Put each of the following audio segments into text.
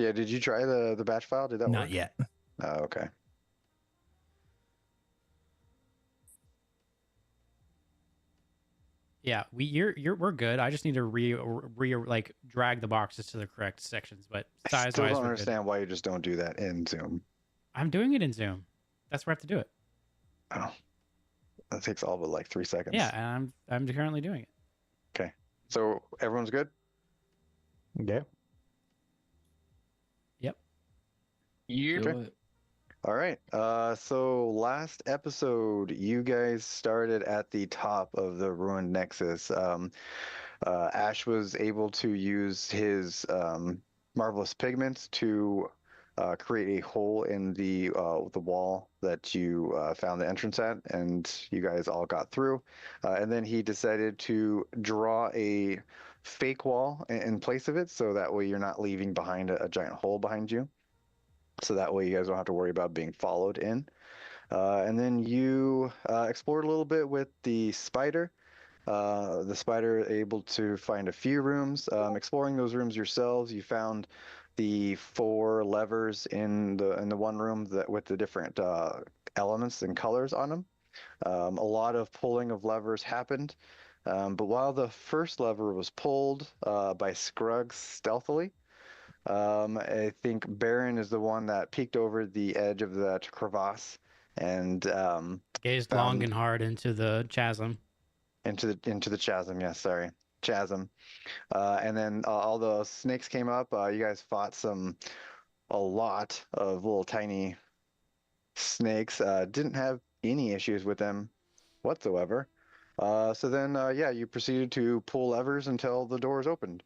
Yeah, did you try the batch file? Did that Not work? yet. Oh, okay. Yeah, we're good. I just need to like drag the boxes to the correct sections, but I size still wise don't we're good. understand why you just don't do that in Zoom. I'm doing it in Zoom. That's where I have to do it. Oh, that takes all but like 3 seconds. Yeah, and I'm currently doing it. Okay. So everyone's good? Yeah. Yep. You Okay. All right. So last episode, you guys started at the top of the ruined nexus. Ash was able to use his marvelous pigments to create a hole in the wall that you found the entrance at, and you guys all got through. And then he decided to draw a fake wall in place of it, so that way you're not leaving behind a giant hole behind you. So that way you guys don't have to worry about being followed in. And then you explored a little bit with the spider. The spider able to find a few rooms. Exploring those rooms yourselves, you found the 4 levers in the one room that with the different elements and colors on them. A lot of pulling of levers happened. But while the first lever was pulled by Scruggs stealthily, I think Baron is the one that peeked over the edge of that crevasse and Gazed long and hard into the chasm. into the chasm. Yes, sorry, chasm. And then all the snakes came up. You guys fought a lot of little tiny snakes. Didn't have any issues with them whatsoever. So then, yeah, you proceeded to pull levers until the doors opened.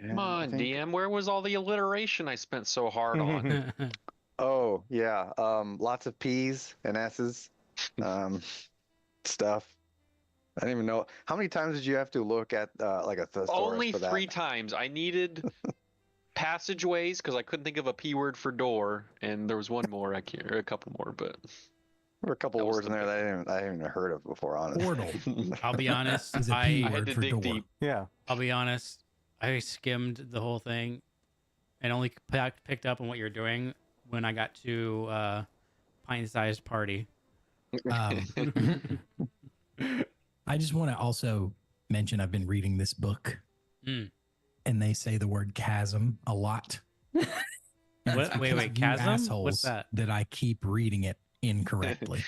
Come on, DM. Where was all the alliteration I spent so hard on? Oh, yeah. Lots of P's and S's. Stuff. I don't even know. How many times did you have to look at like a thesaurus Only for that? 3 times. I needed passageways because I couldn't think of a P word for door, and there was one more. I can't, or a couple more, but There were a couple that was words in the there that big I haven't even heard of before, honestly. Portal I'll be honest. is a P I had word to for dig door. deep. Yeah. I'll be honest. I skimmed the whole thing and only picked up on what you're doing when I got to pint-sized party. I just want to also mention I've been reading this book, Mm. and they say the word chasm a lot. What? Wait, You chasm? What's assholes that? That I keep reading it incorrectly.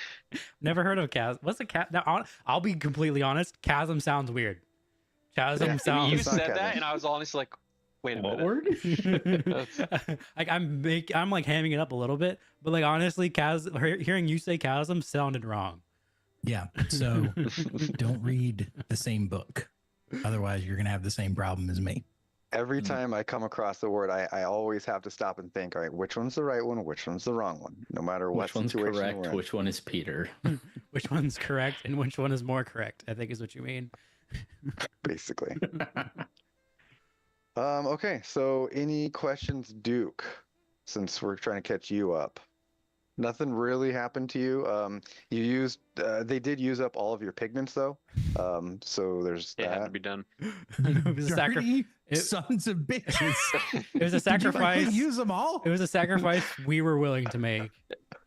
Never heard of chasm. What's a cat? Now, I'll be completely honest. Chasm sounds weird. Chasm Yeah, sounds. You It's not said that, chasm. and I was honestly like, wait a What minute. word? Like I'm like hamming it up a little bit, but like honestly, hearing you say chasm sounded wrong. Yeah. So don't read the same book. Otherwise, you're going to have the same problem as me. Every time I come across the word, I always have to stop and think, all right, which one's the right one, which one's the wrong one, no matter what Which one's situation correct? we're in. Which one is Peter? Which one's correct and which one is more correct, I think is what you mean. Basically. Okay, so any questions, Duke, since we're trying to catch you up? Nothing really happened to you. You used, they did use up all of your pigments though. So there's It had to that. be done. It was a Dirty it- sons of bitches. It was a Did you fucking sacrifice. use them all? It was a sacrifice we were willing to make.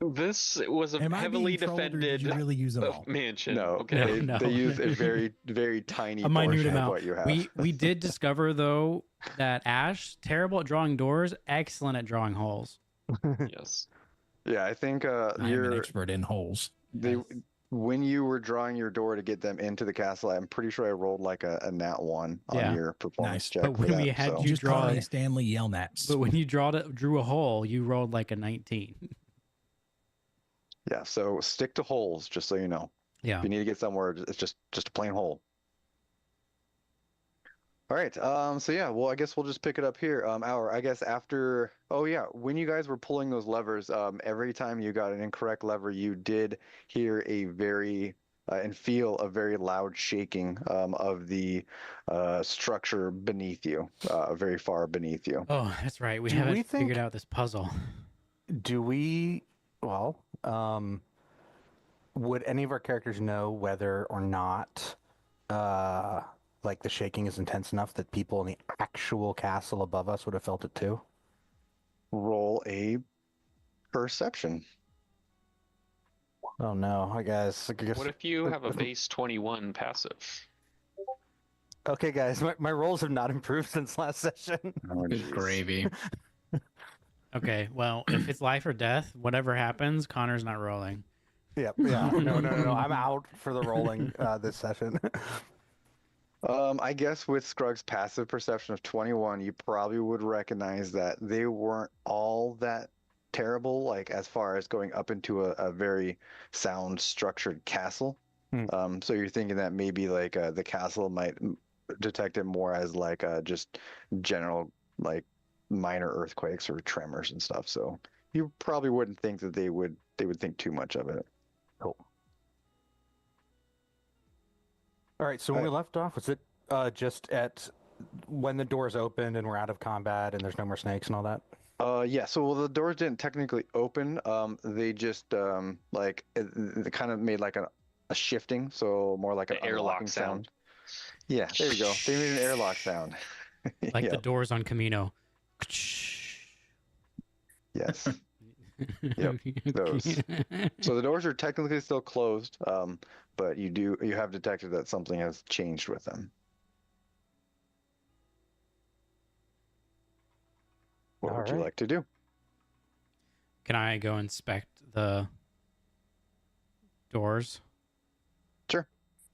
This was a Am I heavily being trolled, or defended did you really use them all? mansion. No, Okay. No. they used a very, very tiny A minute portion of amount. what you have. We did discover though that Ash, terrible at drawing doors, excellent at drawing holes. Yes. Yeah, I think I'm an you're expert in holes. they when you were drawing your door to get them into the castle. I'm pretty sure I rolled like a nat 1 on Yeah. your performance Nice. check. But for when we that, had so. you Just draw calling it, Stanley Yelnats. but when you drew a hole, you rolled like a 19. Yeah, so stick to holes, just so you know. Yeah. If you need to get somewhere, it's just a plain hole. All right. So yeah, well, I guess we'll just pick it up here. I guess after. Oh yeah, when you guys were pulling those levers, every time you got an incorrect lever, you did hear a very and feel a very loud shaking of the structure beneath you, very far beneath you. Oh, that's right. We Do haven't we figured think- out this puzzle. Do we, well, would any of our characters know whether or not, like the shaking is intense enough that people in the actual castle above us would have felt it too? roll a perception. Oh no, hi guys. I guess... What if you have a base 21 passive? Okay, guys, my rolls have not improved since last session. Oh, Good jeez. gravy. Okay, well, if it's life or death, whatever happens, Connor's not rolling. Yep, yeah. No. I'm out for the rolling this session. I guess with Scrug's passive perception of 21, you probably would recognize that they weren't all that terrible, like as far as going up into a very sound structured castle. So you're thinking that maybe like the castle might detect it more as like just general like minor earthquakes or tremors and stuff. So you probably wouldn't think that they would think too much of it. Cool. All right, so when we left off, was it just at when the doors opened and we're out of combat and there's no more snakes and all that? Yeah, so well, the doors didn't technically open. They just like it kind of made like a shifting, so more like an The airlock unlocking sound. sound. Yeah, there you go. They made an airlock sound. Like Yeah, the doors on Camino. yes. Yep, those. So the doors are technically still closed, but you have detected that something has changed with them. What would you Alright. like to do? Can I go inspect the doors? Sure.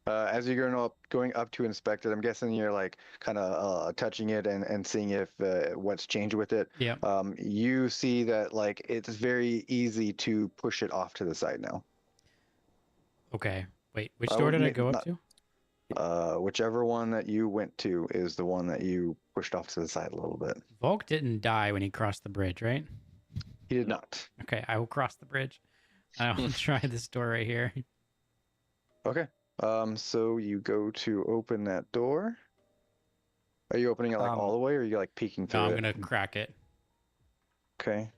As you're going up to inspect it, I'm guessing you're like kind of touching it and seeing if what's changed with it. Yeah. You see that like it's very easy to push it off to the side now. Okay. Wait, which I door would did I make- go up not- to? Whichever one that you went to is the one that you pushed off to the side a little bit. Volk didn't die when he crossed the bridge, right? He did not. Okay, I will cross the bridge. I will try this door right here. Okay. So you go to open that door. Are you opening it like all the way, or are you like peeking through No, I'm it? gonna crack it. Okay.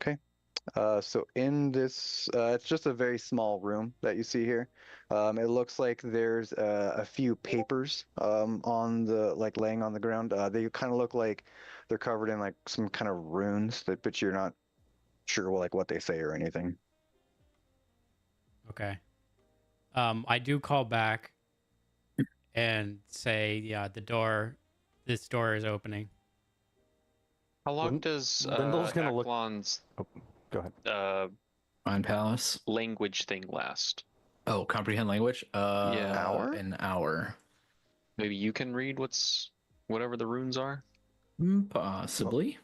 Okay. So in this, it's just a very small room that you see here. It looks like there's a few papers on the like laying on the ground. They kind of look like they're covered in like some kind of runes but you're not sure like what they say or anything. Okay. I do call back and say, yeah, this door is opening. How long does Lyndall's gonna look- Aklon's Go ahead. Mind Palace. language thing last? Oh, comprehend language. Yeah. Hour? An hour. Maybe you can read whatever the runes are. Possibly.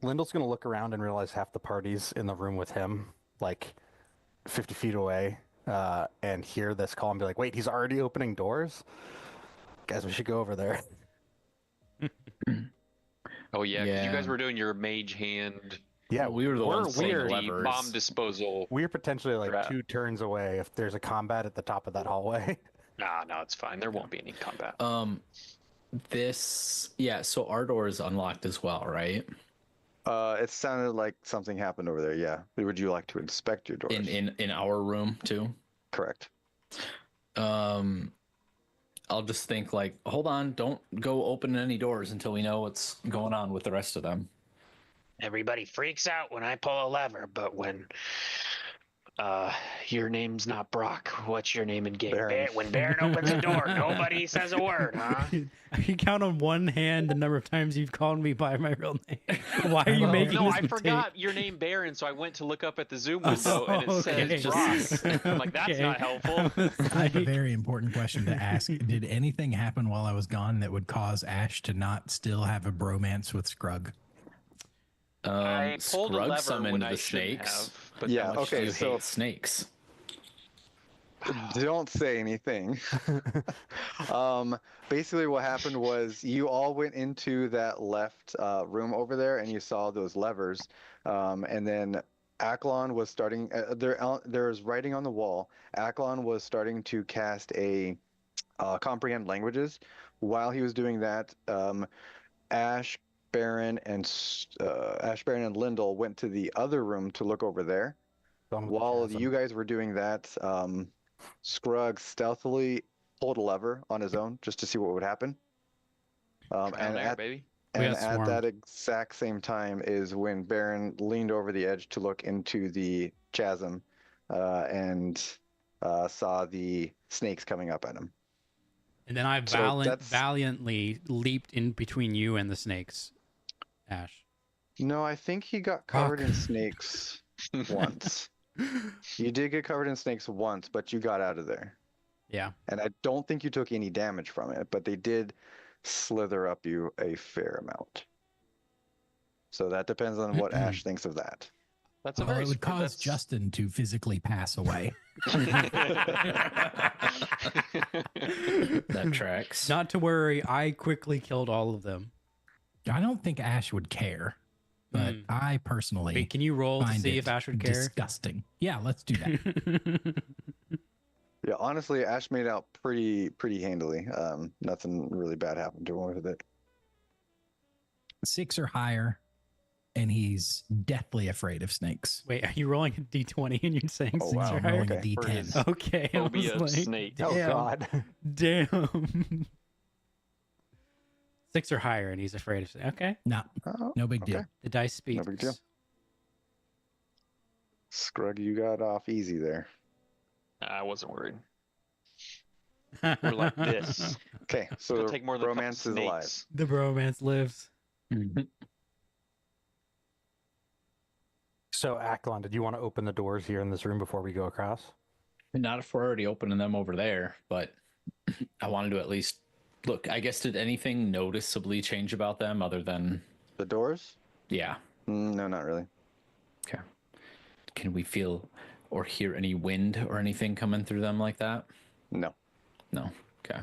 Lyndall's gonna look around and realize half the party's in the room with him, like 50 feet away, and hear this call and be like, wait, he's already opening doors? Guys, we should go over there. Oh yeah, because you guys Yeah. were doing your mage hand Yeah, we were the ones pulling the we're, levers. bomb disposal. we're potentially like Crap. 2 turns away if there's a combat at the top of that hallway. Nah, no, it's fine. There won't be any combat. So our door is unlocked as well, right? It sounded like something happened over there. Yeah. Would you like to inspect your doors? In our room too. Correct. I'll just think like, hold on, don't go open any doors until we know what's going on with the rest of them. Everybody freaks out when I pull a lever, but when your name's not Brock, what's your name in game? Baron. When Baron opens the door, nobody says a word, huh? I can count on one hand the number of times you've called me by my real name. Why are you making No, this I mistake? forgot your name Baron, so I went to look up at the Zoom window and it okay. says Brock. I'm like, that's Okay. not helpful. I have a very important question to ask. Did anything happen while I was gone that would cause Ash to not still have a bromance with Scrug? I pulled a Scrug lever summoned when I the shouldn't snakes. have. But Yeah, How much okay, do you so- hate snakes? Don't say anything. Basically, what happened was you all went into that left room over there, and you saw those levers. And then Aklon was starting. There's writing on the wall. Aklon was starting to cast a comprehend languages. While he was doing that, Ash, Baron, and Lyndall went to the other room to look over there. While you guys were doing that, Scrug stealthily pulled a lever on his own just to see what would happen. Drown And air, baby. We and got at that swarmed. exact same time is when Baron leaned over the edge to look into the chasm, and saw the snakes coming up at him. And then I So that's valiantly leaped in between you and the snakes, Ash. no, I think he got covered in Fuck. snakes once. You did get covered in snakes once, but you got out of there. Yeah. And I don't think you took any damage from it, but they did slither up you a fair amount. So that depends on what Ash thinks of that. That's a Well, very it would cause that's- Justin to physically pass away. That tracks. Not to worry, I quickly killed all of them. I don't think Ash would care, but Hmm. I personally Wait, can you roll to find see it if Ash would care? disgusting. Yeah, let's do that. Yeah, honestly, Ash made out pretty handily. Nothing really bad happened to him with it. 6 or higher, and he's deathly afraid of snakes. Wait, are you rolling a d20 and you're saying Oh, 6 wow. or I'm higher? rolling a Okay. For D10. his- Okay, I was Phobia of like, snakes. Oh damn, God. damn. 6 or higher, and he's afraid of. Okay, No, Oh, no big okay. deal. the dice speaks. big deal. Scrug, you got off easy there. I wasn't worried. We're like this. Okay, so It'll take more than a couple romance is alive. snakes. The bromance lives. So, Aklon, did you want to open the doors here in this room before we go across? Not if we're already opening them over there, but I wanted to at least look. I guess did anything noticeably change about them other than The doors? yeah? No, not really. Okay. Can we feel or hear any wind or anything coming through them like that? No. No. Okay.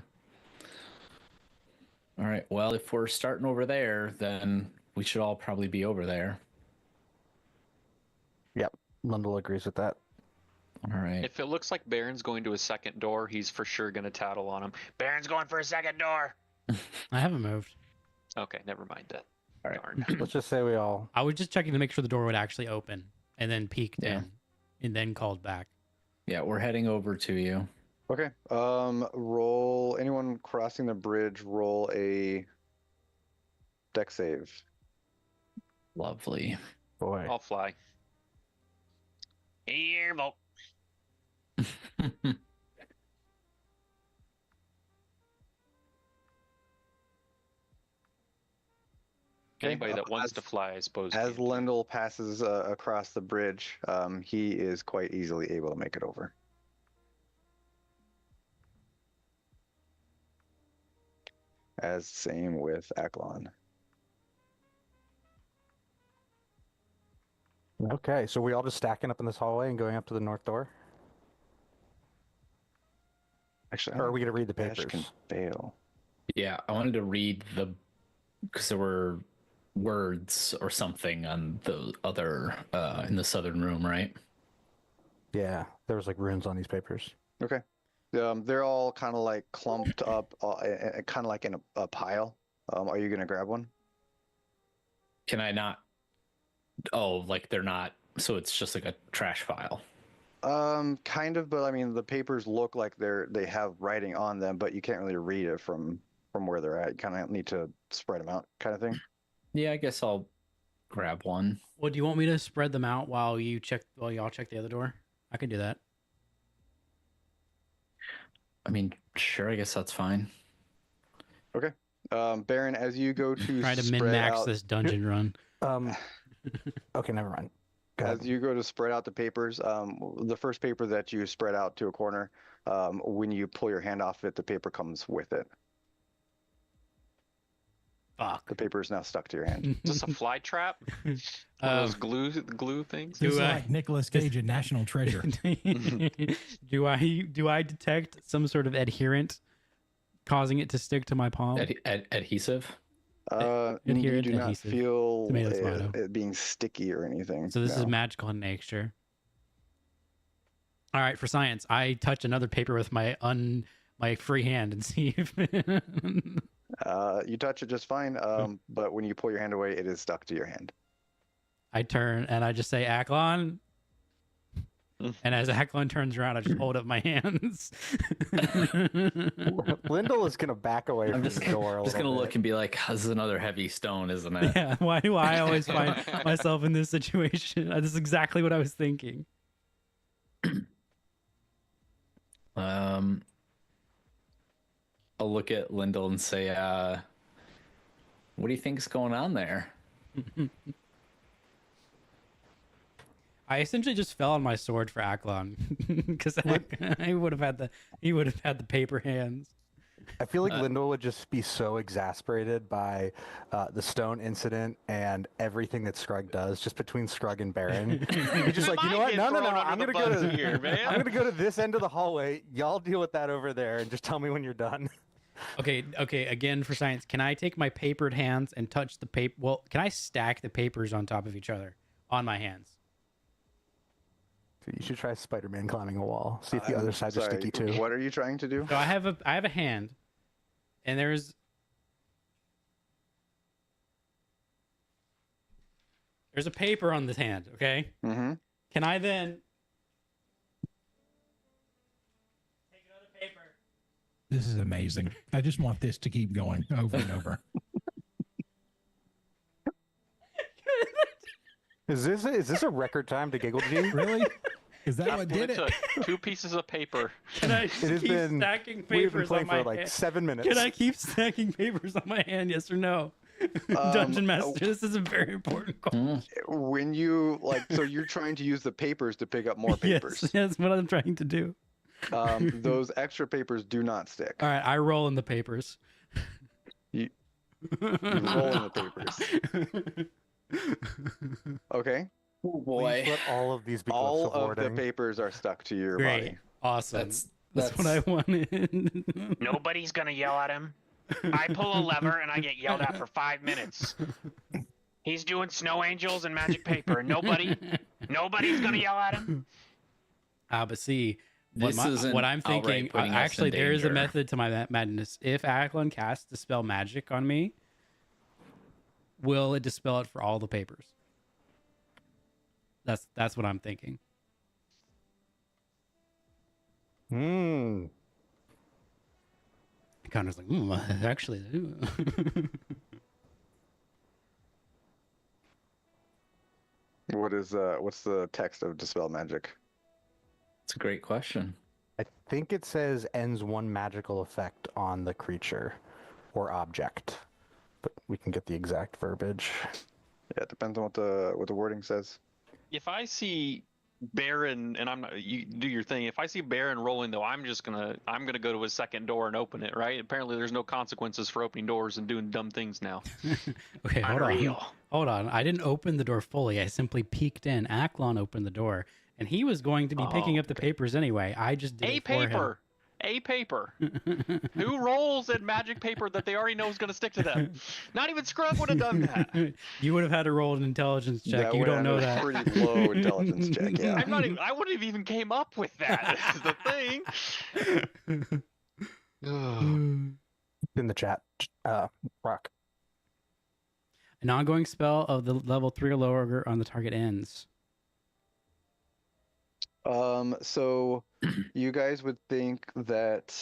All right. Well, if we're starting over there, then we should all probably be over there. Yep. Lundell agrees with that. All right. If it looks like Baron's going to a second door, he's for sure going to tattle on him. Baron's going for a second door. I haven't moved. Okay, never mind that. All right. Darn. Let's just say we all. I was just checking to make sure the door would actually open, and then peeked Yeah. in, and then called back. Yeah, we're heading over to you. Okay. Roll anyone crossing the bridge, roll a deck save. Lovely. Boy. I'll fly. Airboat. Anybody that wants to fly, I suppose. As can. Lendl passes across the bridge, he is quite easily able to make it over. As same with Aklon. Okay, so we all just stacking up in this hallway and going up to the north door? Actually, Or are we going to read the Ash papers? can fail. Yeah, I wanted to read the because there were words or something on the other in the southern room, right? Yeah, there was like runes on these papers. Okay. They're all kind of like clumped up, kind of like in a pile. Are you gonna grab one? Can I not? Oh, like they're not. So it's just like a trash file. Kind of, but I mean the papers look like they have writing on them, but you can't really read it from where they're at. You kind of need to spread them out, kind of thing. Yeah, I guess I'll grab one. Well, do you want me to spread them out while y'all check the other door? I can do that. I mean, sure, I guess that's fine. Okay. Baron, as you go to Try to spread min-max out, this dungeon run. Okay, never mind. Go as ahead. you go to spread out the papers, the first paper that you spread out to a corner, when you pull your hand off it, the paper comes with it. Fuck. The paper is now stuck to your hand. Is this a fly trap? One of those glue things? This is Do I- like Nicolas Cage in National Treasure. do I detect some sort of adherent causing it to stick to my palm? Adhesive. You Adherent do not adhesive. feel Tomato, tomato. it being sticky or anything. So this is no. magical in nature. All right, for science, I touch another paper with my free hand and see if You touch it just fine, but when you pull your hand away, it is stuck to your hand. I turn and I just say, Aklon, And as Aklon turns around, I just hold up my hands. Lyndall is gonna back away I'm from just the door. just gonna look and be like, "This is another heavy stone, isn't it?" Yeah, why do I always find myself in this situation? This is exactly what I was thinking. I'll look at Lyndall and say, "What do you think's going on there?" I essentially just fell on my sword for Aklon because he would have had the paper hands. I feel like Lyndall would just be so exasperated by the stone incident and everything that Scrug does, just between Scrug and Baron. He's just like, you know what? No. I'm gonna go to here, man. I'm gonna go to this end of the hallway. Y'all deal with that over there, and just tell me when you're done. Okay. Again, for science, can I take my papered hands and touch the paper? Well, can I stack the papers on top of each other on my hands? So you should try Spider-Man climbing a wall. See if the other sides are Sorry, sticky too. what are you trying to do? So I have a hand, and there's a paper on this hand. Okay. Mm-hmm. Can I then take another paper? This is amazing. I just want this to keep going over and over. Is this a record time to Giggle G? Really? Is that what did It it? took 2 pieces of paper. Can I It has keep been. stacking We've been papers playing on my for like hand? 7 minutes. Can I keep stacking papers on my hand? Yes or no? Dungeon Master, this is a very important question. When you so you're trying to use the papers to pick up more papers. Yes, that's what I'm trying to do. Those extra papers do not stick. All right, I roll in the papers. You roll in the papers. Okay. Oh Please let all of these be clips All of of warding. the papers are stuck to your Great, body. awesome. That's what I wanted. Nobody's gonna yell at him. I pull a lever and I get yelled at for 5 minutes. He's doing snow angels and magic paper. And nobody's gonna yell at him. But see, This isn't what I'm outright thinking, putting us in actually, there is a danger. method to my madness. If Aklon casts Dispel Magic on me, will it dispel it for all the papers? That's what I'm thinking. Hmm. Connor's like, actually, What's the text of Dispel Magic? It's a great question. I think it says ends one magical effect on the creature or object, but we can get the exact verbiage. Yeah, it depends on what the wording says. If I see Baron and I'm not, you do your thing. If I see Baron rolling though, I'm gonna go to his second door and open it. Right? Apparently, there's no consequences for opening doors and doing dumb things now. okay, hold Unreal. on. Hold on. I didn't open the door fully. I simply peeked in. Aklon opened the door, and he was going to be picking up the papers anyway. I just did A it for him. paper. A paper. Who rolls in magic paper that they already know is going to stick to them? Not even Scrub would have done that. You would have had to roll an intelligence check. That You would don't know have that. been a pretty low intelligence check. Yeah. I'm not even, I wouldn't have even came up with that. This is the thing. In the chat, Rock. An ongoing spell of the level 3 or lower on the target ends. So you guys would think that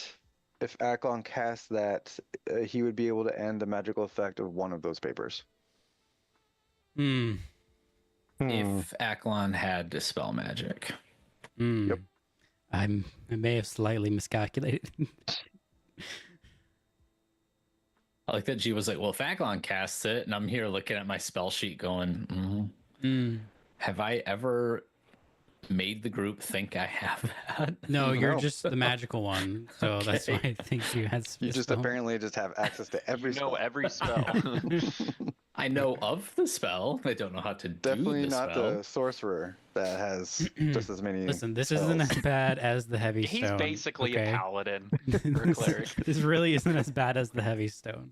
if Aklon cast that, he would be able to end the magical effect of one of those papers. Hmm. If Aklon had Dispel Magic. Yep. I may have slightly miscalculated. I like that G was like, well, if Aklon casts it, and I'm here looking at my spell sheet going, have I ever made the group think I have that? No, you're No. just the magical one, so that's why I think you had. You just apparently just have access to every You know spell. every spell. I know of the spell. I don't know how to Definitely do the not spell. the sorcerer that has just as many. Listen, this spells. isn't as bad as the heavy He's stone. basically okay? a paladin or a cleric. This really isn't as bad as the heavy stone.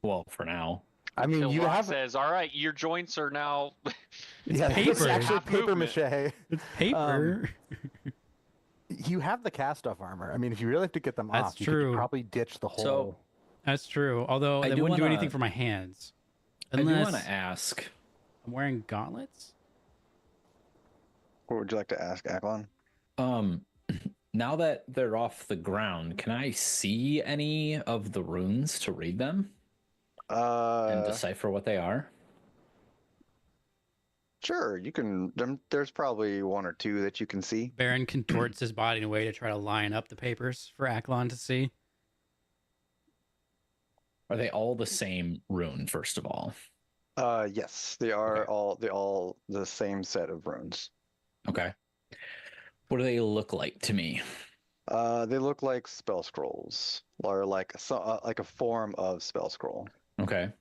Well, for now. I mean, Till you Rock have says, "All right, your joints are now." yeah, paper. It's actually Half paper movement. mache. It's paper. You have the cast-off armor. I mean, if you really have to get them That's off, you true. could probably ditch the whole. So- That's true. Although I that do wouldn't do wanna- anything for my hands. I do Unless want to ask. I'm wearing gauntlets. What would you like to ask, Aklon? Um, now that they're off the ground, can I see any of the runes to read them and decipher what they are? Sure. You can. There's probably one or two that you can see. Baron contorts his body in a way to try to line up the papers for Aklon to see. Are they all the same rune, first of all? Yes, they are Okay. all the same set of runes. Okay. What do they look like to me? They look like spell scrolls, or like like a form of spell scroll. Okay.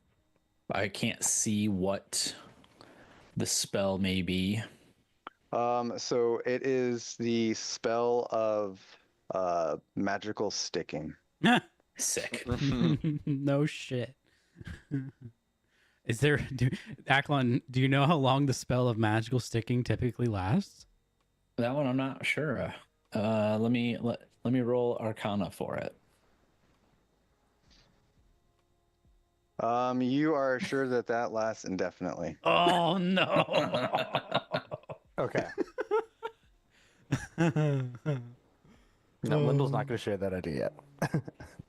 I can't see what the spell may be. So it is the spell of magical sticking. Sick. No shit. Is there, Aklon, do you know how long the spell of magical sticking typically lasts? That one I'm not sure. Let me roll Arcana for it. You are sure that that lasts indefinitely. Oh no. Okay. No, Lyndall's not going to share that idea yet.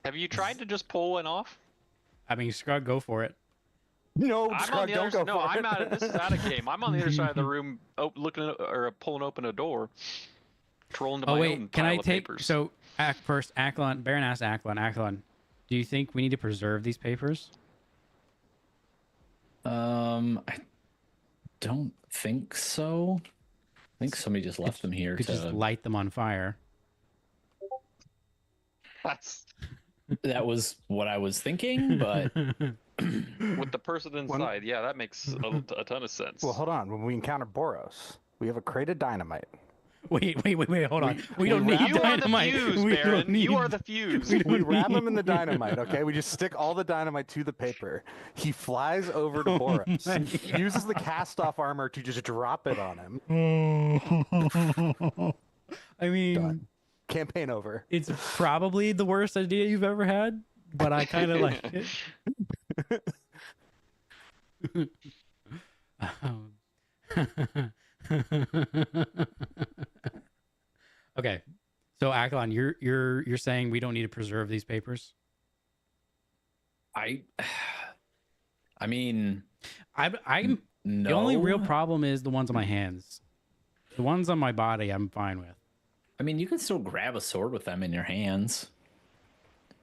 Have you tried to just pull one off? I mean, Scrug, go for it. No, I'm Scrug, on the don't other. go No, for I'm it. out. This is out of game. I'm on the other side of the room, looking or pulling open a door, trolling to my Oh own wait, can pile I of take papers. so first Aklon? Baron asked Aklon, do you think we need to preserve these papers? I don't think so. I think somebody just left them here Could to. just light them on fire. That's That was what I was thinking, but with the person inside. Yeah, that makes a ton of sense. Well, hold on. When we encounter Boros, we have a crate of dynamite. Wait, hold on. We don't wrap need you are the dynamite. fuse, We Baron. don't need. You are the fuse. We wrap him in the dynamite, okay? We just stick all the dynamite to the paper. He flies over to Boros, my uses the cast-off armor to just drop it on him. I mean, Done. Campaign over. it's probably the worst idea you've ever had, but I kind of like it. Okay, so Aklon, you're saying we don't need to preserve these papers? I mean, I'm no. the only real problem is the ones on my hands. The ones on my body, I'm fine with. I mean, you can still grab a sword with them in your hands.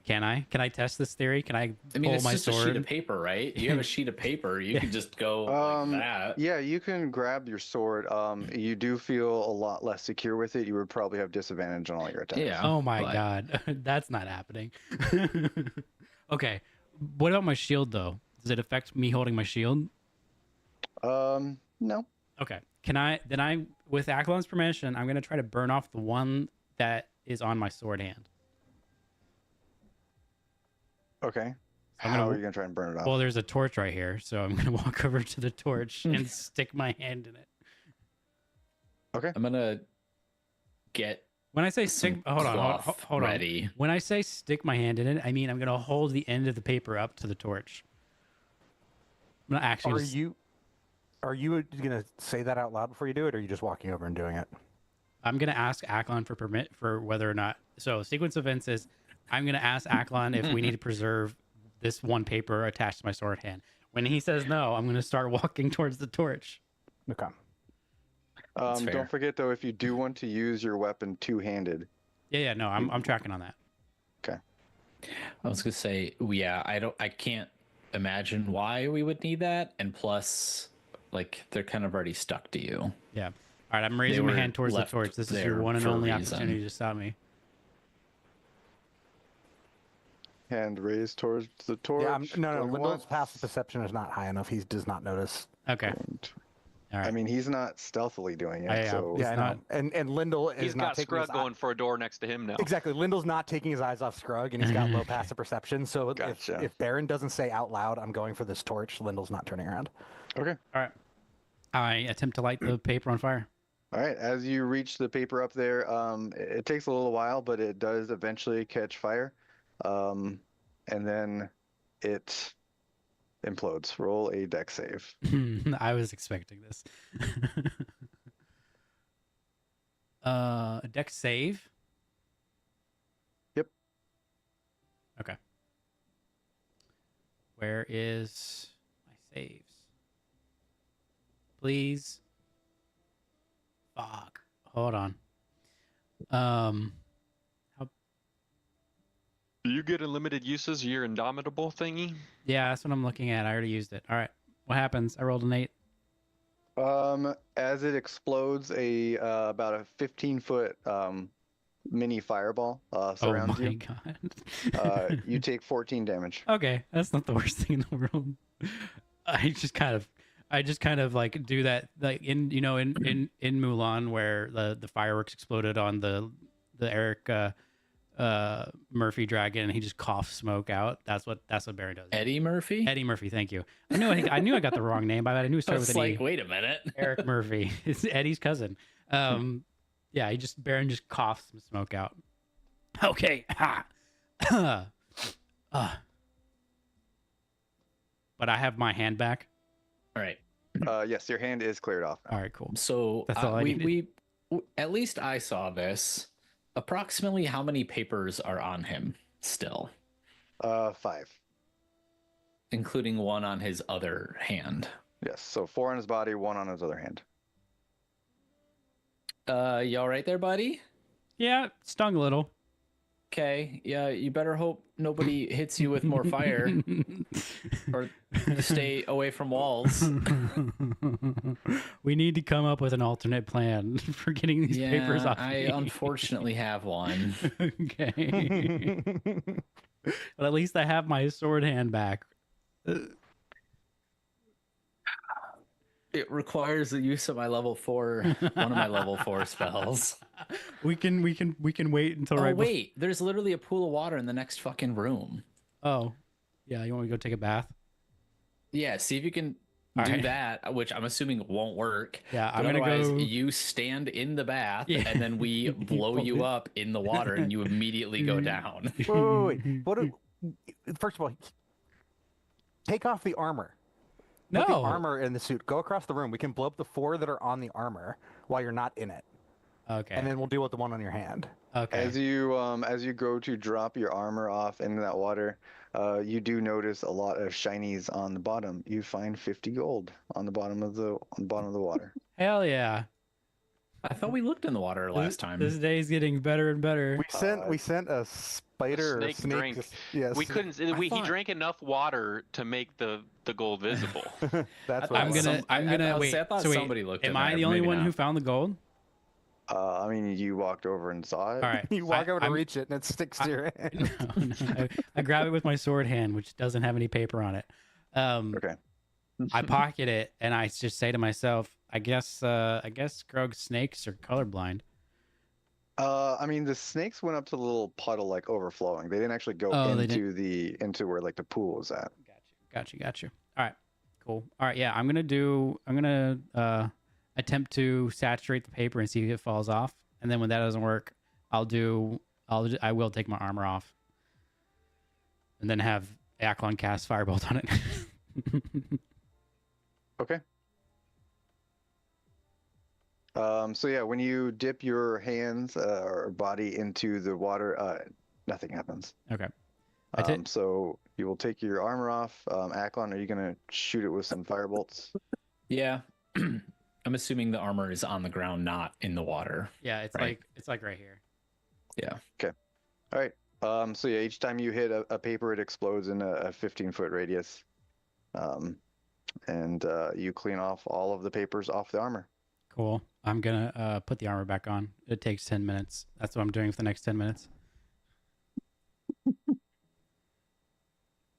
Can I? Can I test this theory? Can I I mean, pull it's my just a sheet sword? of paper, right? You have a sheet of paper. You can just go like that. Yeah, you can grab your sword. You do feel a lot less secure with it. You would probably have disadvantage on all your attacks. Yeah. Oh my but- god, that's not happening. Okay, what about my shield though? Does it affect me holding my shield? No. Okay, can I? Then I, with Aklon's permission, I'm gonna try to burn off the one that is on my sword hand. Okay. I'm How gonna- are you gonna try and burn it off? Well, there's a torch right here, so I'm gonna walk over to the torch and stick my hand in it. I'm gonna get When I say stick, some hold on. cloth ready. When I say stick my hand in it, I mean I'm gonna hold the end of the paper up to the torch. I'm not actually. Are you gonna say that out loud before you do it, or are you just walking over and doing it? I'm gonna ask Aklon for permit for whether or not. So sequence of events is, I'm gonna ask Aklon if we need to preserve this one paper attached to my sword hand. When he says no, I'm gonna start walking towards the torch. Okay. fair. Don't forget though, if you do want to use your weapon two-handed. Yeah, no, I'm tracking on that. Okay. I was gonna say, yeah, I can't imagine why we would need that, and plus, like, they're kind of already stuck to you. Yeah. All right, I'm raising my were hand towards the left torch. This is your there one and for a only reason. opportunity to stop me. Hand raised towards the torch. Yeah, no. going Lyndall's once. passive perception is not high enough. He does not notice. Okay. All right. I mean, he's not stealthily doing it, Yeah, so Yeah, I not- know. And Lyndall is He's not got taking his Scrug going for a door next to him now. Exactly. Lyndall's not taking his eyes off Scrug, and he's got low passive perception. So Gotcha. if Baron doesn't say out loud, "I'm going for this torch," Lyndall's not turning around. okay. All right. I attempt to light the paper on fire. All right, as you reach the paper up there, it takes a little while, but it does eventually catch fire. And then it implodes. Roll a dex save. I was expecting this. A deck save. Yep. Okay. Where is my saves? Please. Fuck. Hold on. How, Do you get unlimited uses of your Indomitable thingy? yeah, that's what I'm looking at. I already used it. All right. What happens? I rolled an 8. As it explodes, about a 15-foot mini fireball Oh surrounds my you. god. You take 14 damage. Okay, that's not the worst thing in the world. I just kind of like do that, like in in Mulan, where the fireworks exploded on the Eric Murphy dragon, and he just coughs smoke out. That's what Baron does. Eddie Murphy. Eddie Murphy, thank you. I knew I got the wrong name by that. I knew it I started was with an like, E. wait a minute. Eric Murphy. It's Eddie's cousin. Yeah, Baron just coughs some smoke out. Okay. Ha. But I have my hand back. All right. Yes, your hand is cleared off now. All right, cool. So That's all I needed. we at least I saw this. Approximately how many papers are on him still, 5. including one on his other hand? Yes, so 4 on his body, 1 on his other hand. You all right there, buddy? Yeah, stung a little. Okay. Yeah, you better hope nobody hits you with more fire or stay away from walls. We need to come up with an alternate plan for getting these papers off. I me. unfortunately have one. Okay. But at least I have my sword hand back. It requires the use of my level 4, one of my level 4 spells. We can wait until Oh, right wait, there's literally a pool of water in the next fucking room. Oh, yeah. You want me to go take a bath? Yeah, see if you can All do right. that, which I'm assuming won't work. Yeah, But I'm gonna otherwise, go. you stand in the bath, Yeah. and then we blow you up in the water, and you immediately go down. Wait. First of all, take off the armor. Put the No. armor in the suit. Go across the room. We can blow up the 4 that are on the armor while you're not in it, Okay. and then we'll deal with the one on your hand. Okay. As you go to drop your armor off into that water, you do notice a lot of shinies on the bottom. You find 50 gold on the bottom of the water. Hell yeah. I thought we looked in the water last time. This day's getting better and better. We sent a spider or a snake snake. drank. Yes. We couldn't. He drank enough water to make the gold visible. That's what I'm it was. gonna wait. I thought So wait, somebody looked. am in I there, the only maybe one not. who found the gold? I mean, you walked over and saw it. All right. You walk over to I'm- reach it and it sticks to your hand. No. I grab it with my sword hand, which doesn't have any paper on it. Okay. I pocket it and I just say to myself, I guess Grog's snakes are colorblind. I mean, the snakes went up to the little puddle, like overflowing. They didn't actually go Oh, they into where like the pool was at. Got you. All right, cool. All right, yeah, I'm gonna attempt to saturate the paper and see if it falls off, and then when that doesn't work, I will take my armor off, and then have Aklon cast Firebolt on it. Okay. So yeah, when you dip your hands or body into the water, nothing happens. Okay. So you will take your armor off. Aklon, are you gonna shoot it with some firebolts? Yeah. I'm assuming the armor is on the ground, not in the water. Yeah, it's Right. like right here. Yeah. All right. So yeah, each time you hit a paper, it explodes in a 15-foot radius. And you clean off all of the papers off the armor. Cool. I'm gonna put the armor back on. It takes 10 minutes. That's what I'm doing for the next 10 minutes.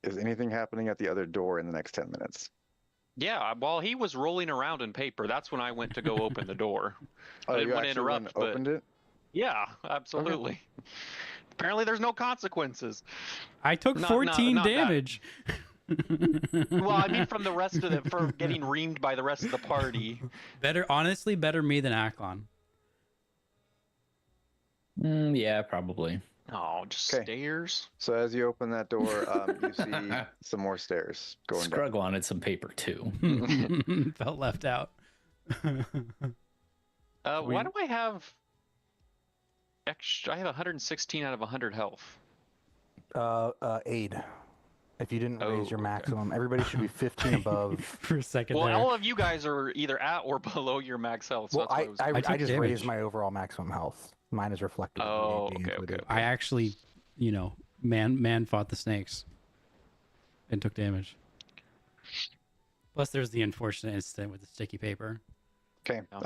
Is anything happening at the other door in the next 10 minutes? Yeah, while he was rolling around in paper, that's when I went to go open the door. I Oh, didn't you want to actually went interrupt, and but opened it? yeah, absolutely. Apparently, there's no consequences. I took Not- 14 not that. damage. Well, I mean, from the rest of it, for getting reamed by the rest of the party. Honestly, better me than Aklon. Yeah, probably. Oh, just Okay. stairs. So as you open that door, you see some more stairs going down. Scrug wanted some paper too. Felt left out. Why do I have extra. I have 116 out of 100 health. Aid. If you didn't raise your okay. maximum, everybody should be 15 above. For a second Well, there. all of you guys are either at or below your max health. So Well, that's why I was. I I took just damage. raised my overall maximum health. Mine is reflected. in the Oh, aid being okay, included. I actually, man fought the snakes and took damage. Plus, there's the unfortunate incident with the sticky paper. Okay. Yeah.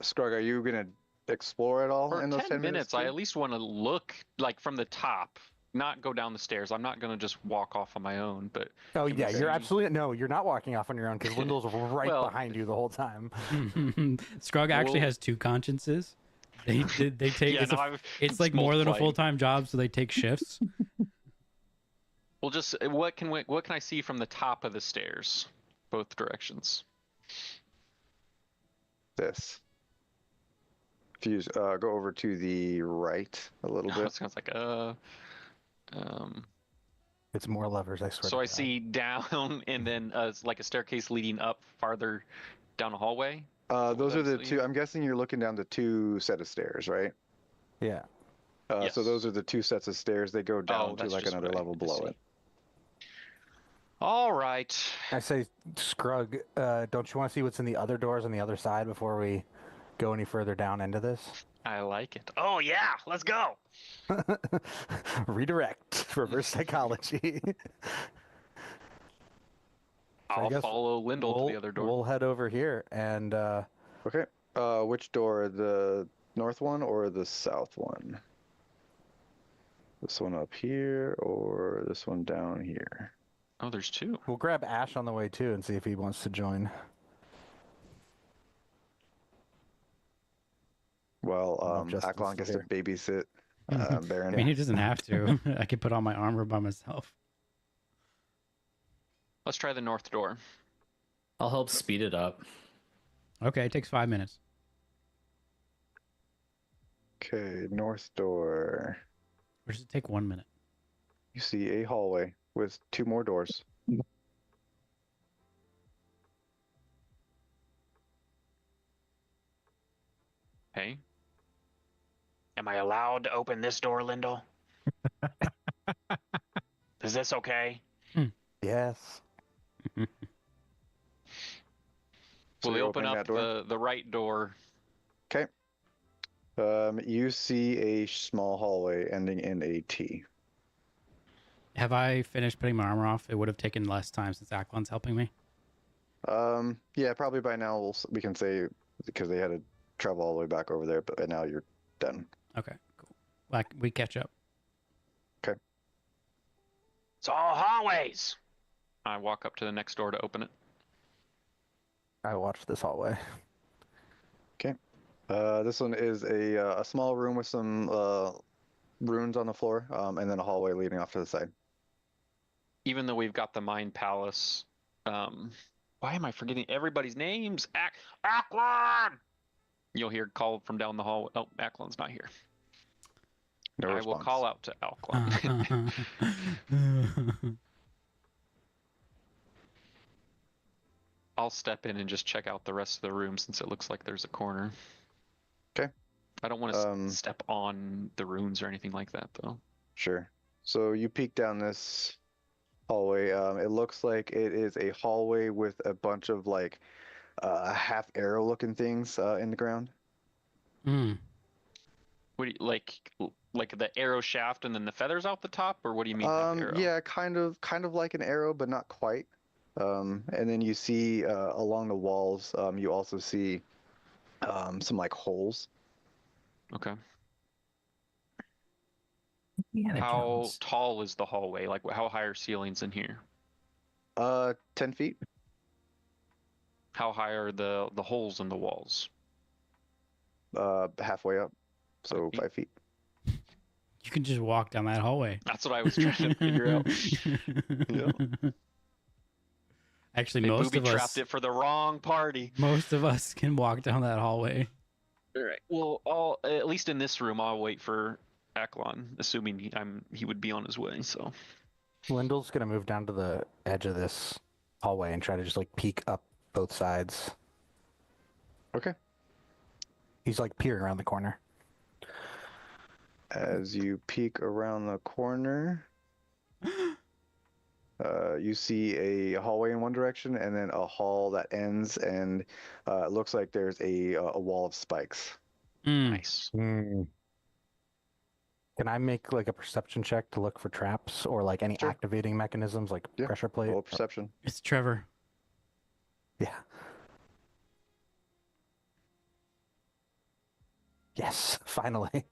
Scrug, are you gonna explore at all For in those 10 minutes, I too? at least want to look like from the top, not go down the stairs. I'm not gonna just walk off on my own. But Oh can we yeah, you're see- absolutely no. You're not walking off on your own because Lyndall's right Well- behind you the whole time. Scrug actually Well- has 2 consciences. They take Yeah, it's, no, it's like more than a multiplying. full-time job, so they take shifts. Well, just what can I see from the top of the stairs, both directions? This. If you go over to the right a little I bit. was like, It's more levers, I swear. So to I God. see down and then like a staircase leading up farther down a hallway. Those are the that's- two. I'm guessing you're looking down the 2 set of stairs, right? Yeah. So Yes. those are the 2 sets of stairs. They go down to that's like just another what I level below see. it. All right. I say, Scrug, don't you want to see what's in the other doors on the other side before we go any further down into this? I like it. Oh yeah, let's go. Redirect. Reverse psychology. I I'll guess follow Lyndall to the other door. We'll head over here and Okay. Which door? The north one or the south one? This one up here or this one down here? Oh, there's 2. we'll grab Ash on the way too and see if he wants to join. Well, Love Justin's Aklon gets to here. babysit Baron. I mean, he doesn't have to. I could put on my armor by myself. Let's try the north door. I'll help speed it up. Okay, it takes 5 minutes. Okay, north door. Or does it take 1 minute? You see a hallway with 2 more doors. Hey, Am I allowed to open this door, Lyndall? Is this okay? Yes. So will we you're open opening up that door? the right door? Okay. You see a small hallway ending in a T. Have I finished putting my armor off? It would have taken less time since Aklon's helping me. Yeah, probably by now we can say because they had to travel all the way back over there, but now you're done. Okay, cool. Like we catch up. It's all hallways. I walk up to the next door to open it. I watched this hallway. This one is a small room with some runes on the floor, and then a hallway leading off to the side. Even though we've got the Mind Palace, why am I forgetting everybody's names? Aklon! You'll hear call from down the hall. Oh, Aklon's not here. No I response. will call out to Aklon. I'll step in and just check out the rest of the room since it looks like there's a corner. 'Kay. I don't want to step on the runes or anything like that, though. Sure. So you peek down this hallway. It looks like it is a hallway with a bunch of like half arrow looking things in the ground. Hmm. What do you, like the arrow shaft and then the feathers out the top, or what do you mean? half arrow? Yeah, kind of like an arrow, but not quite. And then you see along the walls, you also see some like holes. Okay. Indiana How Jones. tall is the hallway? Like, how high are ceilings in here? 10 feet. How high are the holes in the walls? Halfway up, so 5 5 feet. You can just walk down that hallway. That's what I was trying to figure out. Actually, They most booby of us, trapped it for the wrong party. most of us can walk down that hallway. All right. Well, at least in this room, I'll wait for Aklon, assuming he would be on his way. So Lyndall's gonna move down to the edge of this hallway and try to just like peek up both sides. Okay. He's like peering around the corner. As you peek around the corner, you see a hallway in one direction and then a hall that ends, and it looks like there's a wall of spikes. Nice. Can I make like a perception check to look for traps or like any Sure. activating mechanisms like Yeah, pressure plate? Roll perception. It's Trevor. Yeah. Yes, finally.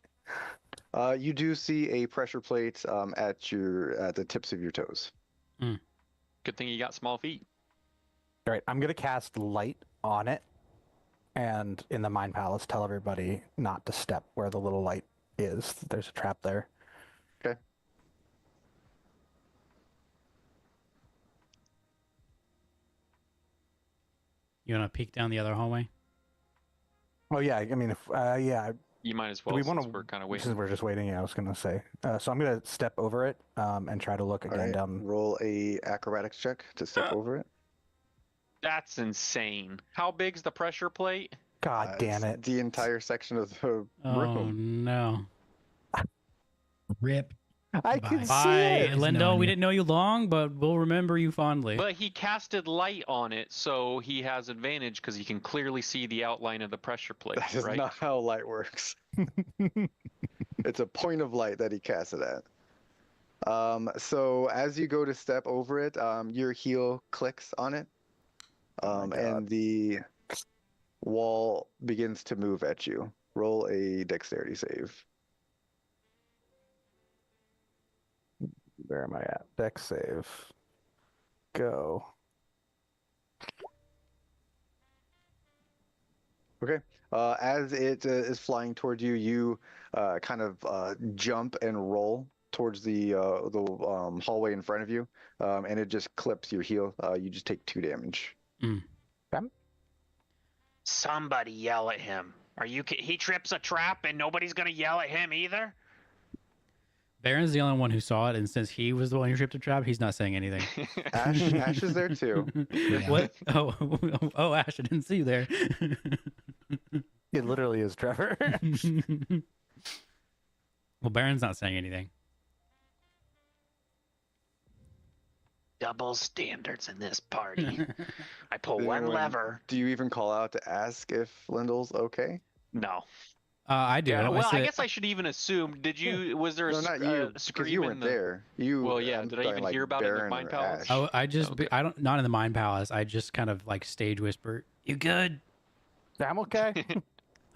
You do see a pressure plate at the tips of your toes. Good thing you got small feet. All right, I'm gonna cast light on it, and in the Mind Palace, tell everybody not to step where the little light is. There's a trap there. Okay. You want to peek down the other hallway? Oh yeah, I mean, if yeah, You might as do well we since want to? we're kind of Since waiting. we're just waiting, yeah, I was gonna say. So I'm gonna step over it and try to look All again right. down. Roll a acrobatics check to step over it. That's insane. How big's the pressure plate? God damn It's it! the entire section of the Oh room. no! Rip. I Bye. can see Bye, it. He's Lindell. knowing We you. didn't know you long, but we'll remember you fondly. But he casted light on it, so he has advantage because he can clearly see the outline of the pressure plate, That is right? not how light works. It's a point of light that he casts it at. So as you go to step over it, your heel clicks on it, Oh my God. and the wall begins to move at you. Roll a dexterity save. Where am I at? Dex save. Go. Okay. As it is flying toward you, you kind of jump and roll towards the hallway in front of you, and it just clips your heel. You just take 2 damage. Somebody yell at him. Are you? He trips a trap and nobody's gonna yell at him either. Baron's the only one who saw it, and since he was the one who tripped the trap, he's not saying anything. Ash is there too. What? Oh, oh, Ash, I didn't see you there. It literally is Trevor. Well, Baron's not saying anything. Double standards in this party. I pull Did one anyone- lever. Do you even call out to ask if Lindell's okay? No. I do. Yeah, well, I said- guess I should even assume. Did you? Was there a, No, not you, because scream you in weren't the? there. You. Well, yeah, I'm did I talking even like hear about it in the Baron Mind or Palace? Ash. Oh, I just, Okay. I don't, not in the Mind Palace. I just kind of like stage whisper, "You good? I'm okay.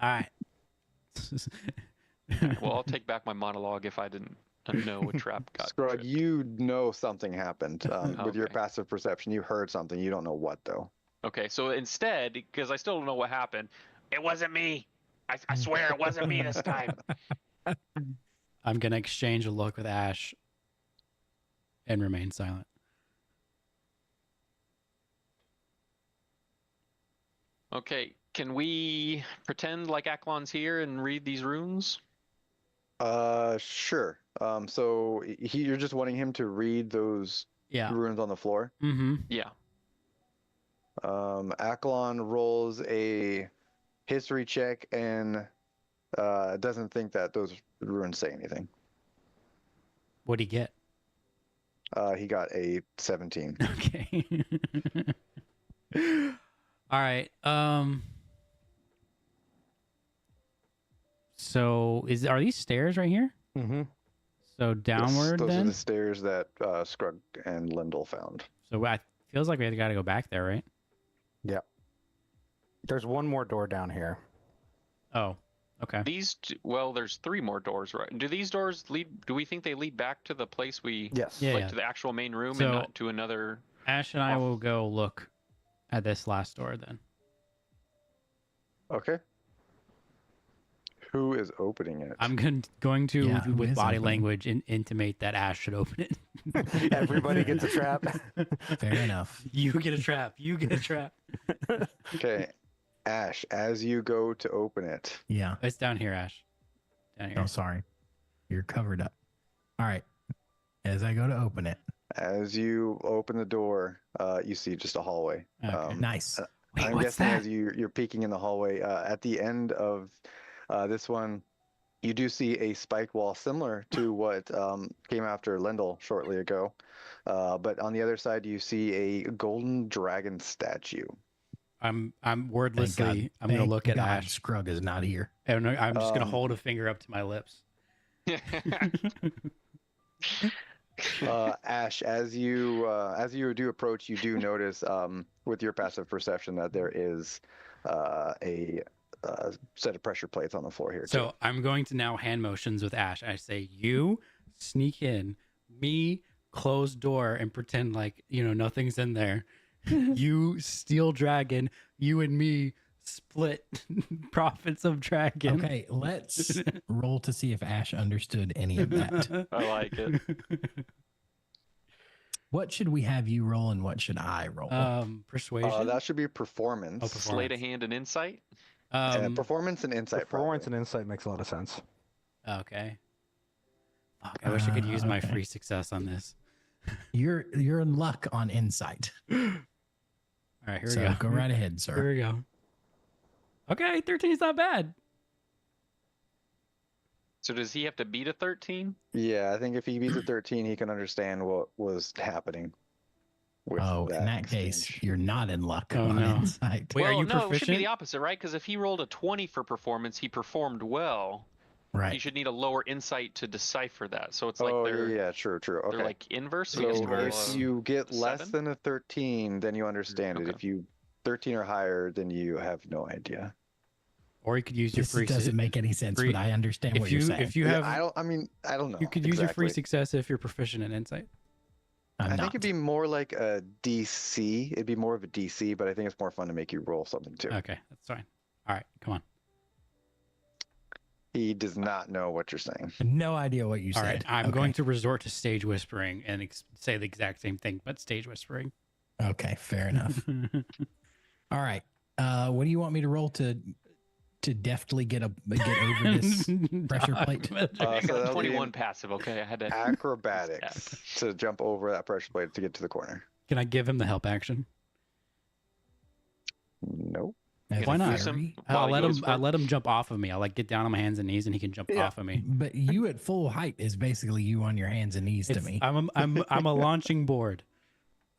All right." Well, I'll take back my monologue if I didn't know a trap got. Scrug, tripped. you know something happened with your Okay. passive perception. You heard something. You don't know what though. Okay, so instead, because I still don't know what happened. It wasn't me. I swear it wasn't me this time. I'm gonna exchange a look with Ash and remain silent. Okay, can we pretend like Aklon's here and read these runes? Sure. So you're just wanting him to read those Yeah. runes on the floor. Mm-hmm. Yeah. Aklon rolls a history check and doesn't think that those runes say anything. What'd he get? He got a 17. Okay. All right. So are these stairs right here? Mm-hmm. So downward Those are then? the stairs that Scrug and Lindell found. So feels like we got to go back there, right? Yep. There's one more door down here. Oh, okay. Well, there's 3 more doors, right? Do these doors lead? Do we think they lead back to the place we? Yes. Yeah. Like to the actual main room So- and not to another. Ash and I will go look at this last door then. Okay. Who is opening it? I'm going to, Yeah, who with is body opening? language, intimate that Ash should open it. Everybody gets a trap. Fair enough. You get a trap. You get a trap. Okay. Ash, as you go to open it, Yeah. It's down here, Ash. Down here. Oh, sorry. You're covered up. All right. As I go to open it. as you open the door, you see just a hallway. Okay. Nice. Wait, I'm what's guessing that? as you're peeking in the hallway, at the end of this one, You do see a spike wall similar to what came after Lindell shortly ago. But on the other side, you see a golden dragon statue. I'm Thank God. wordlessly. I'm gonna Thank look at God Ash. Scrug is not here. And I'm just gonna Um, hold a finger up to my lips. Ash, as you do approach, you do notice with your passive perception that there is a set of pressure plates on the floor here too. So I'm going to now hand motions with Ash. I say, you sneak in, me close door and pretend like, nothing's in there. You steal dragon, you and me split profits of dragon. Okay, let's roll to see if Ash understood any of that. I like it. What should we have you roll and what should I roll? Persuasion. That should be performance. Oh, performance. Sleight of hand and insight. Performance and insight. Performance probably. and insight makes a lot of sense. Okay. Fuck, I wish I could use my okay. free success on this. You're in luck on insight. All right, here So we go. go right ahead, Here sir. we go. Okay, 13 is not bad. So does he have to beat a 13? Yeah, I think if he beats a 13, he can understand what was happening. With Oh, in that case, exchange. you're not in luck Oh, on no. insight. Wait, are well, you no, it should be proficient? the opposite, right? Because if he rolled a 20 for performance, he performed well. He Right. should need a lower insight to decipher that. So it's like Oh, they're yeah, true. they're Okay. like inverse. So, So he has to roll if a- you get less 7? than a 13, then you understand it. Okay. If you 13 or higher, then you have no idea. Or you could use your This free. doesn't make any sense, free- but I understand what If you're you saying. if you Yeah, have, I don't know. you could use your free exactly. success if you're proficient in insight. I'm I not. think it'd be more like a DC. It'd be more of a DC, but I think it's more fun to make you roll something too. Okay, that's fine. All right, come on. He does not know what you're saying. No idea what you All said. right, I'm Okay. going to resort to stage whispering and say the exact same thing, but stage whispering. Okay, fair enough. All right. What do you want me to roll to deftly get over this pressure plate? I so got that'll a be 21 an passive. Okay, I had to. Acrobatics to jump over that pressure plate to get to the corner. Can I give him the help action? Nope. As Why a not? Use him fairy? while I'll he let goes him. for- I'll let him jump off of me. I'll like get down on my hands and knees, and he can jump Yeah. off of me. But you at full height is basically you on your hands and knees to It's- me. I'm a launching board.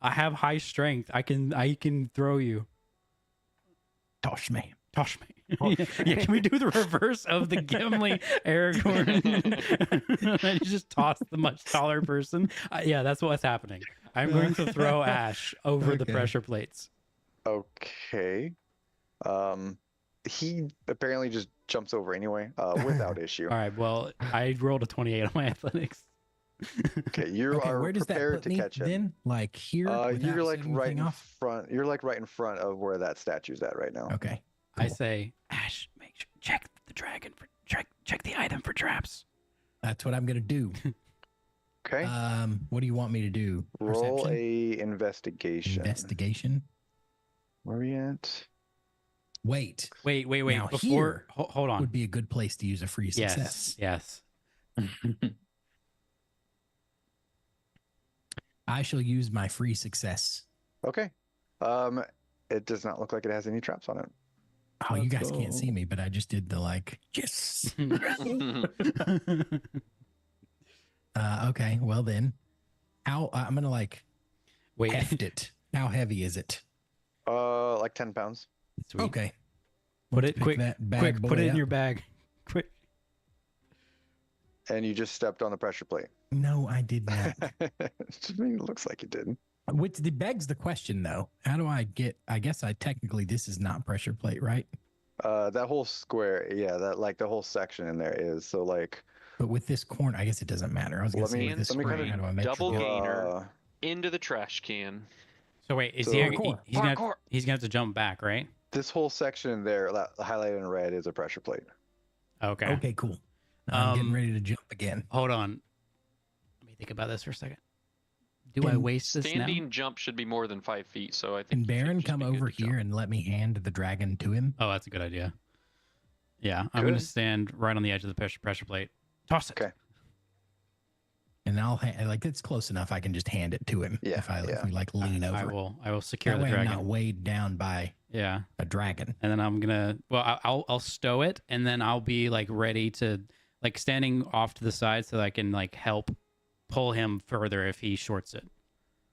I have high strength. I can throw you. Tosh me. Toss me. Yeah, can we do the reverse of the Gimli Aragorn? I just toss the much taller person. Yeah, that's what's happening. I'm going to throw Ash over the Okay. pressure plates. Okay. He apparently just jumps over anyway, without issue. All right. Well, I rolled a 28 on my athletics. Okay, you Okay, are where does that prepared put to me catch him. then? Like here? without You're like setting right anything in off? front. You're like right in front of where that statue's at right now. Okay. I cool. say, Ash, check the dragon for check the item for traps. That's what I'm gonna do. Okay. What do you want me to do? Roll Perception? a investigation. Investigation. Where are we at? Wait. Wait. Now Before, here hold on. Would be a good place to use a free success. Yes. I shall use my free success. Okay. It does not look like it has any traps on it. Oh, you Let's guys can't go. see me, but I just did the like yes. Okay, well then, how I'm gonna like Wait. heft it. How heavy is it? Like 10 pounds. Sweet. Okay, Put let's it pick quick. that bad Quick. Put boy it in up. your bag. Quick. And you just stepped on the pressure plate. No, I did not. To me, it looks like you did. Which begs the question though. How do I get? I guess I technically this is not pressure plate, right? That whole square, yeah, that like the whole section in there is. So like, But with this corner, I guess it doesn't matter. I was gonna Let say me- with this let me square, kinda how do I make double sure? gainer. Into the trash can. So wait, is So- he? Parkour. He's gonna. Parkour. He's gonna have to jump back, right? this whole section in there, that highlighted in red, is a pressure plate. Okay. Okay, cool. I'm getting Um, ready to jump again. Hold on. Let me think about this for a second. Do I Can waste this now? Standing jump should be more than 5 feet, so I think. Can you should Baron just come be good over to jump. here and let me hand the dragon to him? Oh, that's a good idea. Yeah, I'm gonna Good. stand right on the edge of the pressure plate. Toss it. Okay. And I'll like it's close enough. I can just hand it to him Yeah, if we like lean I over. will secure That the way I'm dragon. not weighed down by Yeah, a dragon. and then I'm gonna. Well, I'll stow it, and then I'll be like ready to like standing off to the side so that I can like help pull him further if he shorts it.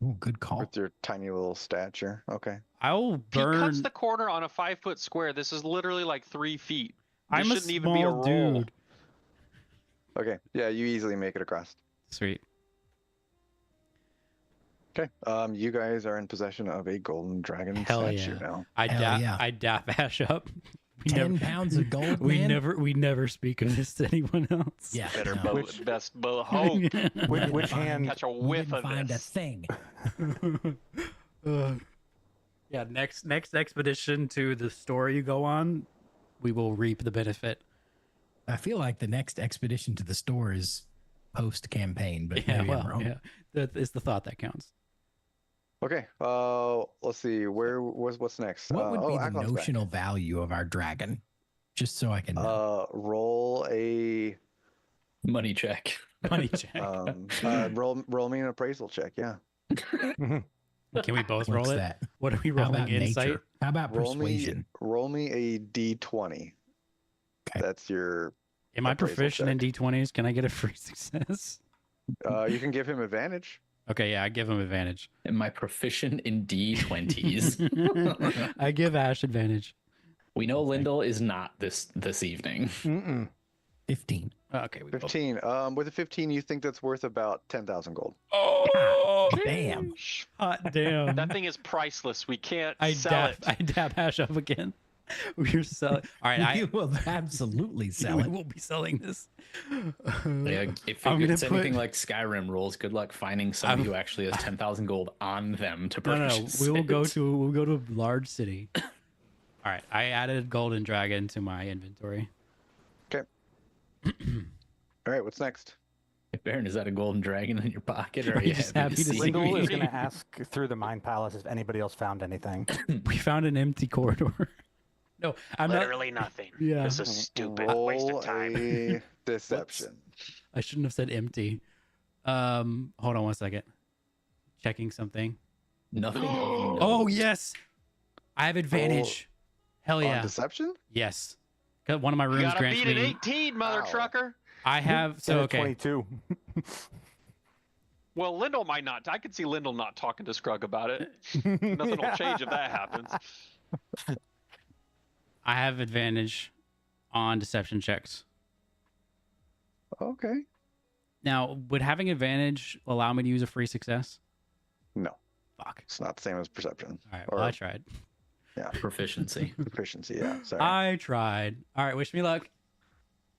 Ooh, good call. With your tiny little stature. Okay. I'll He cuts burn. the corner on a 5-foot square. This is literally like 3 feet. This I'm a shouldn't even be a small roll. dude. Okay. Yeah, you easily make it across. Sweet. Okay. You guys are in possession of a golden dragon Hell statue yeah. now. Hell yeah. I dap Ash up. We 10 pounds of gold, we man? we never speak of this to anyone else. Yeah. Better no. best hope. Which hand? Catch a We whiff didn't of find this. a thing. Yeah, next expedition to the store you go on, we will reap the benefit. I feel like the next expedition to the store is post-campaign, but Yeah, maybe I'm well, wrong. yeah. That is the thought that counts. Okay. Let's see. What's next? What would be the Aklon's back. notional value of our dragon? Just so I can know. Roll a Money check. Money check. roll me an appraisal check. Yeah. Can we both What's roll it? that? What are we How rolling? about Insight? nature? How about persuasion? Roll me a d20. Okay. That's your. Am I appraisal proficient in check. D20s? Can I get a free success? You can give him advantage. Okay, yeah, I give him advantage. Am I proficient in D20s? I give Ash advantage. We know Lyndall is not this evening. Mm-mm. 15. Okay, we both. 15. With a 15, you think that's worth about 10,000 gold. Oh, Damn. hot damn! That thing is priceless. We can't I sell dap Ash up again. We're selling. All right, We will absolutely sell we it. will be selling this. Yeah, if I'm it's gonna anything put- like Skyrim rules, good luck finding somebody who actually has 10,000 gold on them to No, purchase. we will go it. to we'll go to a large city. All right, I added Golden Dragon to my inventory. All right, what's next? Baron, is that a golden dragon in your pocket, or are I'm you just happy to happy to see see Lyndall me? is going to ask through the Mind Palace if anybody else found anything. We found an empty corridor. No, I'm not. Literally nothing. Yeah. This is stupid. Waste Roll of time. a deception. I shouldn't have said empty. Hold on one second. Checking something. Nothing. Oh yes, I have advantage. Hell On yeah, deception? yes. 'Cause one of my You rooms gotta grants beat an me. 18, mother Wow. trucker. I have so And a okay. 22. Well, Lyndall might not. I could see Lyndall not talking to Scrug about it. Nothing will change if that happens. I have advantage on deception checks. Okay. Now, would having advantage allow me to use a free success? No, Fuck. it's not the same as perception. All right. Or Well, I tried. Proficiency. proficiency. Yeah. Sorry. I tried. All right. Wish me luck.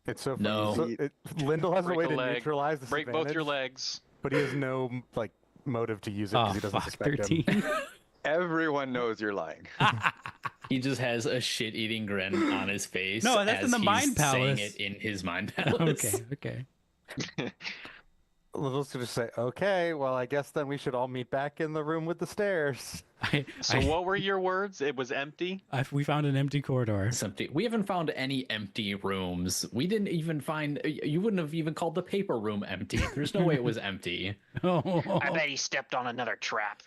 It's so funny. No. So Lyndall has Break a way a to leg. neutralize this Break both your advantage, legs. but he has no like motive to use it Oh because he doesn't fuck. suspect 13. him. Everyone knows you're lying. He just has a shit-eating grin on his face. No, that's in as the he's Mind saying Palace. it in his mind palace. Okay. Lyndall's gonna say, "Okay, well, I guess then we should all meet back in the room with the stairs." So what were your words? It was empty. We found an empty corridor. It's empty. We haven't found any empty rooms. We didn't even find. You wouldn't have even called the paper room empty. There's no way it was empty. Oh. I bet he stepped on another trap.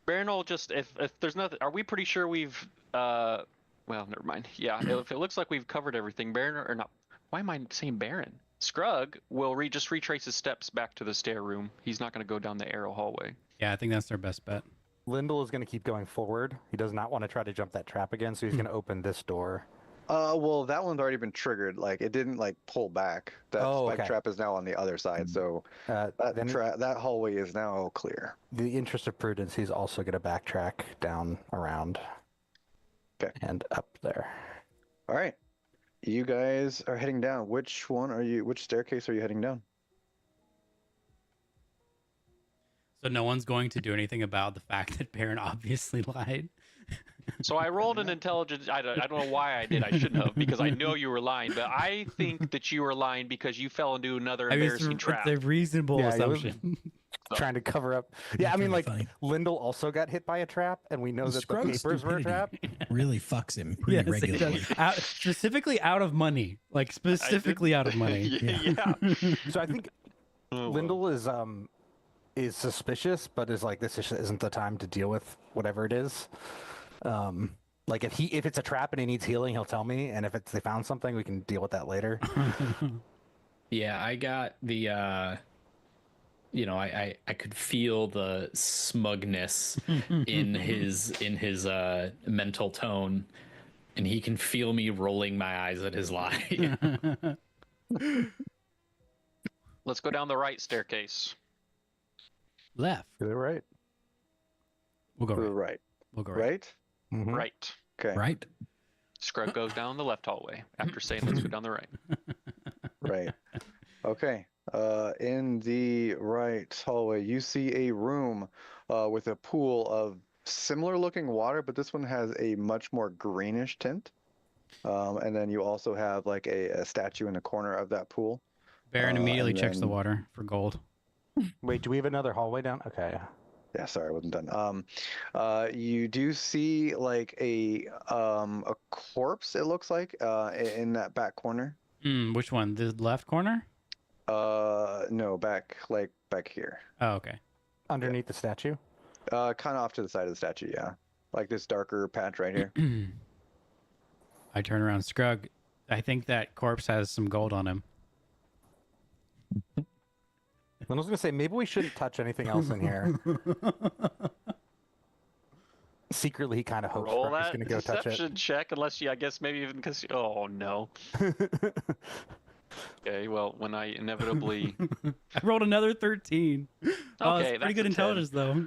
Baron will just if there's nothing. Are we pretty sure we've well, never mind. Yeah, if it looks like we've covered everything, Baron or not? Why am I saying Baron? Scrug will just retrace his steps back to the stair room. He's not going to go down the arrow hallway. Yeah, I think that's their best bet. Lyndall is gonna keep going forward. He does not want to try to jump that trap again, so he's gonna open this door. Well, that one's already been triggered. Like it didn't like pull back. That spike okay. trap is now on the other side, so Then, that hallway is now clear. in the interest of prudence, he's also gonna backtrack down around. 'Kay. And up there. All right, you guys are heading down. Which staircase are you heading down? So no one's going to do anything about the fact that Baron obviously lied. So I rolled an intelligence. I don't know why I did. I shouldn't have because I know you were lying. But I think that you were lying because you fell into another I mean, embarrassing trap. it's a reasonable Yeah, it was- assumption. Trying to cover up. Yeah, I mean, really like funny. Lyndall also got hit by a trap, and we know that the Scrug's papers were a trap. really fucks him pretty Yes, it regularly. does. Specifically out of money. Like specifically out of money. yeah. So I think Oh, well. Lyndall is suspicious, but is like this isn't the time to deal with whatever it is. Like if it's a trap and he needs healing, he'll tell me, and if they found something, we can deal with that later. Yeah, I got the I could feel the smugness in his mental tone, and he can feel me rolling my eyes at his lie. Let's go down the right staircase. Left. You're right. We'll go To the right. right. We'll go right. Right? Mhm. Right. Okay. Right? Scrub goes down the left hallway after saying let's go down the right. Right. Okay. In the right hallway, you see a room with a pool of similar looking water, but this one has a much more greenish tint. And then you also have like a statue in the corner of that pool. Baron immediately and checks the then- water for gold. Wait, do we have another hallway down? Okay. Yeah, sorry, I wasn't done. You do see like a corpse, it looks like, in that back corner. Which one? The left corner? No, back here. Oh, okay. Underneath the statue? Kind of off to the side of the statue, yeah. Like this darker patch right here. I turn around. Scrug, I think that corpse has some gold on him. I was gonna say maybe we shouldn't touch anything else in here. Secretly, he kind of hopes Roll Scrug's that gonna go touch it. deception check, unless you, I guess maybe even because. Oh no. Okay, well, when I inevitably. I rolled another 13. Oh, Okay, that's pretty that's good a 10. intelligence, though.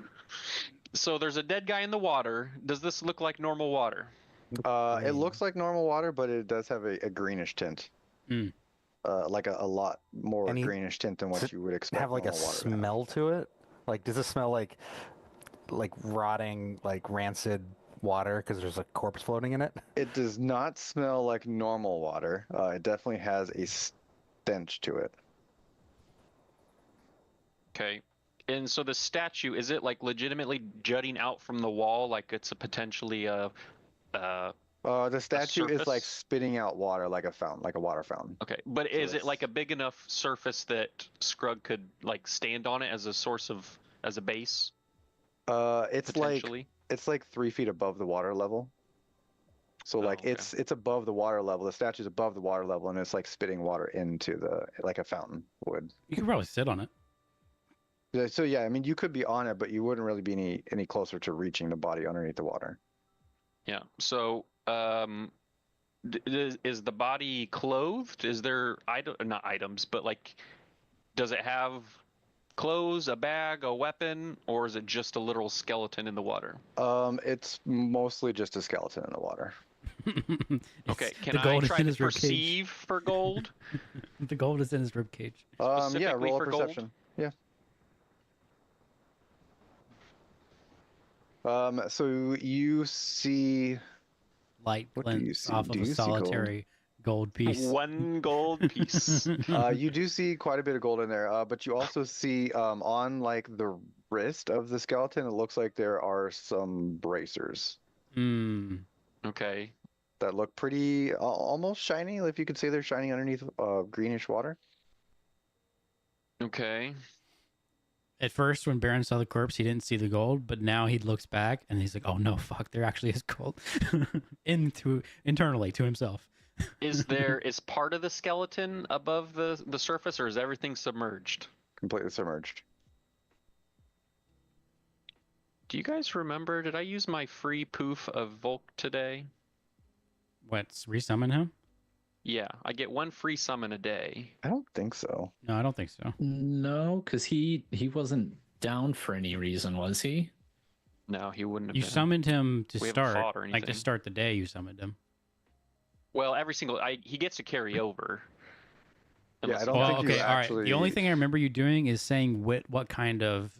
So there's a dead guy in the water. Does this look like normal water? It looks like normal water, but it does have a greenish tint. Mm. Like a lot more And greenish tint than does what it you would expect. have like a normal water to have. smell to it? Like, does it smell like rotting, like rancid water because there's a corpse floating in it? It does not smell like normal water. It definitely has a stench to it. Okay. And so the statue, is it like legitimately jutting out from the wall, like it's a potentially The statue is like surface? spitting out water like a fountain, like a water fountain. okay, but So is it like a it's- big enough surface that Scrug could like stand on it as a source of as a base It's like potentially? 3 feet above the water level. So Oh, like okay. it's above the water level. The statue's above the water level, and it's like spitting water into the like a fountain would. You could probably sit on it. So yeah, I mean you could be on it, but you wouldn't really be any closer to reaching the body underneath the water. Yeah. So is the body clothed? Is there not items, but like, does it have clothes, a bag, a weapon, or is it just a literal skeleton in the water? It's mostly just a skeleton in the water. Okay, It's- can the I gold is try in to his rib cage. perceive for gold? The gold is in his rib cage. Yeah, Specifically roll a for gold? perception. Yeah. So you see, Light What do you glints see? off Do of a you see gold? solitary gold piece. One gold piece. you do see quite a bit of gold in there, but you also see on like the wrist of the skeleton, it looks like there are some bracers Hmm. Okay. that look pretty almost shiny, if you could say they're shining underneath greenish water. Okay. At first, when Baron saw the corpse, he didn't see the gold, but now he looks back and he's like, "Oh no, fuck! There actually is gold." Internally to himself. Is part of the skeleton above the surface, or is everything submerged? Completely submerged. Do you guys remember? Did I use my free poof of Volk today? What's resummon him? Yeah, I get one free summon a day. I don't think so. No, I don't think so. No, because he wasn't down for any reason, was he? No, he wouldn't have You been. summoned him to We haven't start, fought or like to anything. start the day. You summoned him. Well, every single he gets to carry over. Yeah, I Unless- don't Well, think you okay, all right. actually. The only thing I remember you doing is saying what kind of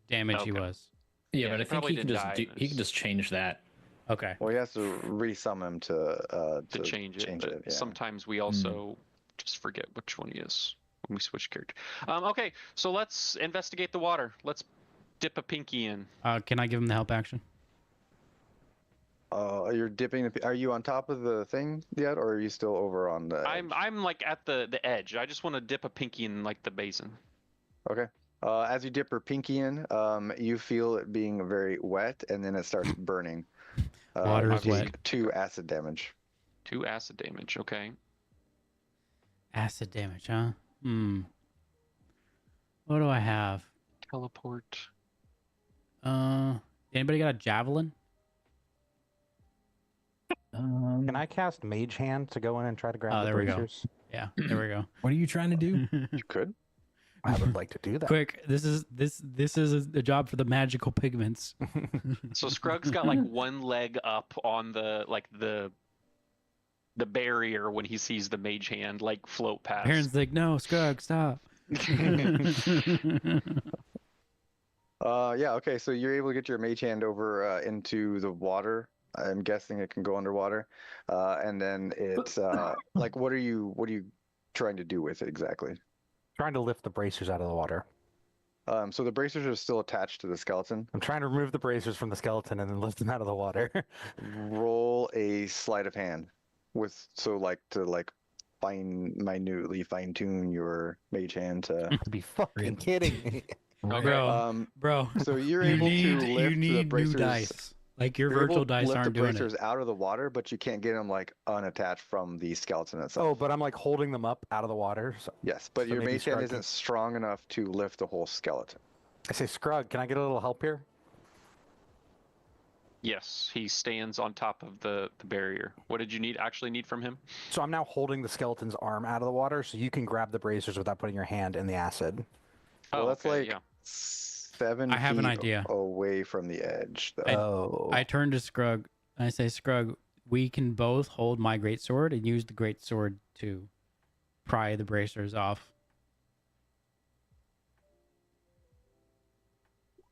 damage he Okay. was. Yeah, Yeah, but he I think probably he can didn't just die do, in he his- can just change that. Okay. Well, he has to resummon him to change it. But yeah. sometimes we also just forget which one he is when we switch character. Okay, so let's investigate the water. Let's dip a pinky in. Can I give him the help action? You're dipping. Are you on top of the thing yet, or are you still over on the? I'm edge? I'm like at the edge. I just want to dip a pinky in like the basin. Okay. As you dip your pinky in, you feel it being very wet, and then it starts burning. Water you is take wet. 2 acid damage. 2 acid damage. Okay. Acid damage, huh? What do I have? Teleport. Anybody got a javelin? Can I cast Mage Hand to go in and try to grab Oh, the there we go. bracers? Yeah, there we go. What are you trying to do? You could. I would like to do that. Quick, this is a job for the magical pigments. So Scrug's got like one leg up on the barrier when he sees the mage hand like float past. Baron's like, no, Scrug, stop. Yeah, okay, so you're able to get your mage hand over into the water. I'm guessing it can go underwater. And then it's like what are you trying to do with it exactly? Trying to lift the bracers out of the water. So the bracers are still attached to the skeleton. I'm trying to remove the bracers from the skeleton and then lift them out of the water. Roll a sleight of hand minutely fine tune your mage hand to To be fucking kidding me. Bro, so you're you able need, to lift you the need bracers. new dice. Like your You're able virtual to dice lift aren't the doing bracers it. out of the water, but you can't get them like unattached from the skeleton itself. Oh, but I'm like holding them up out of the water. So Yes, but So your maybe mage hand Scrug isn't can- strong enough to lift the whole skeleton. I say, Scrug, can I get a little help here? Yes, he stands on top of the barrier. What did you actually need from him? So I'm now holding the skeleton's arm out of the water, so you can grab the bracers without putting your hand in the acid. Well, that's okay, like yeah. 7 I have an feet idea. away from the edge, though. Oh. I turn to Scrug and I say, Scrug, we can both hold my great sword and use the great sword to pry the bracers off.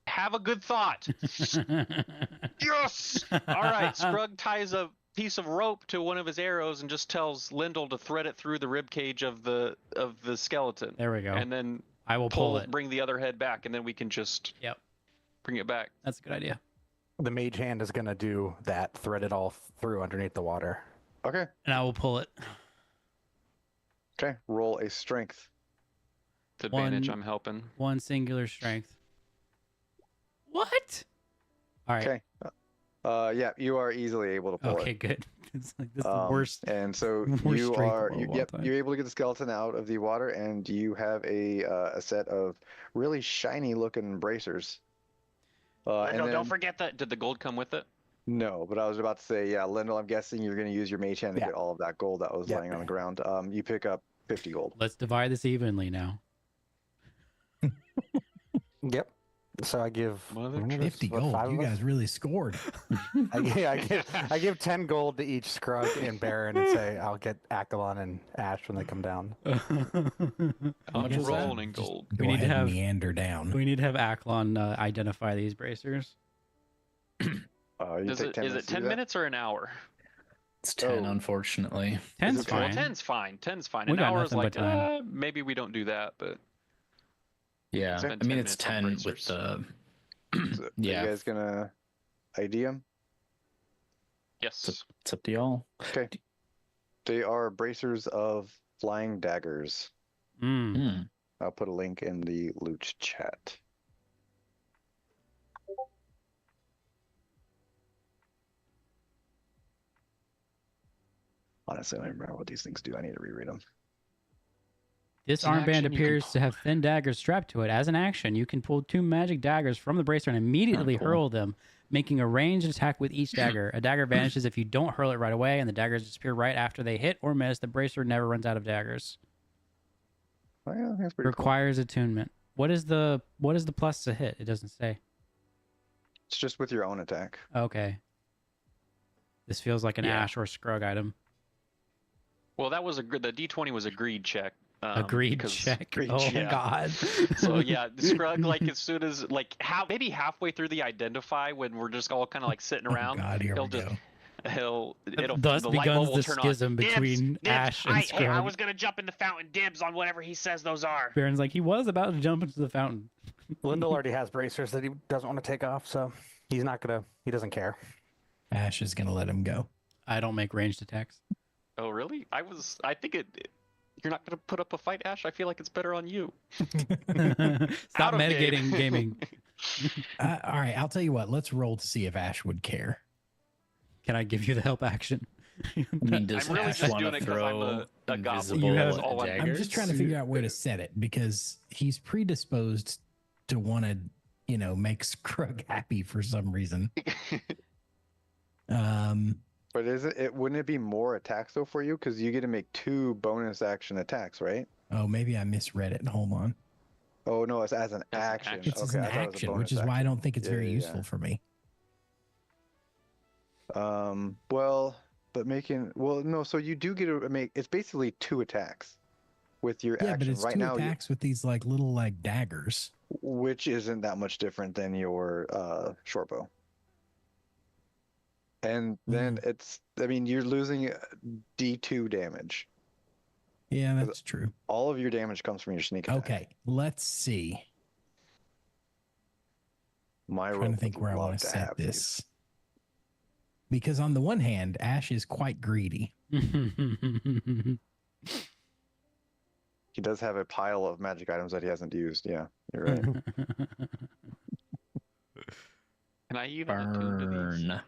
Have a good thought. Yes. All right. Scrug ties a piece of rope to one of his arrows and just tells Lyndall to thread it through the rib cage of the skeleton. There we go. And then I will pull it. bring the other head back, and then we can just Yep. bring it back. That's a good idea. The mage hand is going to do that, thread it all through underneath the water. Okay. And I will pull it. Okay. Roll a strength. It's advantage. One- I'm helping. One singular strength. What? All right. Okay. Yeah, you are easily able to pull Okay, it. good. It's like this is the worst. And so worst you strength are, roll of all time. you're able to get the skeleton out of the water, and you have a set of really shiny looking bracers. And No, then, don't forget that. Did the gold come with it? No, but I was about to say, yeah, Lyndall, I'm guessing you're going to use your mage hand to Yeah. get all of that gold that was Yeah. laying on the ground. You pick up 50 gold. Let's divide this evenly now. Yep. So I give Mother what is 50 what, gold. 5 You of us? guys really scored. I give 10 gold to each Scrug and Baron and say I'll get Akalon and Ash when they come down. How much was that? Rolling in gold. Go need to ahead and have- meander down. We need to have Aklon identify these bracers. You Is take it 10 is minutes it to do 10 that? minutes or an hour? It's 10, Oh. unfortunately. 10's it Well, fine. 10's fine. 10's fine. We An got hour is nothing but like time. maybe we don't do that, but Yeah, Spend I mean 10 it's minutes on 10 with bracers. the. So, Yeah. Are you guys going to ID them? yes. It's up to y'all. Okay. They are bracers of flying daggers. Mm. Hmm. I'll put a link in the loot chat. Honestly, I don't remember what these things do. I need to reread them. This It's an armband action you can appears to have thin daggers strapped to it. As an action, you can pull 2 magic daggers from the bracer and immediately cool. hurl them, making a ranged attack with each dagger. A dagger vanishes if you don't hurl it right away, and the daggers disappear right after they hit or miss. The bracer never runs out of daggers. Oh, yeah, that's pretty cool. Requires attunement. What is the plus to hit? It doesn't say. It's just with your own attack. Okay. This feels like an Yeah. Ash or Scrug item. Well, that was the D20 was a greed check. Agreed because- check. Greed Oh check. God. So yeah, Scrug like as soon as like maybe halfway through the identify when we're just all kind of like sitting around, Oh God, here he'll we just go. it'll Thus the light bulb begins will the turn schism Dibs, between dibs. Ash and Hey, I Scrug. was gonna jump in the fountain. Dibs on whatever he says those are. Baron's like, he was about to jump into the fountain. Lyndall already has bracers that he doesn't want to take off, so he doesn't care. Ash is going to let him go. I don't make ranged attacks. on. Oh really? I think you're not gonna put up a fight, Ash. I feel like it's better on you. Stop Out of metagaming game. gaming. All right, I'll tell you what. Let's roll to see if Ash would care. Can I give you the help action? I mean, does I'm really Ash just want doing to it 'cause I'm throw a goblin. invisible You have- That's all I'm- I'm just trying to daggers? figure out where to set it because he's predisposed to want to, make Scrug happy for some reason. But wouldn't it be more attacks though for you? Because you get to make 2 bonus action attacks, right? Oh, maybe I misread it. Hold on. Oh no, it's as an As an action. action. It's as Okay, an I thought it was a action, bonus which is why I action. don't think it's Yeah, very yeah, useful for me. But no, so you do get to make. It's basically 2 attacks with your Yeah, but action it's right 2 now, attacks with these like little like daggers. which isn't that much different than your short bow. And then you're losing D2 damage. Yeah, that's true. All of your damage comes from your sneak attack. Okay, let's see. My I'm trying rogue to think would where I love want to to set have these. this. Because on the one hand, Ash is quite greedy. He does have a pile of magic items that he hasn't used. Yeah, you're right. Can I even attune to these? Burn.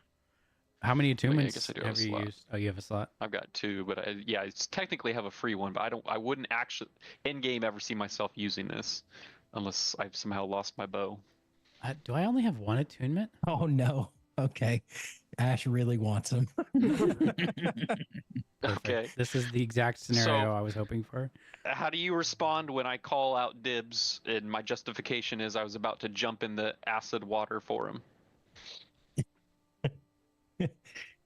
How many guess attunements I do have have a you slot. used? Oh, you have a slot. I've got 2, but I technically have a free one, but I wouldn't actually in game ever see myself using this unless I've somehow lost my bow. Do I only have 1 attunement? Oh no. Okay. Ash really wants him. Okay. This is the exact scenario So- I was hoping for. How do you respond when I call out dibs and my justification is I was about to jump in the acid water for him?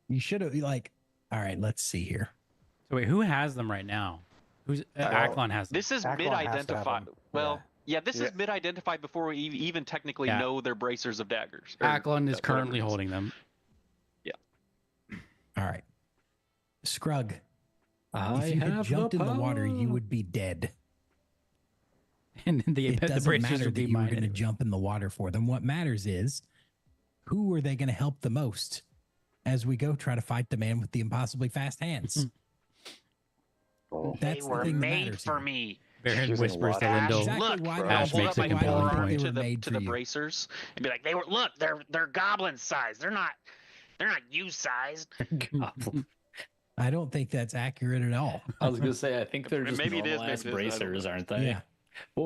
You should have all right, let's see here. So wait, who has them right now? Who's Aklon has them? This is Aklon has to have mid-identified. them. Well, yeah, this Yeah. is mid-identified before we even technically Yeah. know they're bracers of daggers. or Aklon is whatever currently it is. holding them. All right. Scrug, I if you had have jumped in the water, you power. would be dead. And the It doesn't bracers matter would that be you were mine. going to anyway. jump in the water for them. What matters is who are they going to help the most as we go try to fight the man with the impossibly fast hands? Oh. That's They the were thing that made matters for here. me. Baron Using whispers to logic. Lindell. Exactly Look, why I'll they I'll should hold makes up a my why they compelling think forearm they point. were to the made for you. bracers. And be like, look, they're goblin sized. They're not you sized. Goblin. I don't think that's accurate at all. I was gonna say I think they're just Maybe it is, normal ass maybe it is, I don't bracers, know. aren't they? Yeah. What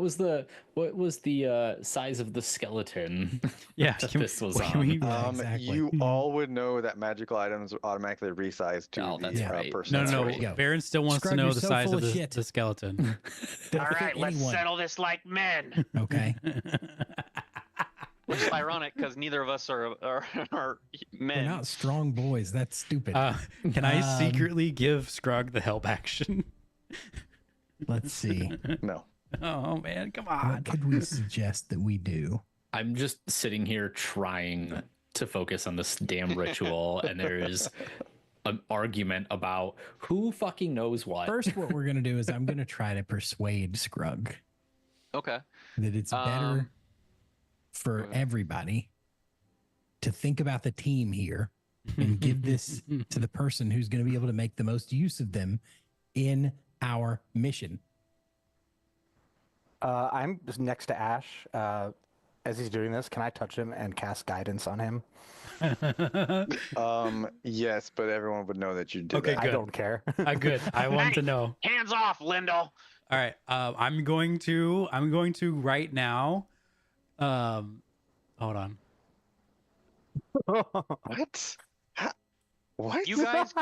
was the size of the skeleton? Yeah, that can- this was can on? we- Yeah, exactly. You all would know that magical items automatically resize to Oh, the that's right. person. No, That's no, right. no. Go. Baron still wants to Scrug, know you're the so size full of of the, shit. the skeleton. Don't All fit right, let's anyone. settle this like men. Okay. Which is ironic because neither of us are We're men. not strong boys. That's stupid. Can I Um, secretly give Scrug the help action? Let's see. No. Oh man, come on. What could we suggest that we do? I'm just sitting here trying to focus on this damn ritual, and there is an argument about who fucking knows what. First, what we're going to do is I'm going to try to persuade Scrug Okay. that it's better Um, for go ahead. everybody to think about the team here and give this to the person who's going to be able to make the most use of them in our mission. I'm just next to Ash. As he's doing this, can I touch him and cast guidance on him? Yes, but everyone would know that you did Okay, that. good. I don't care. Good. I want to Hey. know. Hands off, Lindell. All right. I'm going to right now. Hold on. What? What? You guys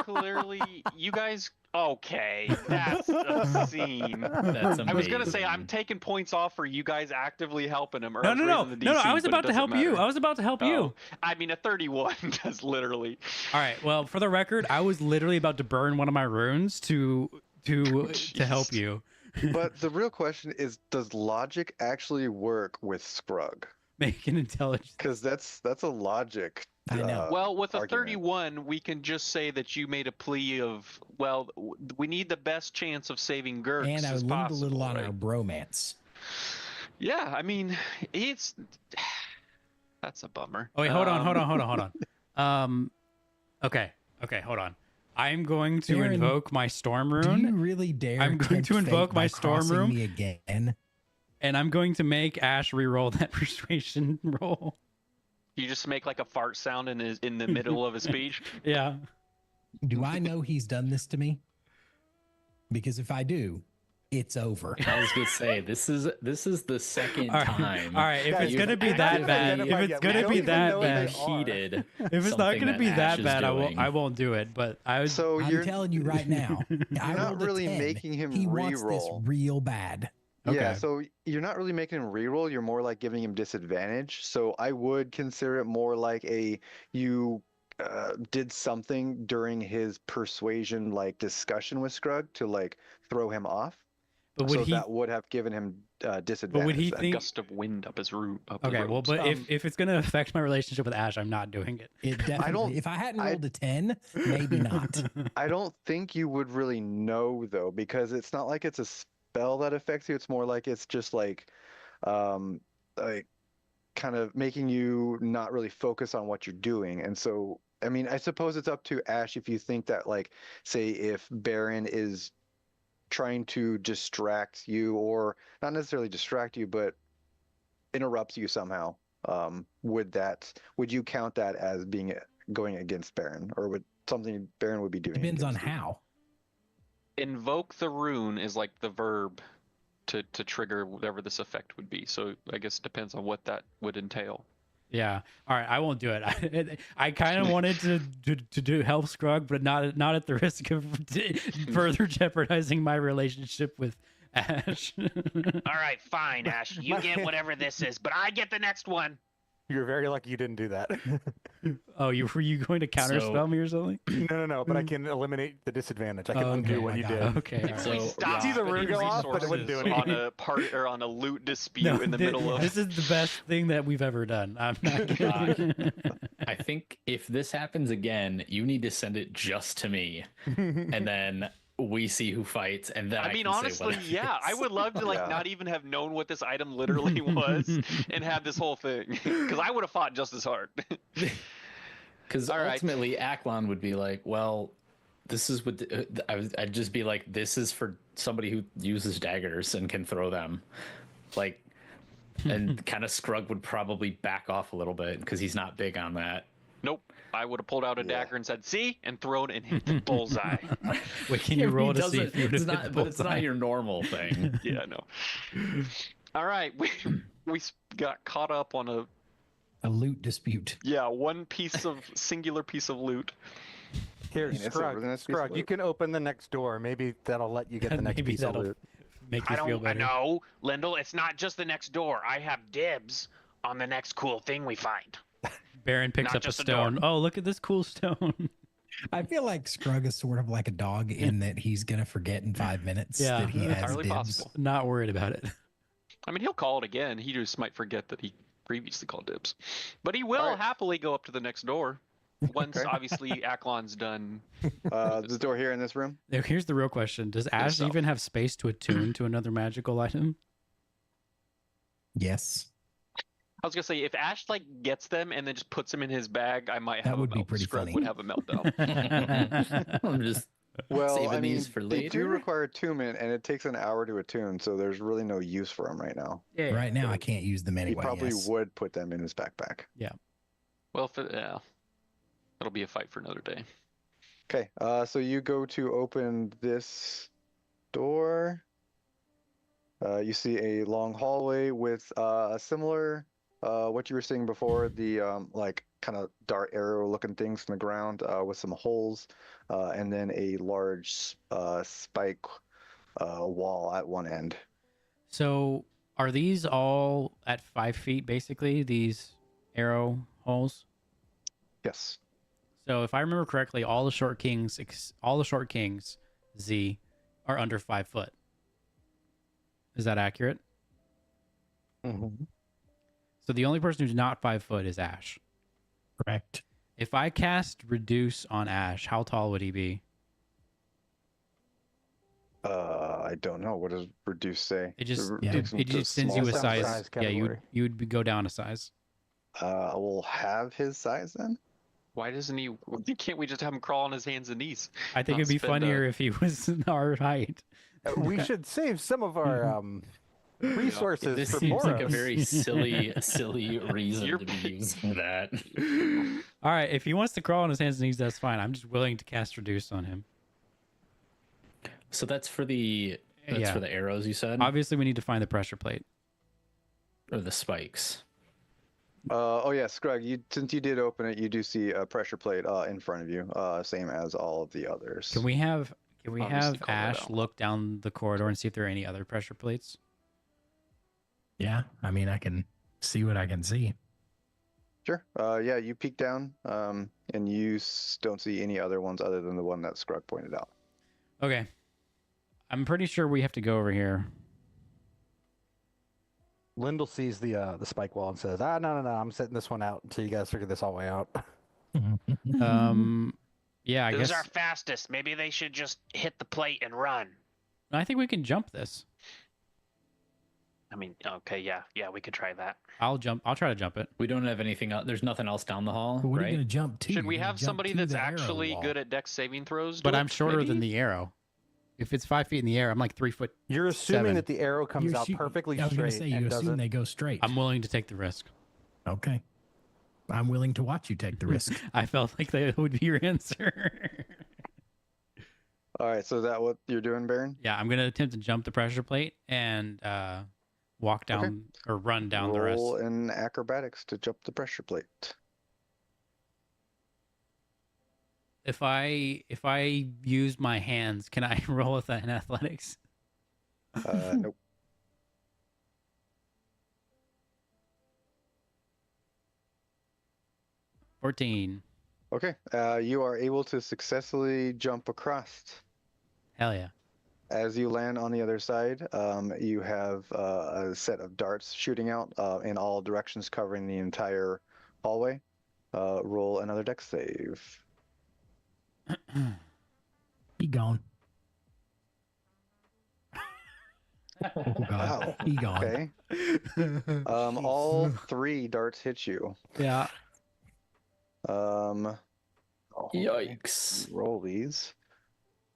okay, that's obscene. That's amazing. I was gonna say I'm taking points off for you guys actively helping him. Or No, else no, no, raising the no, no. DC, I was but it about to doesn't help you. matter. I was about to help you. Oh, I mean, a 31 does literally. All right. Well, for the record, I was literally about to burn one of my runes to help you. But the real question is, does logic actually work with Scrug? Make an intelligence. Because that's a logic. I know. Well, with a argument. 31, we can just say that you made a plea of, well, we need the best chance of saving Gurks And I as leaned possible. a little on right? our bromance. Yeah, I mean, it's that's a bummer. Oh wait, hold on. Okay, hold on. I'm going to Aaron, invoke my storm Do you rune, really dare? I'm going tempt to invoke fate my by storm crossing room. me again. and I'm going to make Ash re-roll that persuasion roll. You just make like a fart sound in the middle of a speech. Yeah. Do I know he's done this to me? Because if I do, it's over. I was gonna say this is the second All right. time. All right. If it's Guys, gonna be you've that not bad, if identified it's yet. gonna We be don't that even know bad, they are. Heated. if it's not something gonna that be Ash that is bad, doing. I won't do it. But I was. So I'm you're telling you right now, I not rolled a really 10. making him He wants this re-roll. real bad. Yeah, Okay. so you're not really making him reroll, you're more like giving him disadvantage. So I would consider it more like you did something during his persuasion like discussion with Scrug to like throw him off. But would So he? that would have given him disadvantage. But would he then. think? Gust of wind up his root. Up his Okay. Well, robes. but if it's gonna affect my relationship with Ash, I'm not doing it. It definitely. don't- If I hadn't I- rolled a 10, maybe not. I don't think you would really know though, because it's not like it's a spell that affects you. It's more like it's just um, like kind of making you not really focus on what you're doing. And so, I mean, I suppose it's up to Ash if you think that, like, say, if Baron is trying to distract you, or not necessarily distract you, but interrupts you somehow. Would you count that as being going against Baron, or would something Baron would be doing? Depends on against you? how. Invoke the rune is like the verb to trigger whatever this effect would be. So I guess it depends on what that would entail. Yeah. All right. I won't do it. I kind of wanted to do help Scrug, but not at the risk of further jeopardizing my relationship with Ash. All right, fine, Ash. You get whatever this is, but I get the next one. You're very lucky you didn't do that. Oh, were you going to counterspell me or something? No, but I can eliminate the disadvantage. I can Okay, undo oh what my you God. did. Okay. all If right. we So, stop See the spending rune go off, but it wouldn't do resources anything. on a part or on a loot dispute No, in the middle of. this is the best thing that we've ever done. I'm not kidding. I think if this happens again, you need to send it just to me, and then we see who fights. And then I mean, can say what honestly, it yeah, I is. would love to like Yeah. not even have known what this item literally was and have this whole thing because I would have fought just as hard. Because All right. ultimately, Aklon would be like, well, this is what I'd just be like, this is for somebody who uses daggers and can throw them. Like, and kind of Scrug would probably back off a little bit because he's not big on that. Nope, I would have pulled out a Yeah. dagger and said, "See," and thrown it and hit the bullseye. Wait, can you roll to see if you would it's have hit not, the but it's bullseye? not your normal thing. Yeah, no. All right, we got caught up on A loot dispute. one singular piece of loot. Here, mean, it's a Scrug, really nice piece of Scrug, you loot. can open the next door. Maybe that'll let you get the next Maybe piece of that'll loot. make I you feel don't better. know, Lindell. It's not just the next door. I have dibs on the next cool thing we find. Baron picks Not up a just a door. stone. Oh, look at this cool stone. I feel like Scrug is sort of like a dog in that he's gonna forget in 5 minutes Yeah, that he has entirely dibs. possible. Not worried about it. I mean, he'll call it again. He just might forget that he previously called dibs, but he will All right. happily go up to the next door once, Okay. obviously, Aklon's done. The door here in this room. Now, here's the real question: does Ash Yourself. even have space to attune to another magical item? Yes, I was gonna say if Ash like gets them and then just puts them in his bag, I might That have would a be melt. pretty Scrub funny. would have a meltdown. I'm just Well, saving I mean, these for they do later. require attunement, and it takes an hour to attune, so there's really no use for them right now. Yeah. right now I can't use them He anyway. probably yes. would put them in his backpack. Well, yeah, that'll be a fight for another day. Okay, so you go to open this door. You see a long hallway with a similar, what you were seeing before, the like kind of dart arrow looking things in the ground with some holes, and then a large spike wall at one end. So, are these all at 5 feet, basically? These arrow holes. Yes. So, if I remember correctly, all the short kings, Z, are under 5 foot. Is that accurate? Mm-hmm. So the only person who's not 5 foot is Ash. Correct. If I cast reduce on Ash, how tall would he be? I don't know. What does reduce say? It just Yeah. Reduce it to just sends you a small size. size Yeah, you category. go down a size. We'll have his size then. Why doesn't he? Can't we just have him crawl on his hands and knees? I think Not it'd be spend, funnier if he was our height. We should save some of our Resources This for seems like a Boros. very silly reason to be using that. All right, if he wants to crawl on his hands and knees, that's fine. I'm just willing to cast reduce on him. So that's for the Yeah. for the arrows you said, Obviously, we need to find the pressure plate. or the spikes. Oh yeah, Scrug, since you did open it, you do see a pressure plate in front of you, same as all of the others. Can we have Obviously call that Ash out. look down the corridor and see if there are any other pressure plates? Yeah, I mean, I can see what I can see. Sure. Yeah, you peek down, and you don't see any other ones other than the one that Scrug pointed out. Okay. I'm pretty sure we have to go over here. Lyndall sees the spike wall and says, no, I'm setting this one out until you guys figure this all way out. Yeah, I This guess is our fastest. Maybe they should just hit the plate and run. I think we can jump this. I mean, okay, yeah, we could try that. I'll try to jump it. We don't have anything else. There's nothing else down the hall, But what are right? you going to jump to? Should we You're gonna have jump somebody to that's the arrow actually wall. good at dex saving throws? But do I'm it, shorter maybe? than the arrow. If it's 5 feet in the air, I'm like 3 foot. You're assuming 7. that the arrow comes You're out shoot- perfectly I was going straight to say, you and assume doesn't. they go straight. I'm willing to take the risk. Okay. I'm willing to watch you take the risk. I felt like that would be your answer. All right, so is that what you're doing, Baron? Yeah, I'm gonna attempt to jump the pressure plate and walk down or run down the rest. Roll in acrobatics to jump the pressure plate. If I use my hands, can I roll with that in athletics? Nope. $14. Okay, you are able to successfully jump across. Hell yeah. As you land on the other side, you have a set of darts shooting out in all directions, covering the entire hallway. Roll another dex save. Be gone. Oh, God. Wow. Be gone. Okay. All 3 darts hit you. Yeah. Oh, Yikes. roll these.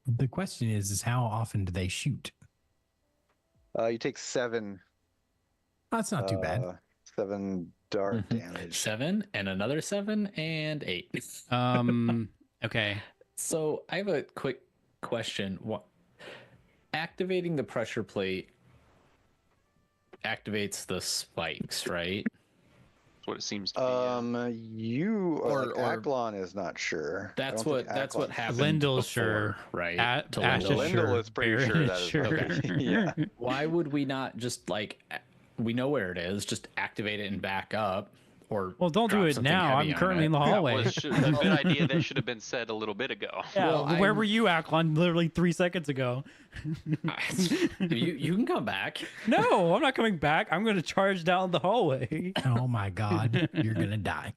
The question is how often do they shoot? You take 7. That's not too bad. 7 dart Mhm. damage. 7 and another 7 and 8. Okay. So I have a quick question. What activating the pressure plate activates the spikes, right? That's what it seems to be. Yeah. You Or- Aklon is not sure. I That's don't think what Aklon's- happened. Lyndall's before, sure. right? To Ash is Lyndall. Lyndall sure. is pretty Baron sure is that is sure. right. Yeah. Why would we not just like we know where it is, just activate it and back up? Or Well, don't do drop it something now. heavy I'm on currently it? in the hallway. That was a good idea that should have been said a little bit ago. Yeah, Well, where I'm- were you, Aklon, literally 3 seconds ago? you can come back. No, I'm not coming back. I'm going to charge down the hallway. Oh my God, you're gonna die.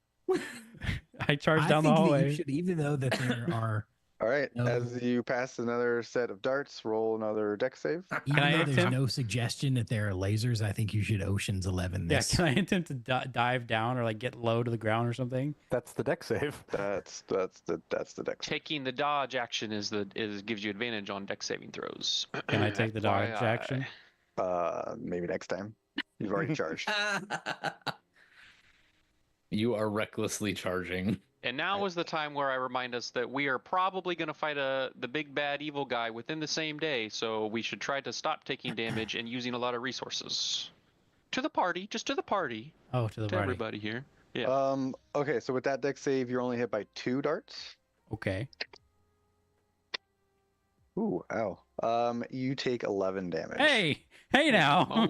I charged I down the think that hallway. you should, even though that there are, All right. No. As you pass another set of darts, roll another dex save. even I though there's attempt- no suggestion that there are lasers, I think you should Ocean's 11 Yeah, this. can I attempt to dive down or like get low to the ground or something? That's the deck save. That's the dex. Taking the dodge action gives you advantage on dex saving throws. Can I take the dodge FYI. action? Maybe next time. You've already charged. You are recklessly charging. And now is the time where I remind us that we are probably going to fight the big bad evil guy within the same day, so we should try to stop taking damage and using a lot of resources. To the party, just to the party, Oh, to the to party. everybody here. Yeah. Okay, so with that dex save, you're only hit by 2 darts. Okay. Ooh, ow. You take 11 damage. Hey now.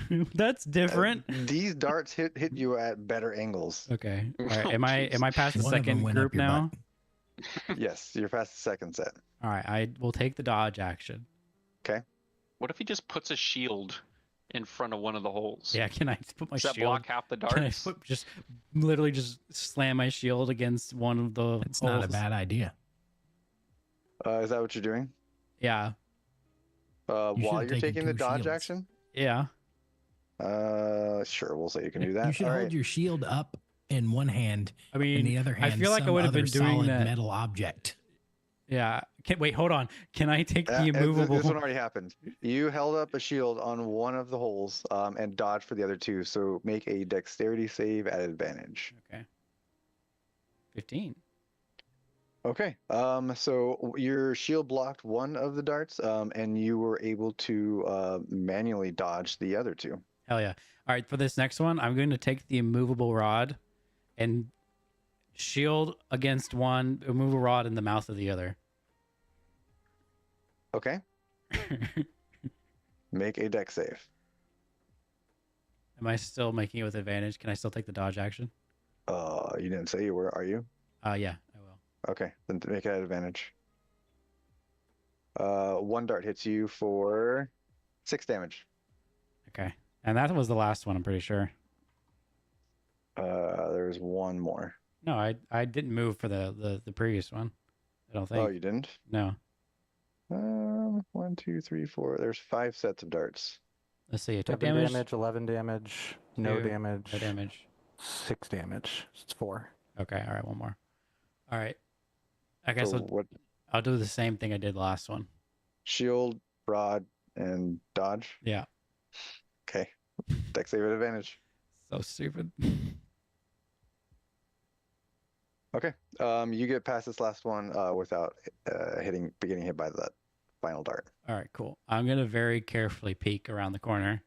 moly. That's different. These darts hit you at better angles. Okay. All right. Oh, Am I jeez. past the One of them second went up group your now? butt. Yes, you're past the second set. All right. I will take the dodge action. What if he just puts a shield in front of one of the holes? Yeah. Can I just put my Does that shield? block half the Can I darts? just literally just slam my shield against one of the It's not a holes? bad idea. Is that what you're doing? Yeah. You While should've you're taken taking the 2 dodge shields. action? Yeah. Sure, we'll say you can do that. You should All hold right. your shield up in one hand, I in mean, the other hand, I feel like I some would have other been doing solid that. metal object. Yeah. Wait, hold on. Can I take the This immovable? one already happened. You held up a shield on one of the holes and dodged for the other two. So make a dexterity save at advantage. Okay. 15. Okay. So your shield blocked one of the darts, and you were able to manually dodge the other two. Hell yeah. All right, for this next one, I'm going to take the immovable rod and shield against one, immovable rod in the mouth of the other. Okay. Make a dex save. Am I still making it with advantage? Can I still take the dodge action? You didn't say you were, are you? Yeah, I will. Okay, then make it at advantage. One dart hits you for 6 damage. Okay. And that was the last one, I'm pretty sure. There's one more. No, I didn't move for the previous one. I don't think. Oh, you didn't? No. 1, 2, 3, 4. There's 5 sets of darts. Let's see. I took 7 damage. damage, 11 damage, no 2, damage, No damage. 6 damage. It's 4. Okay. All right. One more. All right. I guess So what? I'll do the same thing I did last one. Shield, rod, and dodge. Yeah. Okay. Dex save at advantage. So stupid. Okay. You get past this last one without getting hit by that final dart. All right. Cool. I'm gonna very carefully peek around the corner.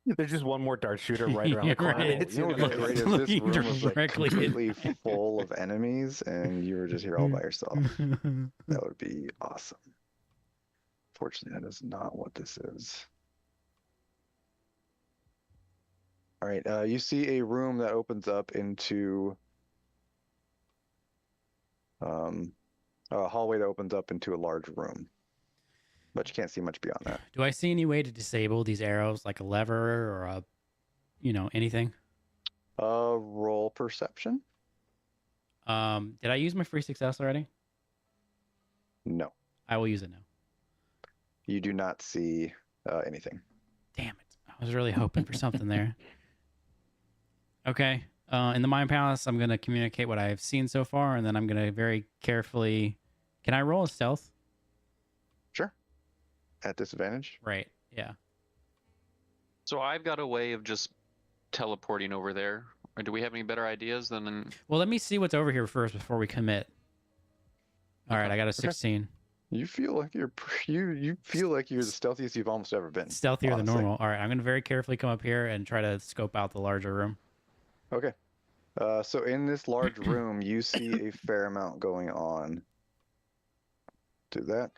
There's just one more dart shooter right around the corner. Right. It's You know in what's the- great is this Looking room was like directly at- completely full of enemies, and you were just here all by yourself. That would be awesome. Fortunately, that is not what this is. All right, you see a room that opens up into a hallway that opens up into a large room, but you can't see much beyond that. Do I see any way to disable these arrows, like a lever or a, anything? Roll perception? Did I use my free success already? No, I will use it now. you do not see anything. Damn it. I was really hoping for something there. Okay. In the Mind Palace, I'm going to communicate what I've seen so far, and then I'm going to very carefully... Can I roll a stealth? Sure. At disadvantage? Right. Yeah. So I've got a way of just teleporting over there. Or do we have any better ideas than? Well, let me see what's over here first before we commit. All right, I got a 16. You feel like you feel like you're the stealthiest you've almost ever been. Stealthier than honestly. normal. All right, I'm going to very carefully come up here and try to scope out the larger room. Okay. So in this large room, you see a fair amount going on. Do that.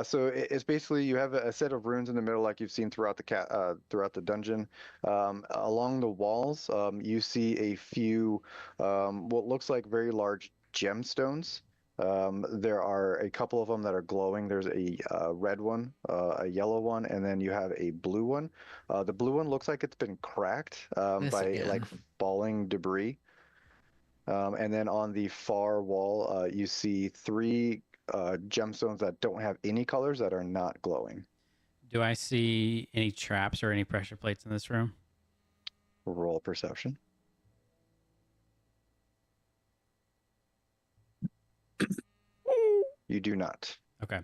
So it's basically you have a set of runes in the middle, like you've seen throughout the dungeon. Along the walls, you see a few what looks like very large gemstones. There are a couple of them that are glowing. There's a red one, a yellow one, and then you have a blue one. The blue one looks like it's been cracked This by again. like falling debris. And then on the far wall, you see 3 gemstones that don't have any colors that are not glowing. Do I see any traps or any pressure plates in this room? Roll perception. You do not. Okay.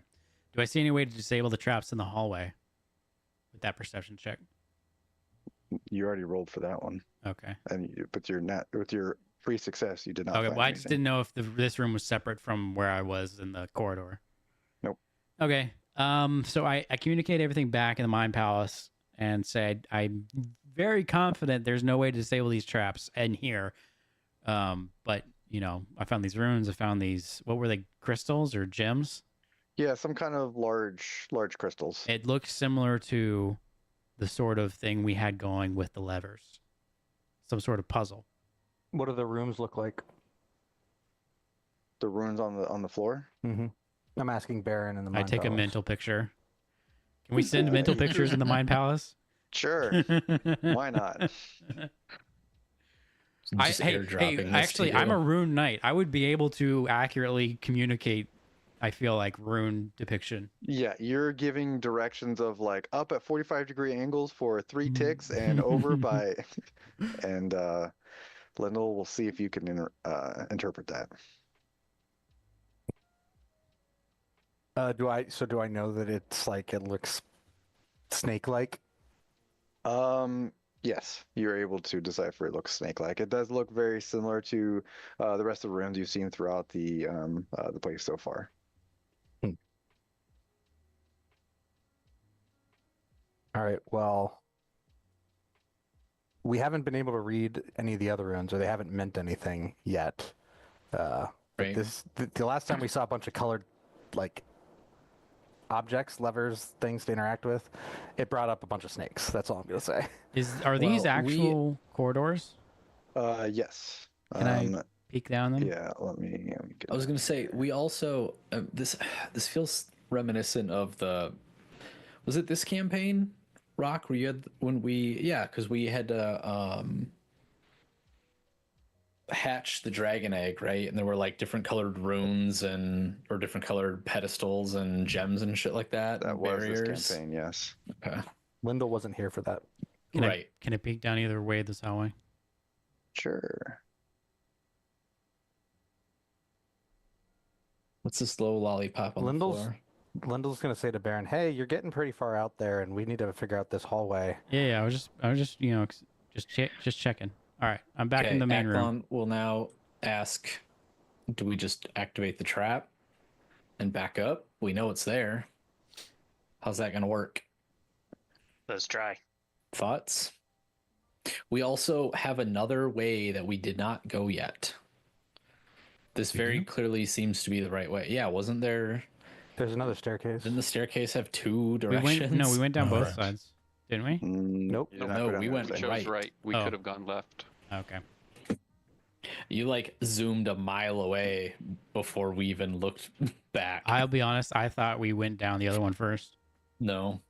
Do I see any way to disable the traps in the hallway with that perception check? You already rolled for that one, Okay. but you're not with your free success. You did not. Okay. Find Well, I just anything. didn't know if this room was separate from where I was in the corridor. Nope. Okay. So I communicate everything back in the Mind Palace and said I'm very confident there's no way to disable these traps in here. But I found these runes. I found these. What were they? Crystals or gems? Yeah, some kind of large crystals. It looks similar to the sort of thing we had going with the levers. Some sort of puzzle. What do the rooms look like? The runes on the floor. Mm-hmm. I'm asking Baron in the I Mind take a Palace. mental picture. Can we send mental pictures in the Mind Palace? Sure. Why not? Just airdropping this to actually, you. I'm a rune knight. I would be able to accurately communicate, I feel like, rune depiction. Yeah, you're giving directions of like up at 45-degree angles for 3 ticks and over by, and Lyndall will see if you can interpret that. Do I know that it's like it looks snake-like? Yes, you're able to decipher it looks snake-like. It does look very similar to the rest of the rooms you've seen throughout the place so far. All right. Well, we haven't been able to read any of the other runes, or they haven't meant anything yet. But Right. the last time we saw a bunch of colored, like, objects, levers, things to interact with, it brought up a bunch of snakes. That's all I'm gonna say. Are these Well, actual corridors? Yes. Can I peek down them? Yeah, let me get I was gonna say we also this feels reminiscent of was it this campaign, Rock? Where you had because we had to hatch the dragon egg, right? And there were like different colored runes or different colored pedestals and gems and shit like that. that and was barriers. this campaign, yes. Okay. Lyndall wasn't here for that. Right. Can I peek down either way this hallway? Sure. What's this low lollipop on the floor? Lyndall's gonna say to Baron, "Hey, you're getting pretty far out there, and we need to figure out this hallway." Yeah, I was just just checking. All right, I'm back in the main room. Will now ask, do we just activate the trap and back up? We know it's there. How's that going to work? Let's try. Thoughts? We also have another way that we did not go yet. This very clearly seems to be the right way. Yeah, wasn't there? There's another staircase. Didn't the staircase have two We directions? we went down both Right. sides, didn't we? Nope. You did not No, go down we that went side. Chose right. right. We Oh. could have gone left. Okay. You like zoomed a mile away before we even looked back. I'll be honest. I thought we went down the other one first. No.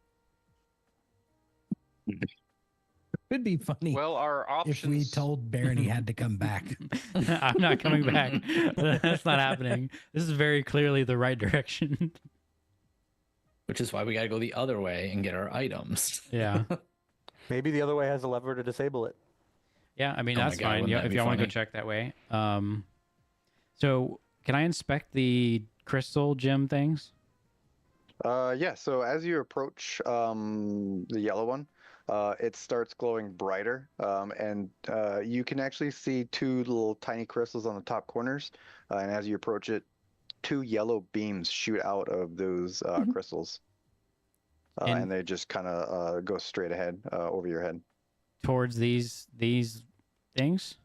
It'd be funny Well, our options. if we told Baron he had to come back. I'm not coming back. That's not happening. This is very clearly the right direction. Which is why we got to go the other way and get our items. Yeah. Maybe the other way has a lever to disable it. Yeah, I mean, Oh my that's God, fine. wouldn't Yeah, that if be y'all want to go funny? check that way. So can I inspect the crystal gem things? Yeah, so as you approach the yellow one, it starts glowing brighter, and you can actually see two little tiny crystals on the top corners. And as you approach it, two yellow beams shoot out of those crystals, and they just kind of go straight ahead over your head. Towards these things?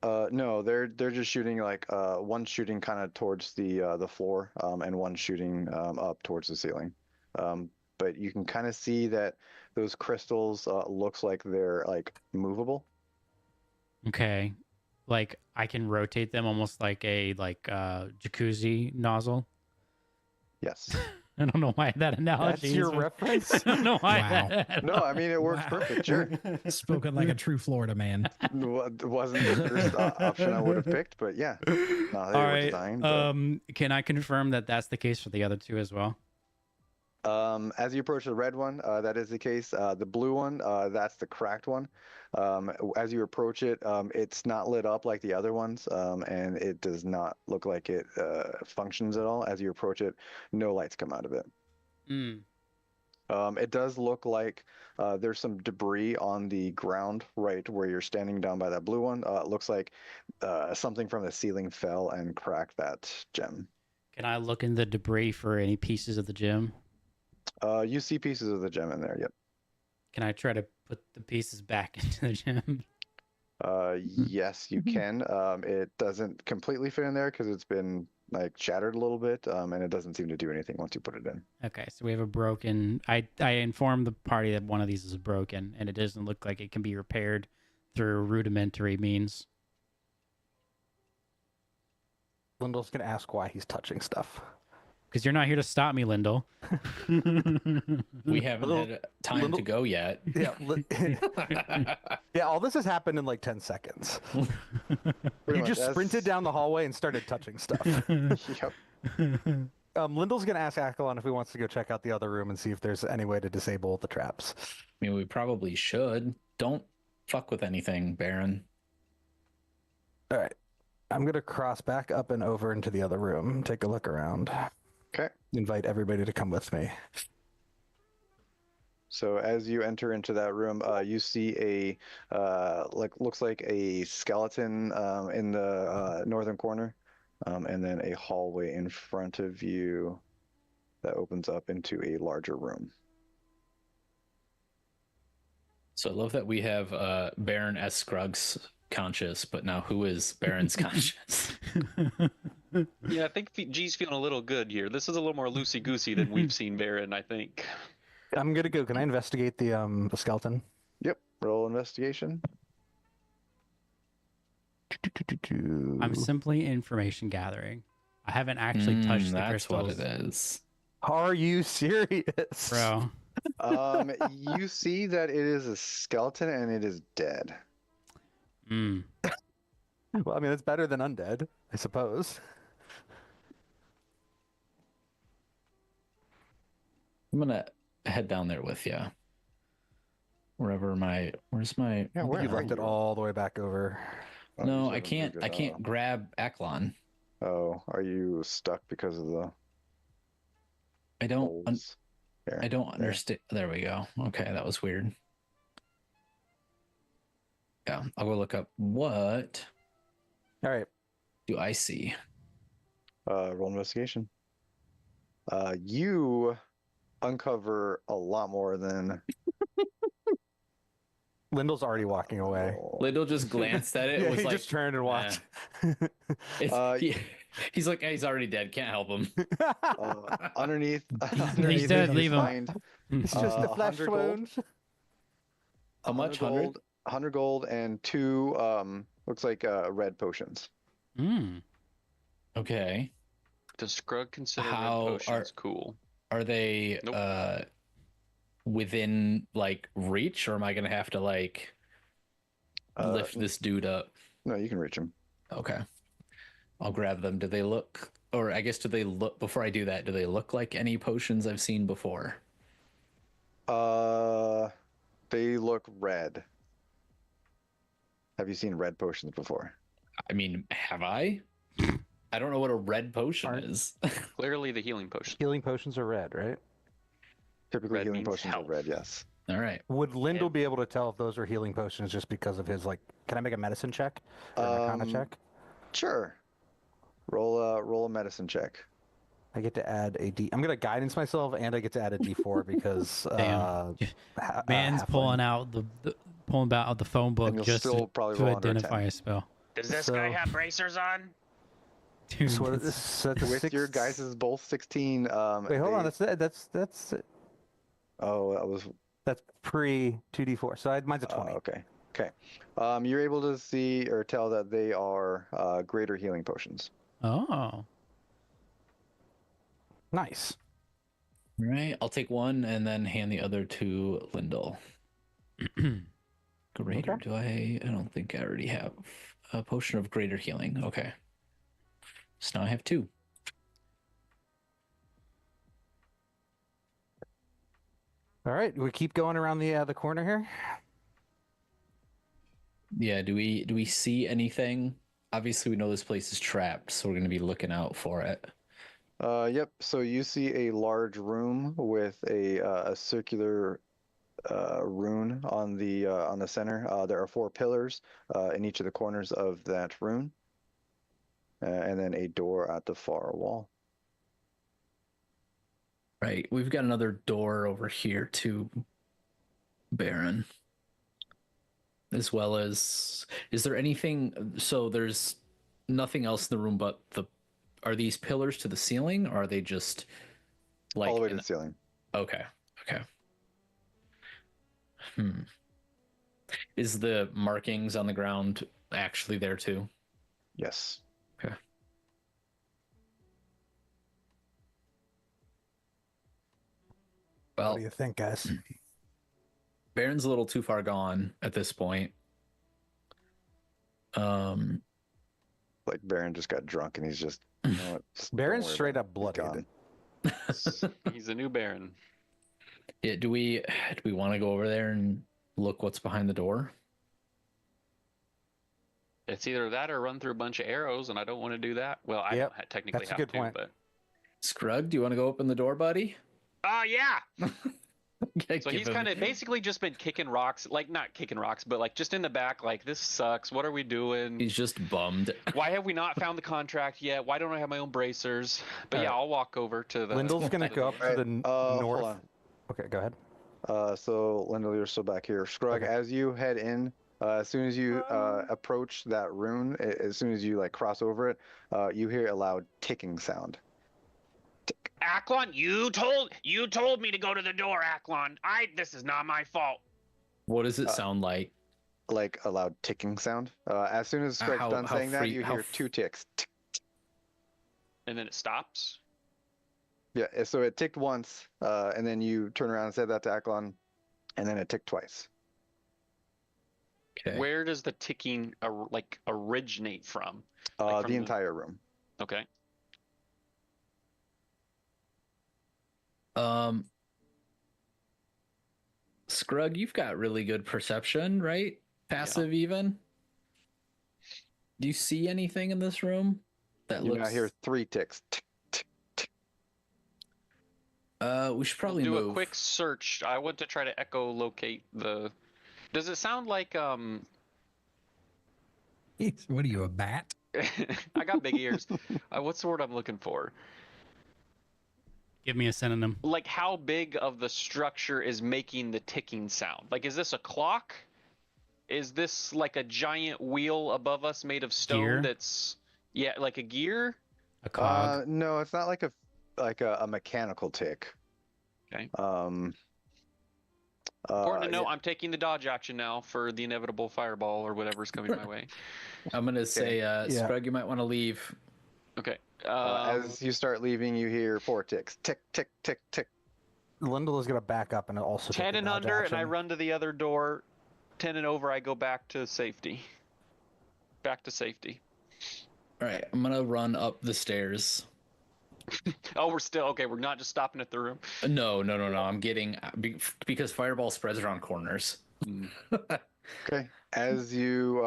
No, they're just shooting like one shooting kind of towards the floor, and one shooting up towards the ceiling. But you can kind of see that those crystals looks like they're like movable. Okay. Like I can rotate them almost like a jacuzzi nozzle. Yes. I don't know why that analogy That's your is- reference? I don't know why. Wow. No, I mean it works Wow. perfect. Sure. Spoken like a true Florida man. It wasn't the first option I would have picked, but yeah. No, they All were right. designed, but- Can I confirm that that's the case for the other two as well? As you approach the red one, that is the case. The blue one, that's the cracked one. As you approach it, it's not lit up like the other ones, and it does not look like it functions at all. As you approach it, no lights come out of it. It does look like there's some debris on the ground right where you're standing down by that blue one. It looks like something from the ceiling fell and cracked that gem. Can I look in the debris for any pieces of the gem? You see pieces of the gem in there, yep. Can I try to put the pieces back into the gem? Yes, you can. It doesn't completely fit in there because it's been like shattered a little bit, and it doesn't seem to do anything once you put it in. Okay, so we have a broken. I informed the party that one of these is broken, and it doesn't look like it can be repaired through rudimentary means. Lyndall's gonna ask why he's touching stuff. Because you're not here to stop me, Lyndall. We haven't had time to go yet. Yeah. Yeah, all this has happened in like 10 seconds. You Pretty just much, sprinted down the hallway and started touching stuff. Yep. Lyndall's gonna ask Akalon if he wants to go check out the other room and see if there's any way to disable the traps. I mean, we probably should. Don't fuck with anything, Baron. All right. I'm gonna cross back up and over into the other room, take a look around. Okay. Invite everybody to come with me. So as you enter into that room, you see a looks like a skeleton in the northern corner, and then a hallway in front of you that opens up into a larger room. So I love that we have Baron S. Scruggs conscious, but now who is Baron's conscious? Yeah, I think G's feeling a little good here. This is a little more loosey goosey than we've seen Baron, I think. I'm gonna go. Can I investigate the skeleton? Yep. Roll investigation. I'm simply information gathering. I haven't actually touched the That's what crystals. it is. Are you serious, Bro. You see that it is a skeleton and it is dead. Mm. Well, I mean, it's better than undead, I suppose. I'm gonna head down there with you. Where's my? Yeah, You where are left it you? all the way back over. Oh, you No, just I haven't can't. moved I it. can't grab Aklon. Oh, are you stuck because of the I don't. holes? Here, I don't there. understand. There we go. Okay, that was weird. Yeah, I'll go look up. What All right. do I see? Roll investigation. You uncover a lot more than Lyndall's already walking away. Lindell just glanced at it. Yeah, Was he like, just turned and walked. he's like, he's already dead. Can't help him. underneath. He's underneath dead, you leave him. find It's just a 100 flesh gold. wound. How much? 100 gold and two looks like red potions. Mm. Okay. Does Scrug consider How red potions cool? Are they Nope. within like reach, or am I gonna have to like lift this dude up? No, you can reach him. Okay. I'll grab them. Do they look, or I guess, do they look, before I do that, do they look like any potions I've seen before? They look red. Have you seen red potions before? I mean, have I? I don't know what a red potion is. Clearly the healing potion. Healing potions are red, right? Typically, Red healing means potions health. are red. Yes. All right. Would Lyndall be able to tell if those are healing potions just because of his, like, can I make a medicine check? Or an arcana check? Sure. Roll a medicine check. I get to add a D. I'm going to guidance myself and I get to add a D4 because Damn. Man's pulling out pulling out the phone book And you'll just still probably to roll under a identify 10. a spell. Does this So- guy have bracers on? Dude, So what that's- is that's a With six... your guys' both 16. Wait, hold on. That's Oh, that was That's pre 2d4. So mine's a 20. okay. Okay. You're able to see or tell that they are greater healing potions. Oh. Nice. All right. I'll take one and then hand the other to Lyndall. Greater. Okay. Do I? I don't think I already have a potion of greater healing. Okay. So now I have two. All right. We keep going around the corner here. Yeah. Do we see anything? Obviously, we know this place is trapped, so we're going to be looking out for it. Yep. So you see a large room with a circular rune on the center. There are 4 pillars in each of the corners of that rune, and then a door at the far wall. Right. We've got another door over here too, Baron. As well as, is there anything? So there's nothing else in the room but the. Are these pillars to the ceiling, or are they just like All the way to the ceiling. Okay. Okay. Is the markings on the ground actually there too? Yes. Okay. What Well, do you think, guys? Baron's a little too far gone at this point. Like Baron just got drunk and he's just. You know what, just don't Baron's worry straight about up it. He's bloodied. gone. He's a new Baron. Yeah, do we want to go over there and look what's behind the door? It's either that or run through a bunch of arrows, and I don't want to do that. Well, I Yep, don't technically that's a have good to, point. but Scrug, do you want to go open the door, buddy? Oh yeah. Okay, So give he's him- kind of basically just been kicking rocks, like not kicking rocks, but like just in the back, like this sucks. What are we doing? He's just bummed. Why have we not found the contract yet? Why don't I have my own bracers? But yeah, Alright. I'll walk over to the. Lyndall's gonna go up to Alright, the north. hold on. Okay, go ahead. So Lyndall, you're still back here. Scrug, Okay. as you head in, as soon as you approach that rune, as soon as you like cross over it, you hear a loud ticking sound. Tick. Aklon, you told me to go to the door, Aklon. This is not my fault. What does it sound like? Like a loud ticking sound. As soon as Scrug's How- done how saying that, free- you how hear f- 2 ticks. Tick. And then it stops. Yeah, so it ticked once, and then you turn around and said that to Aklon, and then it ticked twice. Okay. Where does the ticking originate from? Like from The entire room. Okay. Scrug, you've got really good perception, right? Passive even. Do you see anything in this room that You looks? now hear 3 ticks. Tick, tick, tick. We should probably do move. a quick search. I want to try to echolocate the. Does it sound like What are you, a bat? I got big ears. What's the word I'm looking for? Give me a synonym. Like how big of the structure is making the ticking sound? Like, is this a clock? Is this like a giant wheel above us made of stone Gear? that's like a gear? A cog. No, it's not like a mechanical tick. Okay. Uh, Important to know, yeah, I'm taking the dodge action now for the inevitable fireball or whatever's coming my way. I'm gonna say, Scrug, you might want to leave. Okay. as you start leaving, you hear 4 ticks. Tick, tick, tick, tick. Lyndall is gonna back up and also take 10 the and dodge under, and I action. run to the other door. 10 and over, I go back to safety. Back to safety. All right, I'm gonna run up the stairs. Oh, we're still okay. We're not just stopping at the room. No. I'm getting because fireball spreads around corners. Okay. As you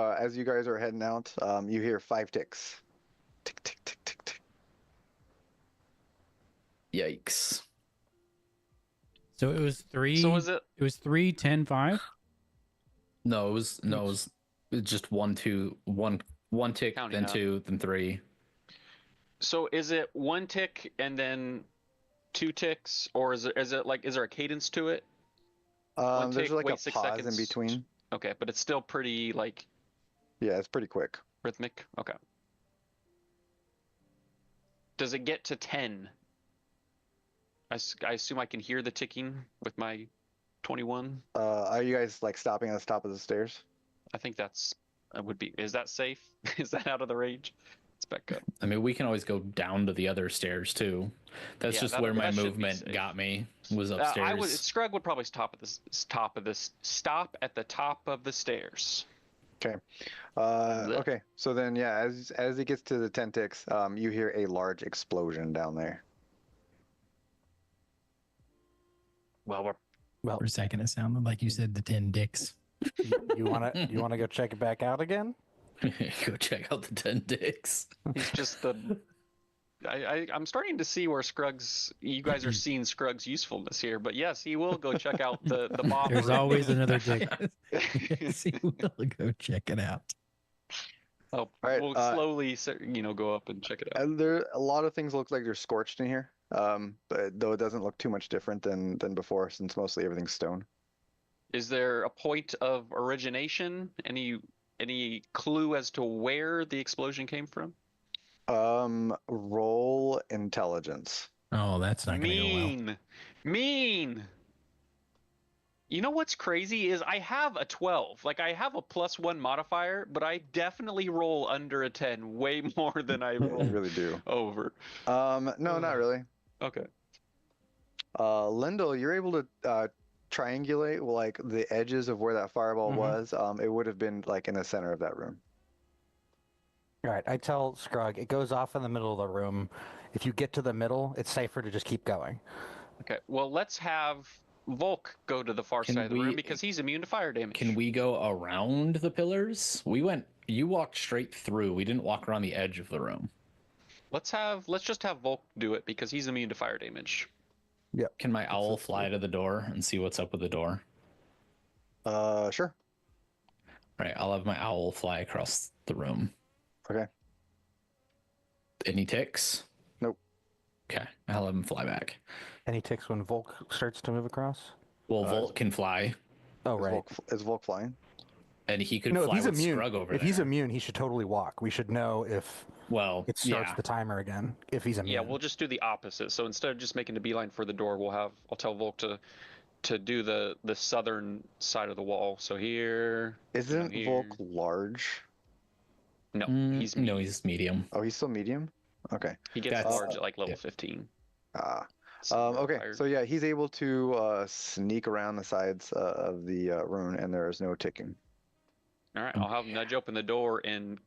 guys are heading out, you hear 5 ticks. Tick, tick, tick, tick, tick. Yikes! So it was 3. So is it? It was 3, 10, 5. No, it was just 1, 2, 1 tick, Counting then up. 2, then 3. So is it 1 tick and then 2 ticks, or is there a cadence to it? One There's tick, like wait a 6 pause seconds. in between. Okay, but it's still pretty Yeah, it's pretty quick. rhythmic. Okay. Does it get to 10? I assume I can hear the ticking with my 21. Are you guys like stopping at the top of the stairs? I think would be. Is that safe? Is that out of the range? Let's back up. I mean, we can always go down to the other stairs too. That's Yeah, just that- where my that should be movement safe. got me. Was upstairs. Scrug would probably stop at the top of the stairs. Okay. Blech. Okay. So then, yeah, as it gets to the 10 ticks, you hear a large explosion down there. Well, For a second, it sounded like you said the 10 dicks. You wanna go check it back out again? Go check out the 10 dicks. he's just the. I'm starting to see where you guys are seeing Scrug's usefulness here, but yes, he will go check out the bomb. There's always another dick. Yes, he will go check it out. Oh, right, we'll slowly, go up and check it out. And there, a lot of things look like they're scorched in here. But though it doesn't look too much different than before, since mostly everything's stone. Is there a point of origination? Any clue as to where the explosion came from? Roll intelligence. Oh, that's not going to go well. Mean. You know what's crazy is I have a 12. Like I have a +1 modifier, but I definitely roll under a 10 way more than I You roll really do. over. No, not really. Okay. Lyndall, you're able to triangulate like the edges of where that fireball was. It would have been like in the center of that room. All right, I tell Scrug, it goes off in the middle of the room. If you get to the middle, it's safer to just keep going. Okay. Well, let's have Volk go to the far Can side of the we- room because he's immune to fire damage. Can we go around the pillars? You walked straight through. We didn't walk around the edge of the room. Let's just have Volk do it because he's immune to fire damage. Can my owl fly to the door and see what's up with the door? Sure. Right, I'll have my owl fly across the room. Okay. Any ticks? Nope. Okay, I'll have him fly back. Any ticks when Volk starts to move across? Well, Volt can fly, Oh, right. Is Volk flying? and he could No, if fly he's with immune, Scrug over if there. he's immune, he should totally walk. We should know if Well, it starts yeah. the timer again. If he's immune. Yeah, we'll just do the opposite. So instead of just making the beeline for the door, I'll tell Volk to do the southern side of the wall. So here. Isn't here. Volk large? No, he's no, he's medium. Oh, he's still medium? Okay. he gets That's- large at like level yeah. 15. Ah. So Okay, fire- so yeah, he's able to sneak around the sides of the rune, and there is no ticking. All right, I'll have him nudge open the door and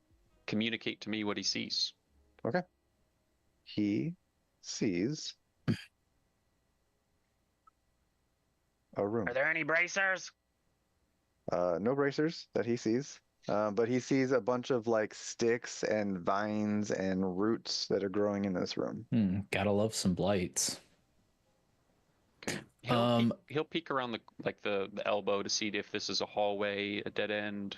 communicate to me what he sees. Okay. He sees a room. Are there any bracers? No bracers that he sees, but he sees a bunch of like sticks and vines and roots that are growing in this room. Gotta love some blights. He'll peek around the elbow to see if this is a hallway, a dead end.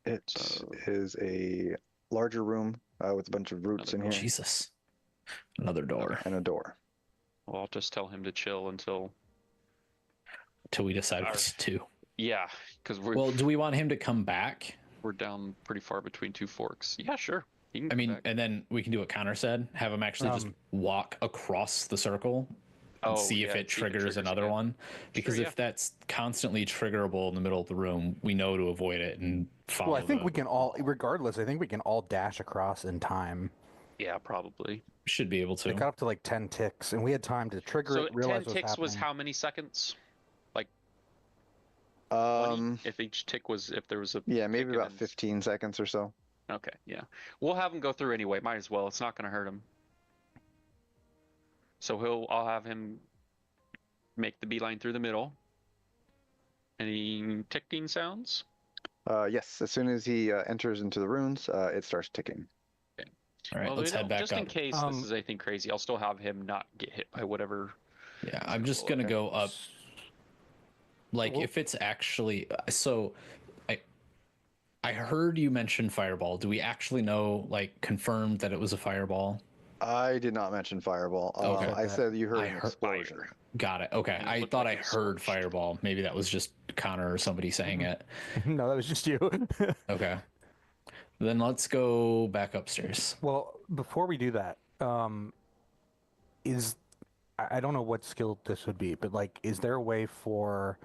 It is a larger room with a bunch of roots in here Jesus. Another door. and a door. Well, I'll just tell him to chill until. Till we decide what to do. Yeah, because Well, do we want him to come back? we're down pretty far between two forks. Yeah, sure. He can I come mean, back. and then we can do what Connor said. Have him actually just walk across the circle and see if yeah, it see if it triggers another again. one. Because Sure, if yeah. that's constantly triggerable in the middle of the room, we know to avoid it and follow. Well, I think we can all, regardless, I think we can all dash across in time. Yeah, probably. should be able to. It got up to like 10 ticks, and we had time to trigger So it, realize 10 what's ticks was happening. how many seconds? Like 20? If each tick was, if there was a Yeah, maybe tick and about then- 15 seconds or so. Okay, yeah. We'll have him go through anyway. Might as well. It's not going to hurt him. So I'll have him make the beeline through the middle. Any ticking sounds? Yes, as soon as he enters into the runes, it starts ticking. All right, Well, let's we head don't- back just up. in case this is anything crazy, I'll still have him not get hit by whatever. Yeah, I'm just gonna Okay. go up. Like, Well- if it's actually so, I heard you mention fireball. Do we actually know, like, confirmed that it was a fireball? I did not mention fireball. Okay. I said you heard I an heard explosion. fire. Got it. Okay, And it I looked thought like I it heard scorched. fireball. Maybe that was just Connor or somebody saying it. No, that was just you. Okay, then let's go back upstairs. Well, before we do that, I don't know what skill this would be, but like, is there a way for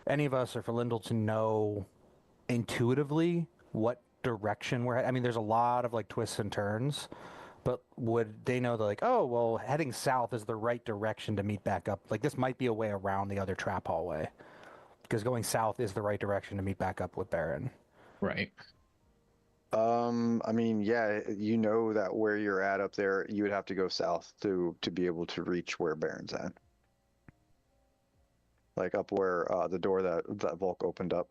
any of us or for Lyndall to know intuitively what direction we're at? I mean, there's a lot of like twists and turns, but would they know that like, oh, well, heading south is the right direction to meet back up? Like, this might be a way around the other trap hallway, because going south is the right direction to meet back up with Baron. Right. I mean, yeah, you know that where you're at up there, you would have to go south to be able to reach where Baron's at. Like up where the door that Volk opened up.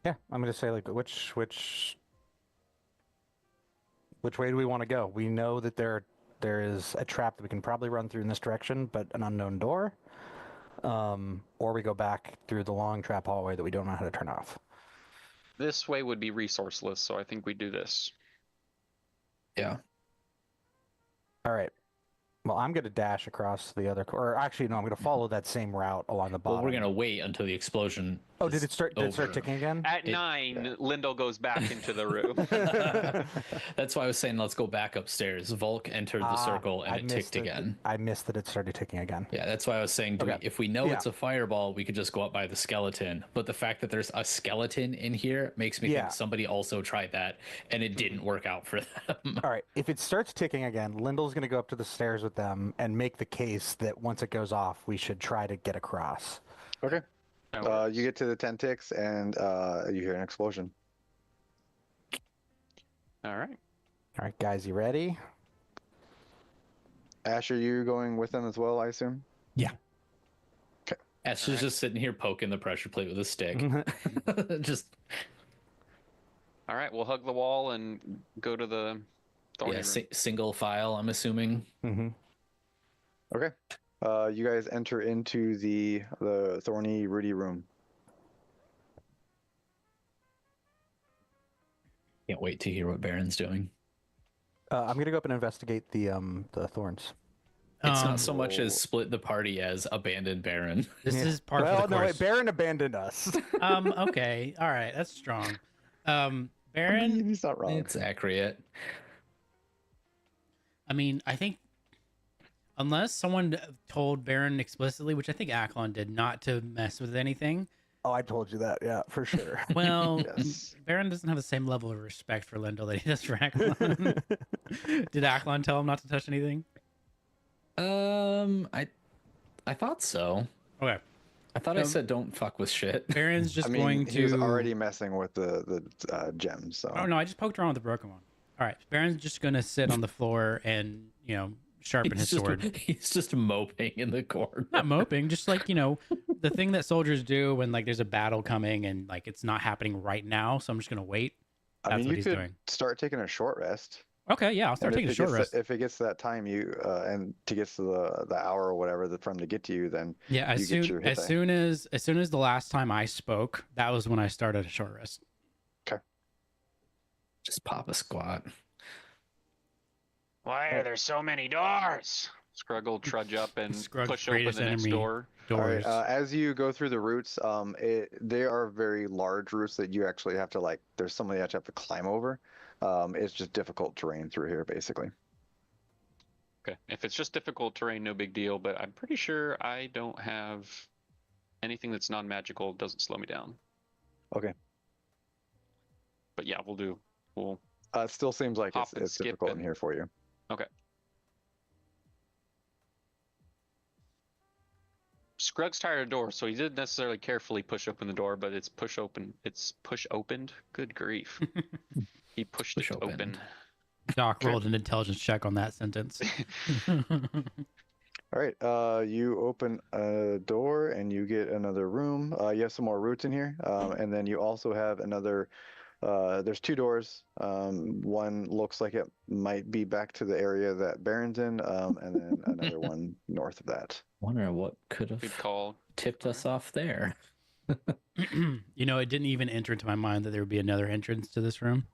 Yeah, I'm gonna say like which way do we want to go? We know that there is a trap that we can probably run through in this direction, but an unknown door. Or we go back through the long trap hallway that we don't know how to turn off. This way would be resourceless, so I think we do this. Yeah. All right. Well, I'm gonna dash across the other, or actually no, I'm gonna follow that same route along the bottom. Well, we're gonna wait until the explosion. Oh, did is it start? Did it start over. ticking again? At 9, Lyndall goes back into the room. That's why I was saying let's go back upstairs. Volk entered the circle and I it missed ticked again. I missed that it started ticking again. Yeah, that's why I was saying Okay. if we know Yeah. it's a fireball, we could just go up by the skeleton. But the fact that there's a skeleton in here makes me Yeah. think somebody also tried that and it didn't work out for them. All right. If it starts ticking again, Lyndall's gonna go up to the stairs with them and make the case that once it goes off, we should try to get across. Okay. That works. You get to the 10 ticks and you hear an explosion. All right. All right, guys, you ready? Ash, are you going with them as well, I assume? Ash is just sitting here poking the pressure plate with a stick. just All right, we'll hug the wall and go to the thorny Yeah, room. single file, I'm assuming. Mm-hmm. Okay. You guys enter into the thorny Rudy room. Can't wait to hear what Baron's doing. I'm gonna go up and investigate the thorns. It's Um, not so much as split the party as abandon Baron. This Yeah. is part Well, of the no, course. wait, Baron abandoned us. Okay, all right, that's strong. Baron, He's not wrong. It's accurate. I mean, I think unless someone told Baron explicitly, which I think Aklon did, not to mess with anything. Oh, I told you that. Yeah, for sure. Well, Yes. Baron doesn't have the same level of respect for Lindell that he does for Aklon. Did Aklon tell him not to touch anything? I thought so. Okay. I thought I said don't fuck with shit. Baron's just I mean, going he was to. already messing with the gems. So. Oh no, I just poked around with the broken one. All right, Baron's just gonna sit on the floor and sharpen his sword. He's just moping in the corner. Not moping, just like the thing that soldiers do when like there's a battle coming and like it's not happening right now, so I'm just gonna wait. I mean, That's what you he's could doing. start taking a short rest. Okay, yeah, I'll start And taking a if it short gets rest. if it gets to that time, and to get to the hour or whatever for him to get to you, then Yeah, as you get your soon hit as die. soon as the last time I spoke, that was when I started a short rest. Just pop a squat. Why are there so many doors? Scrugg will trudge up and Scrugg's push open greatest the next enemy. door. All Doors. right. As you go through the routes, they are very large routes that you actually have to There's some that you have to climb over. It's just difficult terrain through here, basically. Okay. If it's just difficult terrain, no big deal. But I'm pretty sure I don't have anything that's non-magical. Doesn't slow me down. Okay. But yeah, we'll It still seems like Hop and it's skip difficult in and- here for you. Okay. Scrugg's tired of doors, so he didn't necessarily carefully push open the door, but it's push opened. Good grief. He pushed Push it open. opened. Doc rolled an intelligence check on that sentence. All right. You open a door and you get another room. You have some more routes in here, and then you also have another. There's two doors. One looks like it might be back to the area that Baron's in, and then another one north of that. Wonder what could Good have call. tipped us off there. It didn't even enter into my mind that there would be another entrance to this room.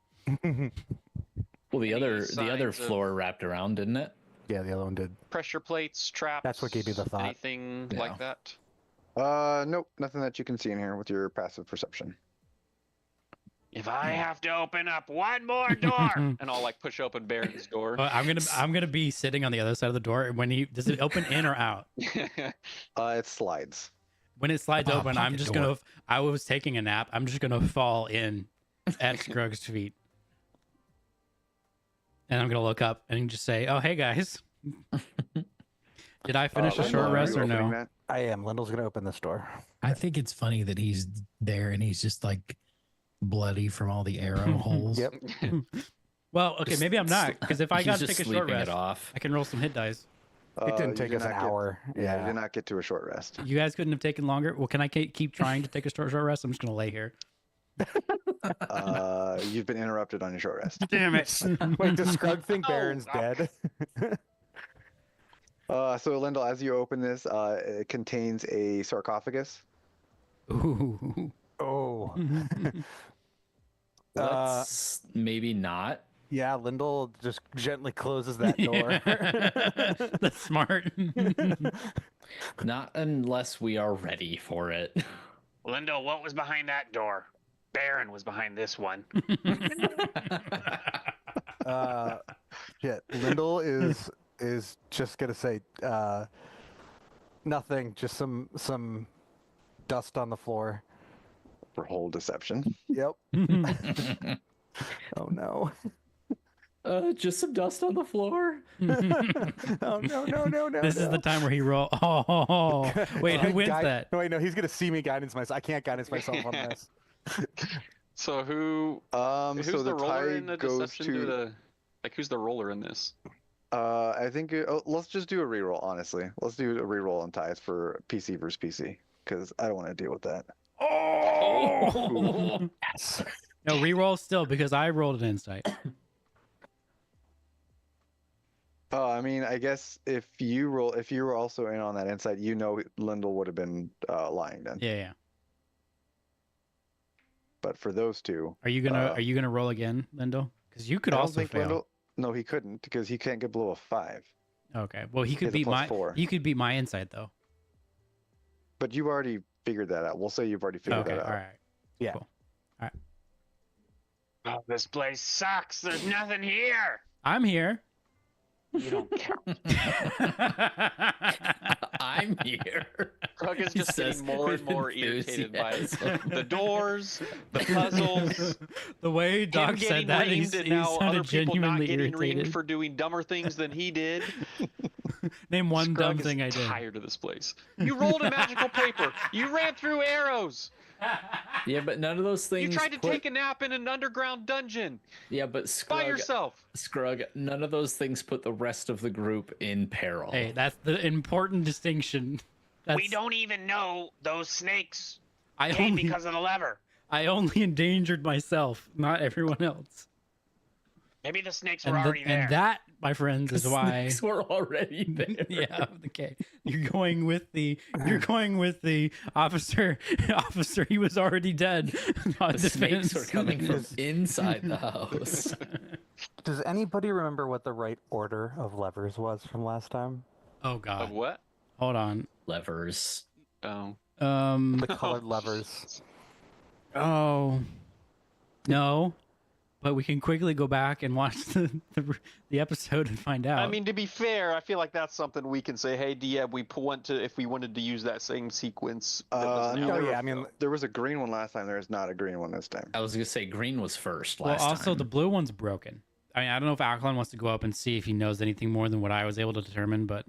Well, the Any other signs of- floor wrapped around, didn't it? Yeah, the other one did. Pressure plates, traps. That's what gave me the thought. Anything Yeah. like that? Nope, nothing that you can see in here with your passive perception. If I have to open up one more door, And I'll push open Baron's door. Well, I'm gonna be sitting on the other side of the door. And when does it open in or out? It slides. When it slides Oh, open, I'm pocket just door. gonna. I was taking a nap. I'm just gonna fall in at Scrugg's feet, and I'm gonna look up and just say, "Oh, hey guys, did I finish a Lindell, short are rest you or opening no?" that? I am. Lindell's gonna open this door. I think it's funny that he's there and he's just like bloody from all the arrow holes. Yep. Well, okay, Just maybe I'm not because if I He's got to just take a short sleeping rest, it off. I can roll some hit dice. It didn't You take did us an not get- hour. Yeah, you did not get to a short rest. You guys couldn't have taken longer. Well, can I keep trying to take a short rest? I'm just gonna lay here. You've been interrupted on your short rest. Damn it! Wait, does Scrugg think Oh, Baron's dead? So Lindell, as you open this, it contains a sarcophagus. Ooh. Oh. Let's maybe not. Yeah, Lindell just gently closes that door. That's smart. Not unless we are ready for it. Lindo, what was behind that door? Baron was behind this one. Shit. Lindell is just gonna say nothing, just some dust on the floor. For whole deception. Yep. Oh no. Just some dust on the floor. Oh no. This is the time where he roll. Oh, wait, who wins that? No, wait, no, he's gonna see me guidance myself. I can't guidance myself on this. So who's So the the roller in the tide goes deception to. to the who's the roller in this? I think let's just do a reroll. Honestly, let's do a reroll on ties for PC versus PC because I don't want to deal with that. Oh, Yes. No, reroll still because I rolled an insight. I mean, I guess if you were also in on that insight, Lyndall would have been lying then. Yeah. But for those two, Are you gonna roll again, Lyndall? Because you could I don't also think fail. Lyndall. No, he couldn't because he can't get below a 5. Okay. Well, he could He has a beat +4. He could beat my insight though. But you already figured that out. We'll say you've already figured Okay. that All out. right. Yeah. Cool. Oh, this place sucks. There's nothing here. I'm here. You don't count. I'm here. Krug is He just says getting more with and more irritated by enthusiasm. the doors, the puzzles, The way him Doc getting said that, reamed, he's and now sounded other people not genuinely getting reamed irritated. for doing dumber things than he did. Name one Scrug dumb is thing I did. tired of this place. You rolled a magical paper. You ran through arrows. Yeah, but none of those things. You tried to take a nap in an underground dungeon Yeah, but by Scrug, yourself. Scrug, none of those things put the rest of the group in peril. Hey, that's the important distinction. We don't even know those snakes I came only, because of the lever. I only endangered myself, not everyone else. Maybe the snakes were And, already there. and that, my friends, is why. Snakes were already there. Yeah. Okay. You're going with the officer. Officer, he was already dead. The snakes were coming from inside the house. Does anybody remember what the right order of levers was from last time? Oh Of God. what? Hold on. Levers. Oh. The colored levers. Oh. No. But we can quickly go back and watch the episode and find out. I mean, to be fair, I feel like that's something we can say. Hey, DM, if we wanted to use that same sequence. That wasn't no, out. yeah, I mean, There was a green one last time. There is not a green one this time. I was gonna say green was first well, last also time. the blue one's broken. I mean, I don't know if Alkaline wants to go up and see if he knows anything more than what I was able to determine, but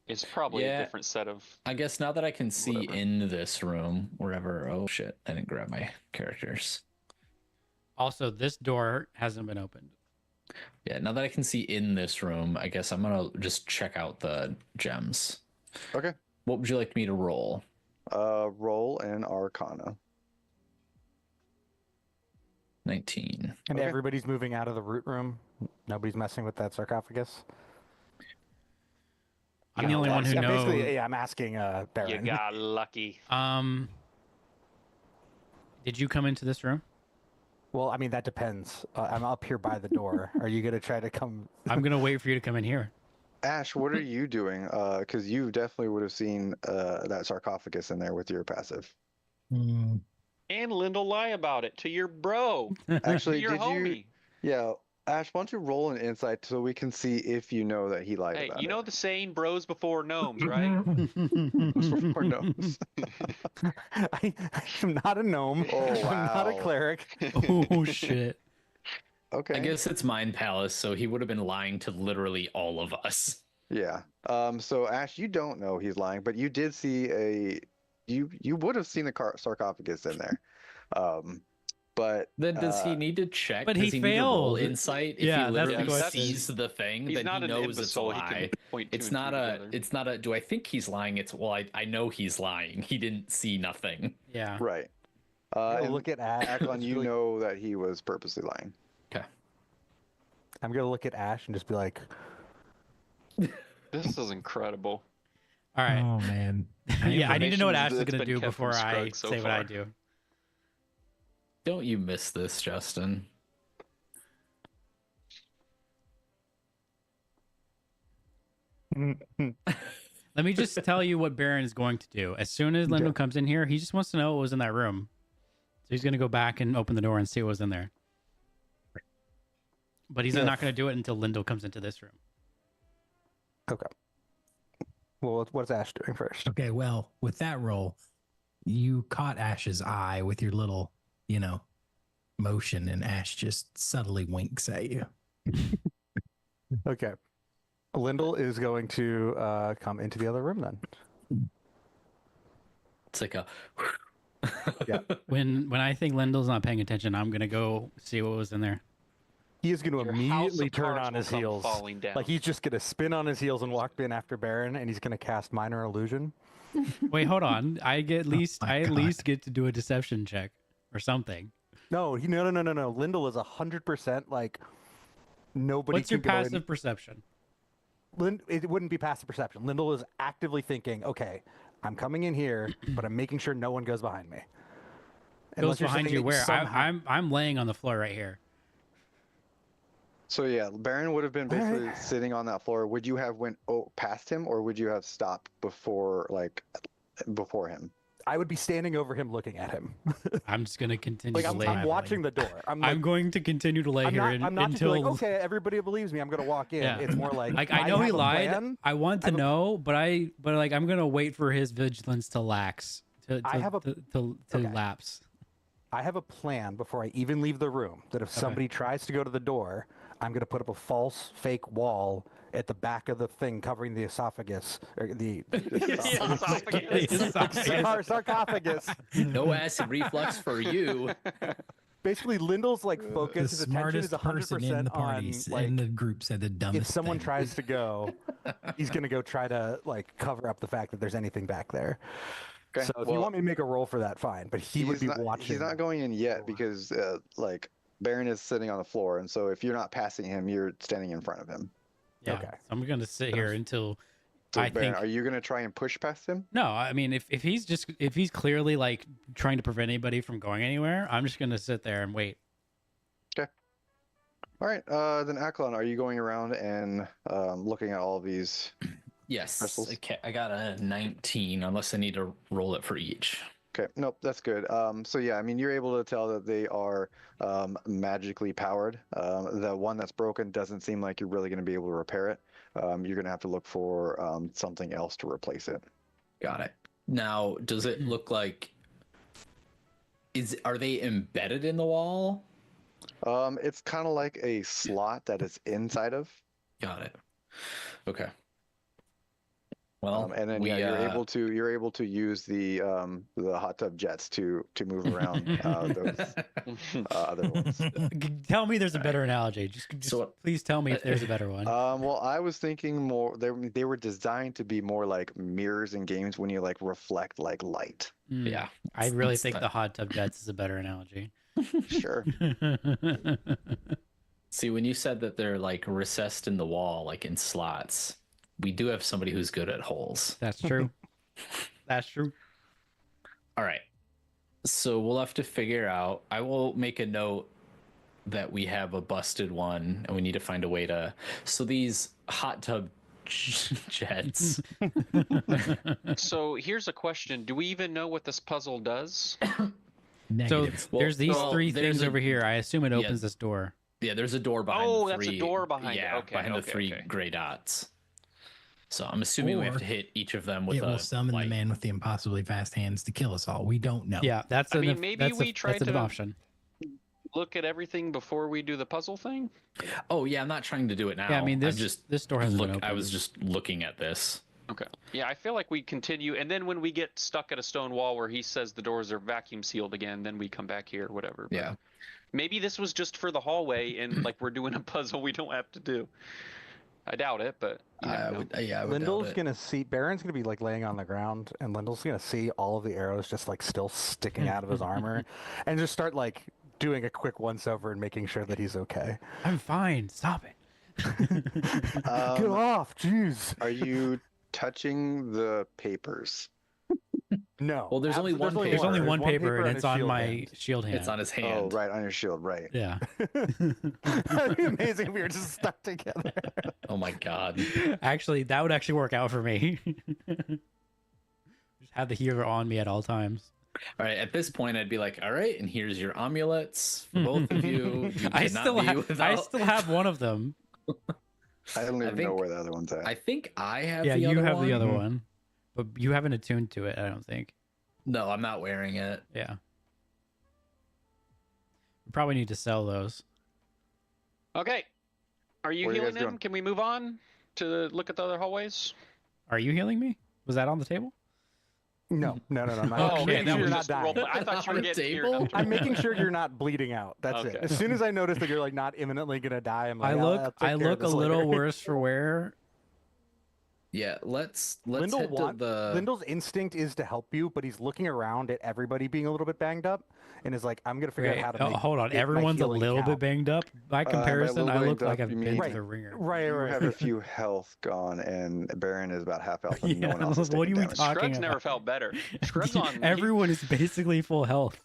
It's probably Yeah. a different set of. I guess now that I can see Whatever. in this room, wherever. Oh shit! I didn't grab my characters. also this door hasn't been opened. Yeah, now that I can see in this room, I guess I'm gonna just check out the gems. Okay. What would you like me to roll? Roll an Arcana. 19. and Okay. everybody's moving out of the root room. Nobody's messing with that sarcophagus. I'm the only one who Yeah, knows. basically, yeah, I'm asking You Baron. got lucky. Did you come into this room? Well, I mean, that depends. I'm up here by the door. Are you gonna try to come? I'm gonna wait for you to come in here. Ash, what are you doing? Because you definitely would have seen that sarcophagus in there with your passive. Hmm. And Lyndall lie about it to your bro. Actually, your did homie. you? Yeah, Ash, why don't you roll an insight so we can see if you know that he lied Hey, about you know it? the saying "bros before gnomes," right? Before knows. I'm not a gnome. Oh, I'm not a wow. cleric. Oh shit. Okay. I guess it's Mind Palace, so he would have been lying to literally all of us. Yeah. So Ash, you don't know he's lying, but you did see you would have seen the sarcophagus in there. But Then does he need to check? But does he need to roll failed. insight? If Yeah, he that's literally the question. sees the thing, He's then not he an knows it's a imbecile. He lie. can point two It's and not two a. together. It's not a. Do I think he's lying? It's well, I know he's lying. He didn't see nothing. Yeah. right. I'm And look at Ash. Aklon, and you just be like- know that he was purposely lying. I'm gonna look at Ash and just be like, This is incredible. All right. Oh man. Yeah, I need to know what information Ash is that's gonna been do kept from before I Scruggs so say what I far. do. Don't you miss this, Justin? Let me just tell you what Baron is going to do. As soon as Lyndall comes in here, he just wants to know what was in that room. So he's going to go back and open the door and see what was in there. But he's Yeah. not going to do it until Lyndall comes into this room. okay. Well, what's Ash doing first? Okay, well, with that roll, you caught Ash's eye with your little, motion, and Ash just subtly winks at you. Okay. Lyndall is going to come into the other room then. It's like a. Yeah. When I think Lyndall's not paying attention, I'm going to go see what was in there. He is going to Your house immediately of turn cards on will his come heels. falling down. Like he's just going to spin on his heels and walk in after Baron, and he's going to cast Minor Illusion. Wait, hold on. I at least my at God. least get to do a deception check or something. No, no. Lyndall is 100% like nobody What's your can go in. passive perception? It wouldn't be passive perception. Lyndall is actively thinking, okay, I'm coming in here, but I'm making sure no one goes behind me. Goes Unless you're behind saying you that where? somehow- I'm laying on the floor right here. So yeah, Baron would have been All right. basically sitting on that floor. Would you have went past him, or would you have stopped before him? I would be standing over him looking at him. I'm just gonna continue Like to I'm, lay. I'm watching the door. I'm like, going to continue to lay I'm here not just until like, okay, everybody believes me. I'm gonna walk in. Yeah. It's more like, I know he have a lied. plan. I want to know, but like I'm gonna wait for his vigilance to lax to I have a- to okay. lapse. I have a plan before I even leave the room that if somebody tries to go to the door, I'm going to put up a false fake wall at the back of the thing covering the esophagus, or the sarcophagus. No acid reflux for you. Basically, Lyndall's like The focus, his attention is smartest person in 100% the on parties like in the group said the dumbest if someone thing. tries to go, he's going to go try to like cover up the fact that there's anything back there. Okay, So if you want me to make a roll for that, fine. But he would be watching. He's not going in yet because like Baron is sitting on the floor, and so if you're not passing him, you're standing in front of him. Yeah. Okay. So I'm gonna sit here until So I Baron, think. are you going to try and push past him? No, I mean if he's clearly like trying to prevent anybody from going anywhere, I'm just gonna sit there and wait. All right, then Aklon, are you going around and looking at all of these? Yes, Crystals? I got a 19, unless I need to roll it for each. Okay, nope, that's good. So yeah, I mean, you're able to tell that they are magically powered. The one that's broken doesn't seem like you're really going to be able to repair it. You're going to have to look for something else to replace it. Got it. Now, does it look like are they embedded in the wall? It's kind of like a slot that it's inside of. Got it. Okay. Well, And then yeah, you're able to use the hot tub jets to move around those other ones. Tell me there's a better analogy. Just So- please tell me if there's a better one. Well, I was thinking more. They were designed to be more like mirrors in games when you like reflect like light. yeah. I really It's think not- the hot tub jets is a better analogy. Sure. See, when you said that they're like recessed in the wall, like in slots, we do have somebody who's good at holes. That's true. That's true. All right. So we'll have to figure out. I will make a note that we have a busted one and we need to find a way to. So these hot tub jets. So here's a question: do we even know what this puzzle does? So Negative. Well, there's these well, three there's things a- over here. I assume it Yeah. opens this door. Yeah, there's a door behind Oh, the that's a three. door behind it. Yeah, Okay, behind the okay, three okay. gray dots. So I'm assuming we have Or to hit each of them with It a will summon light. the man with the impossibly fast hands to kill us all. We don't know. Yeah, that's I an, mean, maybe that's we a, tried that's an to- option. Look at everything before we do the puzzle thing. Oh yeah, I'm not trying to do it now. Yeah, I mean I'm this just this door hasn't been I opened. was just looking at this. Okay. Yeah, I feel like we continue, and then when we get stuck at a stone wall where he says the doors are vacuum sealed again, then we come back here, whatever. But Yeah. maybe this was just for the hallway, and like we're doing a puzzle we don't have to do. I doubt it, but you never I know. would doubt Lyndall's it. gonna see Baron's gonna be like laying on the ground, and Lyndall's gonna see all of the arrows just like still sticking out of his armor, and just start like doing a quick once over and making sure that he's okay. I'm fine. Stop it. Get Um, off, jeez. are you touching the papers? No. Well, there's only one paper. There's only There's one paper, and his it's on shield my hand. shield hand. It's on his Oh, hand. right on your shield, right? Yeah. That'd be amazing if we were just stuck together. Oh my god. Actually, that would actually work out for me. Just have the healer on me at all times. All right, at this point, I'd be like, all right, and here's your amulets for both of you. You I cannot still be have without- still have one of them. I don't I even know think- where the other one's at. I think I have Yeah, the you other have one. the other one, but you haven't attuned to it. I don't think. No, I'm not wearing it. Yeah. We probably need to sell those. Okay. Are you What are you healing guys him? doing? Can we move on to look at the other hallways? Are you healing me? Was that on the table? No. I'm Oh, making okay. That sure was you're not just a role dying. play. I thought you On were the getting here. table? I'm making sure you're not bleeding out. That's it. Okay. As soon as I notice that you're like not imminently gonna die, I'm like, I "I'll look take I care of look a this little later." worse for wear. Yeah, let's Lyndall head to the. Lyndall's instinct is to help you, but he's looking around at everybody being a little bit banged up, and is like, "I'm gonna figure out Okay, how to make." hold on. my Everyone's a healing little count." bit banged up. By by a comparison, little I look banged like up, I've you been mean- to the ringer. Right, You right. have a few health gone, and Baron is about half health, and no Yeah, one else is what are taking we damage. talking Scruggs about? never felt better. Scruggs on. Everyone is basically full health,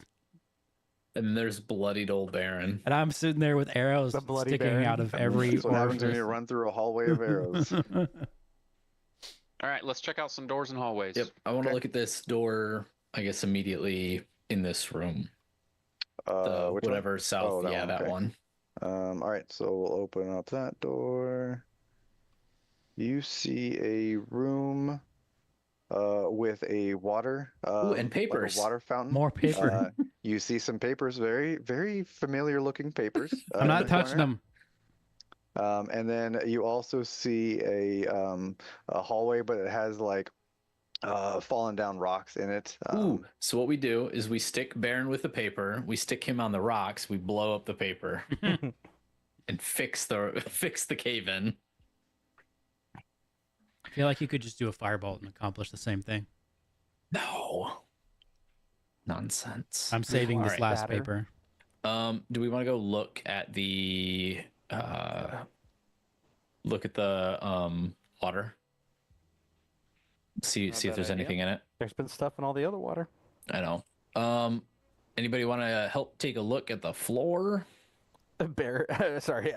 And there's bloodied old Baron. and I'm sitting there with arrows The bloody sticking Baron. out of every That's what happens when you orifice. run through a hallway of arrows. All right, let's check out some doors and hallways. Yep, I want to Okay. look at this door. I guess immediately in this room, the Which one? whatever south. Oh, that yeah, one, that okay. one. All right, so we'll open up that door. You see a room with a water Ooh, and like papers. a water fountain. More paper. You see some papers, very, very familiar looking papers. I'm in not the touching corner. them. And then you also see a hallway, but it has like fallen down rocks in it. Ooh, so what we do is we stick Baron with the paper, we stick him on the rocks, we blow up the paper, and fix the cave in. I feel like you could just do a firebolt and accomplish the same thing. No. Nonsense. I'm saving All this right. last Batter. paper. Do we want to go look at the water? See if bad there's idea. anything in it. There's been stuff in all the other water. I know. Anybody want to help take a look at the floor? Sorry,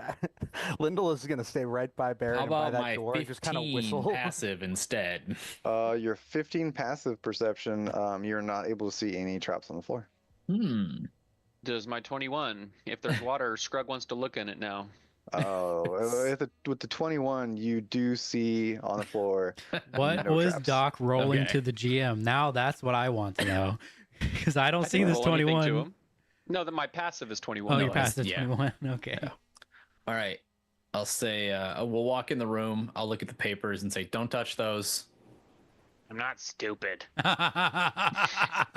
Lyndall is gonna stay right by Baron How and by about that my door and just kind of 15 whistle. passive instead? Your 15 passive perception, you're not able to see any traps on the floor. Does my 21? If there's water, Scrug wants to look in it now. Oh, with the 21, you do see on the floor. What No was traps. Doc rolling Okay. to the GM? Now that's what I want to know. Because I don't I see didn't this roll anything to 21. him. No, that my passive is 21. Oh, No, you're it's- past the yeah. 21. Okay. Yeah. All right. I'll say we'll walk in the room. I'll look at the papers and say, "Don't touch those." I'm not stupid. I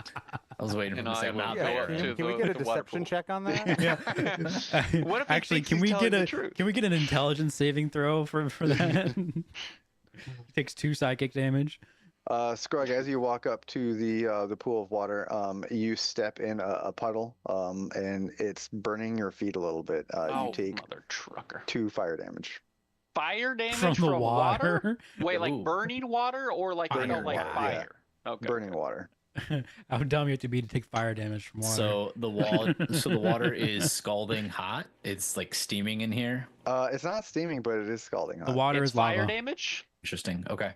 was waiting for And him to say, I "I'm will not go there." up to Can we the- get a the water deception pool. check on that? Yeah. What if he Actually, thinks can he's we telling get the a truth? can we get an intelligence saving throw for that? Takes 2 psychic damage. Scrug, as you walk up to the pool of water, you step in a puddle, and it's burning your feet a little bit. Oh, You take mother trucker. 2 fire damage. Fire damage From the water? water. Wait, like Ooh. burning water or like Burning like water, yeah. fire? Okay. Burning water. How dumb you have to be to take fire damage from water. So the water is scalding hot. It's like steaming in here. It's not steaming, but it is scalding hot. the water It's is fire lava. damage? Interesting. Okay.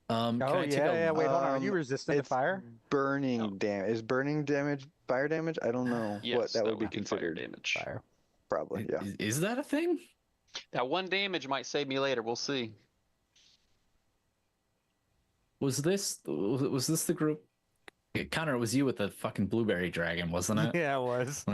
Can Oh I take yeah. Wait, hold on. Are you Um, resistant to it's fire? burning No. damage. Is burning damage fire damage? I don't know Yes, what that would be fire considered. damage. Fire. Probably, yeah. Is that a thing? That one damage might save me later. We'll see. Was this the group? Connor, it was you with the fucking blueberry dragon, wasn't it? Yeah, it was.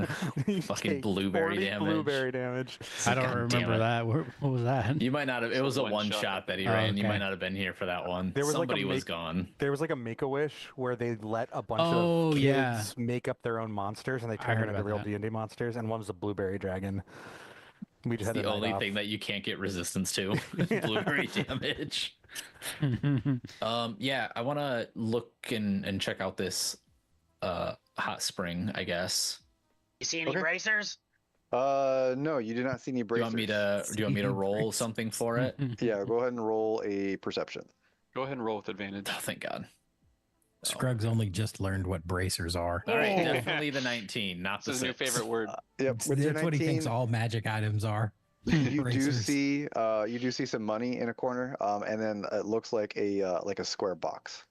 You Fucking take blueberry 40 damage. Blueberry damage. I don't God damn remember it. that. What was that? You might not have. It was a One one shot. shot that he Oh, ran. You okay. might not have been here for that one. There was like a Somebody was make- gone. There was like a Make-A-Wish where they let a bunch Oh, of kids yeah. make up their own monsters and they I turned heard them into about real that. D&D monsters, and one was a blueberry dragon. We just It's had the a night only off. thing that you can't get resistance to. Blueberry damage. Yeah, I want to look and check out this hot spring, I guess. You see any Okay. bracers? No, you do not see any Do you bracers. want me to roll something for it? Yeah, go ahead and roll a perception. Go ahead and roll with advantage. Oh, thank God. Scruggs only just learned what bracers are. All right, definitely the 19, not the This is your 6. favorite word. Yep, with your That's what he 19, thinks all magic items are. you do Bracers. see some money in a corner, and then it looks like a square box.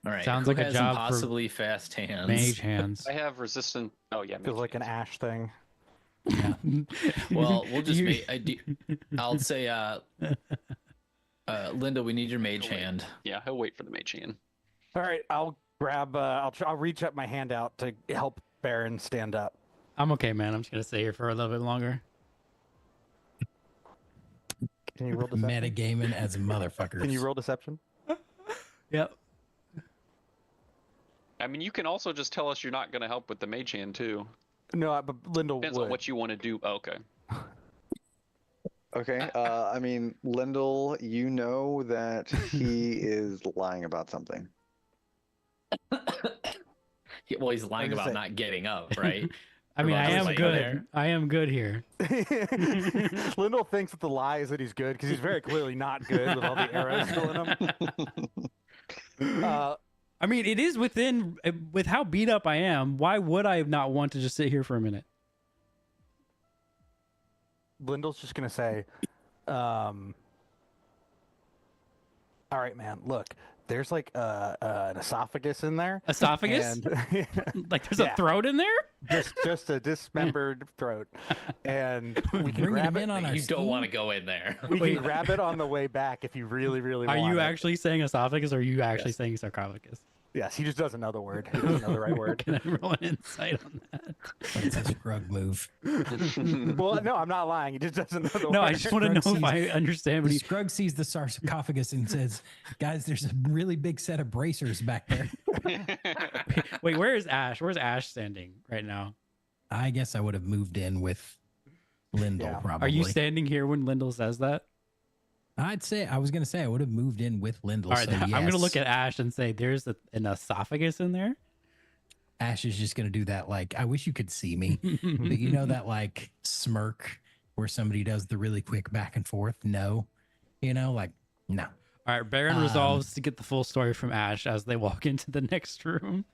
All right. Sounds who like a has job for impossibly fast hands. Mage hands. I have resistant. Oh yeah, Feels mage like an hands. ash thing. Yeah. Well, we'll just You- I'll say Linda, we need your mage Oh, wait. hand. Yeah, he'll wait for the mage hand. All right, I'll grab. I'll reach up my hand out to help Baron stand up. I'm okay, man. I'm just gonna stay here for a little bit longer. Can you roll deception? Metagaming as motherfuckers. Can you roll deception? Yep. I mean, you can also just tell us you're not going to help with the mage hand too. No, but Lyndall Depends would. on what you want to do. Oh, okay. Okay. I mean, Lyndall, you know that he is lying about something. Well, he's lying gonna about say- not getting up, right? I mean, I Or am laying good. there. I am good here. Lyndall thinks that the lie is that he's good because he's very clearly not good with all the arrows still in him. I mean, it is with how beat up I am. Why would I not want to just sit here for a minute? Lyndall's just gonna say, "All right, man. Look, there's like an esophagus in there. Esophagus? And Like there's Yeah. a throat in there? just a dismembered throat, and we can Bringing grab him it. in on our You don't scheme? want to go in there. We Wait. can grab it on the way back if you really, really Are want you it. actually saying esophagus or are you actually Yes. saying sarcophagus? Yes, he just doesn't know the word. He doesn't know the right word. Can I roll an insight on that? That's a Scrug move. Well, no, I'm not lying. He just doesn't know the No, word. I just want to know if I understand what The he's. Scrug sees the sarcophagus and says, "Guys, there's a really big set of bracers back there." Wait, where is Ash? Where's Ash standing right now? I guess I would have moved in with Lyndall. Yeah. Probably. Are you standing here when Lyndall says that? I was gonna say I would have moved in with Lyndall. All right, so I'm going to yes. look at Ash and say, "There's an esophagus in there." Ash is just gonna do that. Like, I wish you could see me, but you know that like smirk where somebody does the really quick back and forth. No, like no. All right, Baron Um, resolves to get the full story from Ash as they walk into the next room.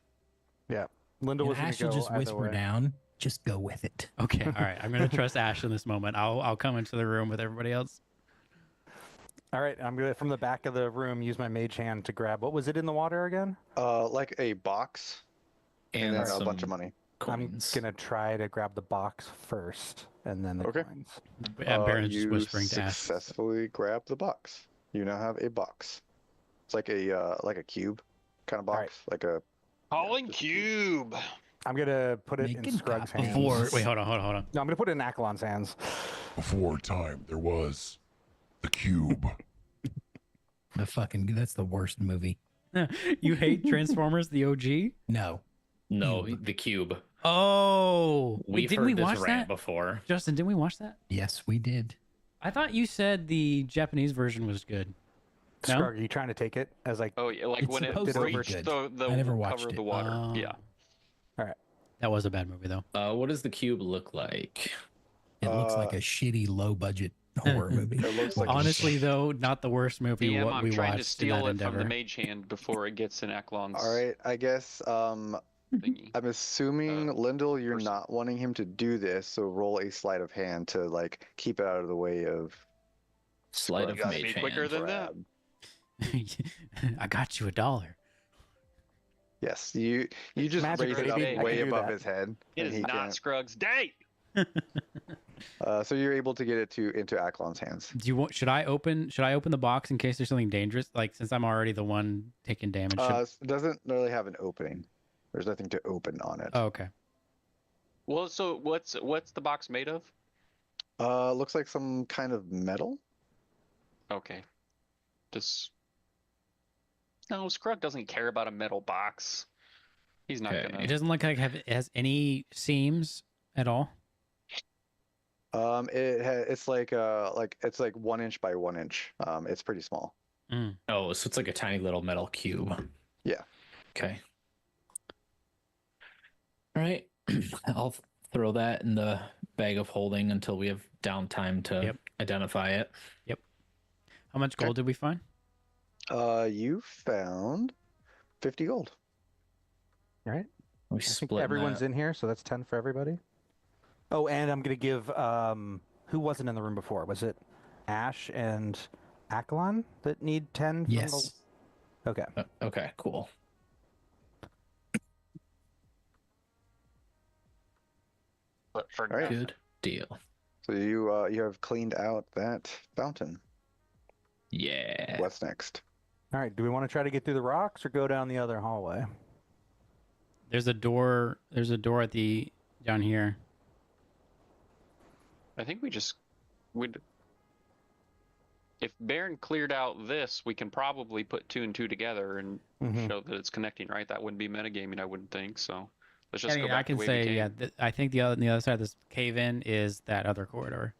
Yeah, Lyndall And was going Ash to will go just either whisper way. down. Just go with it. Okay, all right. I'm going to trust Ash in this moment. I'll come into the room with everybody else. All right, I'm gonna from the back of the room use my mage hand to grab. What was it in the water again? Like a box and then a some bunch of money. coins. I'm gonna try to grab the box first, and then the Okay. coins. Baron's just You whispering to Ash. successfully grab the box. You now have a box. It's like a cube kind of box, Alright. like a Calling cube. I'm gonna put it in Making Scrug's copies. hands. Wait, hold on. No, I'm gonna put it in Akalon's hands. Before time, there was the cube. That's the worst movie. You hate Transformers, the OG? No. No, Cube. the cube. Oh, wait, We've didn't heard we this watch rant that? before. Justin, didn't we watch that? Yes, we did. I thought you said the Japanese version was good. No? Scrug, are you trying to take it as like? Oh yeah, like It's when it supposed to be breached good. the I never cover watched of the it. water. Oh. Yeah. That was a bad movie, though. What does the cube look like? It looks like a shitty low budget horror movie. It looks like a Honestly, though, not the worst movie DM, what I'm we trying to watched in steal that it from the endeavor. mage hand before it gets in Aklon's All right, I guess thingy. I'm assuming Lyndall, you're person. not wanting him to do this, so roll a sleight of hand to like keep it out of the way of Sleight Scrug. of You gotta mage be quicker hand. than that. I got you $1. Yes, you just Magic, raise it up baby, I way can do above that. his head, It and is he not can't. Scrug's day. So you're able to get it into Aklon's hands. Do you want? Should I open the box in case there's something dangerous? Like since I'm already the one taking damage. It doesn't really have an opening. There's nothing to open on it. Oh, okay. Well, so what's the box made of? Looks like some kind of metal. Okay. Just no, Scrug doesn't care about a metal box. He's not Okay. gonna. It doesn't look like it has any seams at all. It's like it's like 1 inch by 1 inch. It's pretty small. Mm. Oh, so it's like a tiny little metal cube. Yeah. Okay. All right. I'll throw that in the bag of holding until we have downtime to Yep. identify it. How much gold did we find? You found 50 gold. All right. We I think split everyone's that. in here, so that's 10 for everybody. Oh, and I'm gonna give who wasn't in the room before? Was it Ash and Akalon that need 10? From Yes. The... Okay. Okay, cool. But for All right. Good deal. So you have cleaned out that fountain. Yeah. What's next? All right. Do we want to try to get through the rocks or go down the other hallway? There's a door. There's a door at the down here. I think we just would. If Baron cleared out this, we can probably put 2 and 2 together and Mhm. show that it's connecting, right? That wouldn't be metagaming, I wouldn't think. So let's just I go mean, back I can the way say, we came. yeah. I think the other side of this cave-in is that other corridor.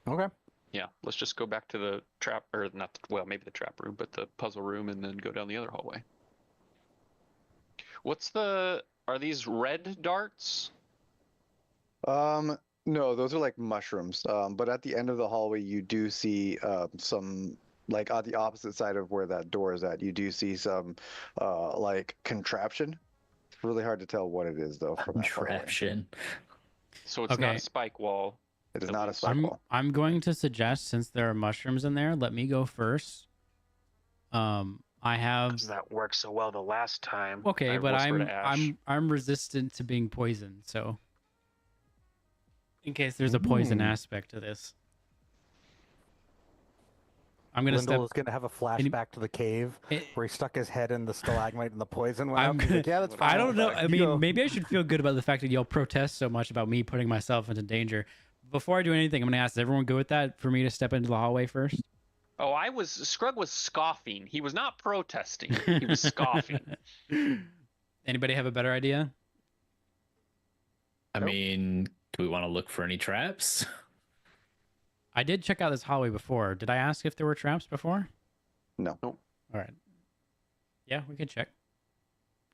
Okay. Yeah, let's just go back to the trap, or not. Well, maybe the trap room, but the puzzle room, and then go down the other hallway. What's the? Are these red darts? No, those are like mushrooms. But at the end of the hallway, you do see some, like on the opposite side of where that door is at, you do see some like contraption. It's really hard to tell what it is though from that far away. Contraption. So it's not Okay. a spike wall. It is At not a least. spike wall. I'm going to suggest, since there are mushrooms in there, let me go first. I have 'Cause that worked so well the last time. okay, I but whisper to Ash. I'm resistant to being poisoned, so in case there's a poison aspect to this, I'm gonna Lyndall step. is gonna have a Any- flashback to the cave It- where he stuck his head in the stalagmite and the poison went I'm up. He's gonna, like, yeah, that's fine. I don't know. I You mean, go. maybe I should feel good about the fact that y'all protest so much about me putting myself into danger. Before I do anything, I'm gonna ask, is everyone good with that for me to step into the hallway first? Oh, Scrug was scoffing. He was not protesting. He was scoffing. Anybody have a better idea? I Nope. mean, do we want to look for any traps? I did check out this hallway before. Did I ask if there were traps before? No. Nope. All right. Yeah, we can check.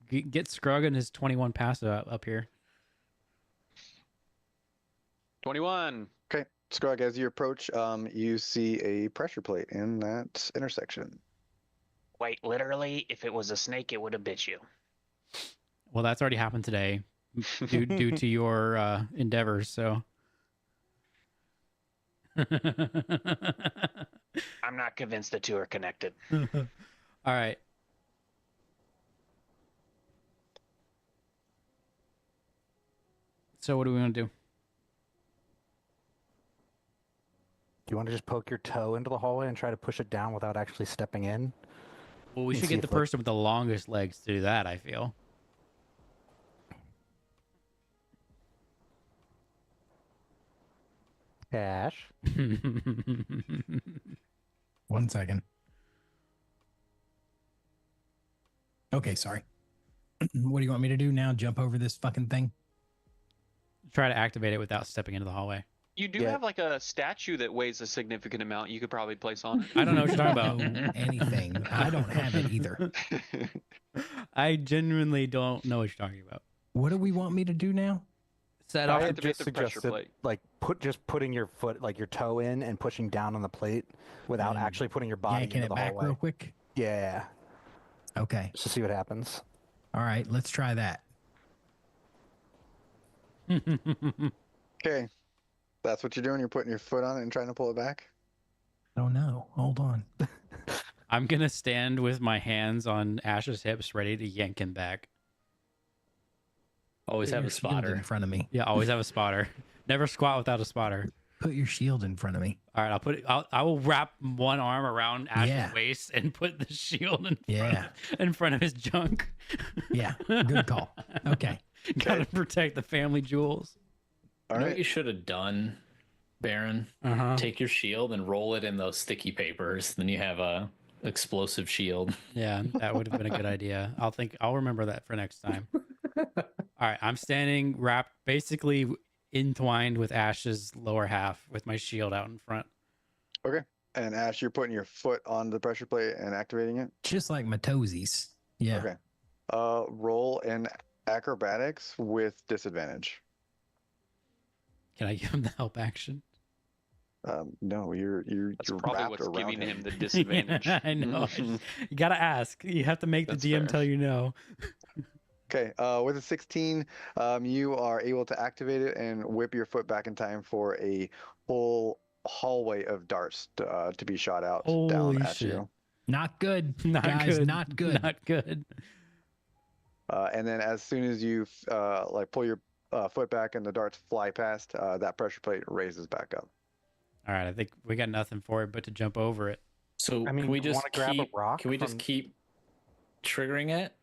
Get Scrug and his 21 passive up here. 21. Okay, Scrug, as you approach, you see a pressure plate in that intersection. Wait, literally, if it was a snake, it would have bit you. Well, that's already happened today due to your endeavors, so. I'm not convinced the two are connected. All right. So what do we want to do? Do you want to just poke your toe into the hallway and try to push it down without actually stepping in? Well, we And should see get the if, like- person with the longest legs to do that, I feel. Ash. 1 second. Okay, sorry. What do you want me to do now? Jump over this fucking thing? Try to activate it without stepping into the hallway. You do Yeah. have like a statue that weighs a significant amount you could probably place on I don't know what you're talking Don't about. know anything. I don't have it either. it. I genuinely don't know what you're talking about. What do we want me to do now? Set I off. had had to make just the pressure suggested, plate. like, putting your foot, like your toe in and pushing down on the plate without And actually putting your body Yanking into it the back hallway. real quick? Yeah, Okay. just to see what happens. All right, let's try that. Okay, that's what you're doing. You're putting your foot on it and trying to pull it back. I don't know. Hold on. I'm going to stand with my hands on Ash's hips, ready to yank him back. Always Put have your a shield spotter. in front of me. Yeah, always have a spotter. Never squat without a spotter. Put your shield in front of me. All right, I will wrap one arm around Ash's Yeah. waist and put the shield Yeah. in front of his junk. Yeah. Good call. Okay. Gotta protect the family jewels. All You know what right. you should have done, Baron? Uh-huh. Take your shield and roll it in those sticky papers. Then you have a explosive shield. Yeah, that would have been a good idea. I'll remember that for next time. All right, I'm standing wrapped, basically entwined with Ash's lower half with my shield out in front. Okay. And Ash, you're putting your foot on the pressure plate and activating it. Just like my toesies. Yeah. Okay. Roll in acrobatics with disadvantage. Can I give him the help action? No, you're That's you're probably wrapped what's around giving him the Yeah, disadvantage. I know. You gotta ask. You have to make the That's DM fair. tell you no. Okay, with a 16, you are able to activate it and whip your foot back in time for a full hallway of darts to be shot out Holy down at shit. you. Not good. Not Guys, good. not good. Not good. And then as soon as you like pull your foot back and the darts fly past, that pressure plate raises back up. All right, I think we got nothing for it but to jump over it. So I mean, can we you just wanna grab a keep? rock Can we just from- keep triggering it?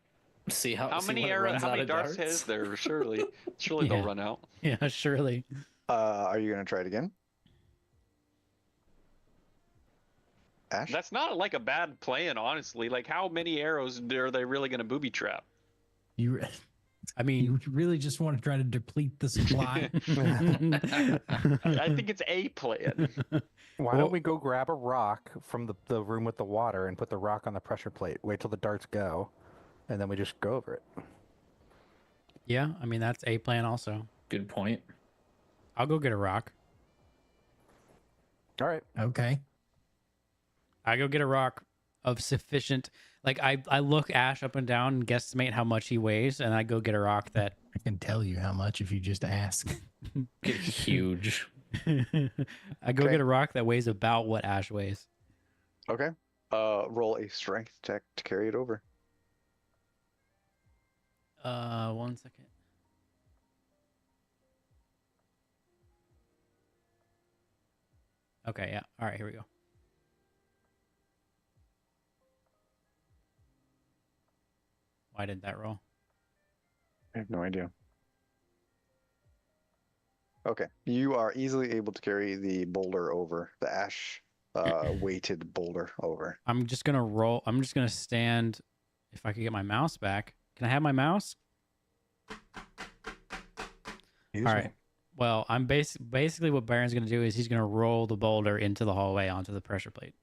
See how? How see many when it arrows? runs How out many of darts is there? Surely Yeah. they'll run out. Yeah, surely. Are you gonna try it again? Ash? That's not like a bad plan, honestly. Like, how many arrows are they really going to booby trap? You I mean, You really just want to try to deplete the supply? I think it's a plan. Why don't we go grab a rock from the room with the water and put the rock on the pressure plate? Wait till the darts go, and then we just go over it. Yeah, I mean that's a plan also. Good point. I'll go get a rock. All right. Okay. I go get a rock of sufficient. Like I look Ash up and down and guesstimate how much he weighs, and I go get a rock that I can tell you how much if you just ask. Get huge. I go Okay. get a rock that weighs about what Ash weighs. Okay. Roll a strength check to carry it over. 1 second. Okay, yeah. All right, here we go. Why didn't that roll? I have no idea. Okay. You are easily able to carry the boulder over, the ash weighted boulder over. I'm just gonna roll. I'm just gonna stand. If I could get my mouse back, can I have my mouse? All right. Well, I'm basically what Baron's gonna do is he's gonna roll the boulder into the hallway onto the pressure plate,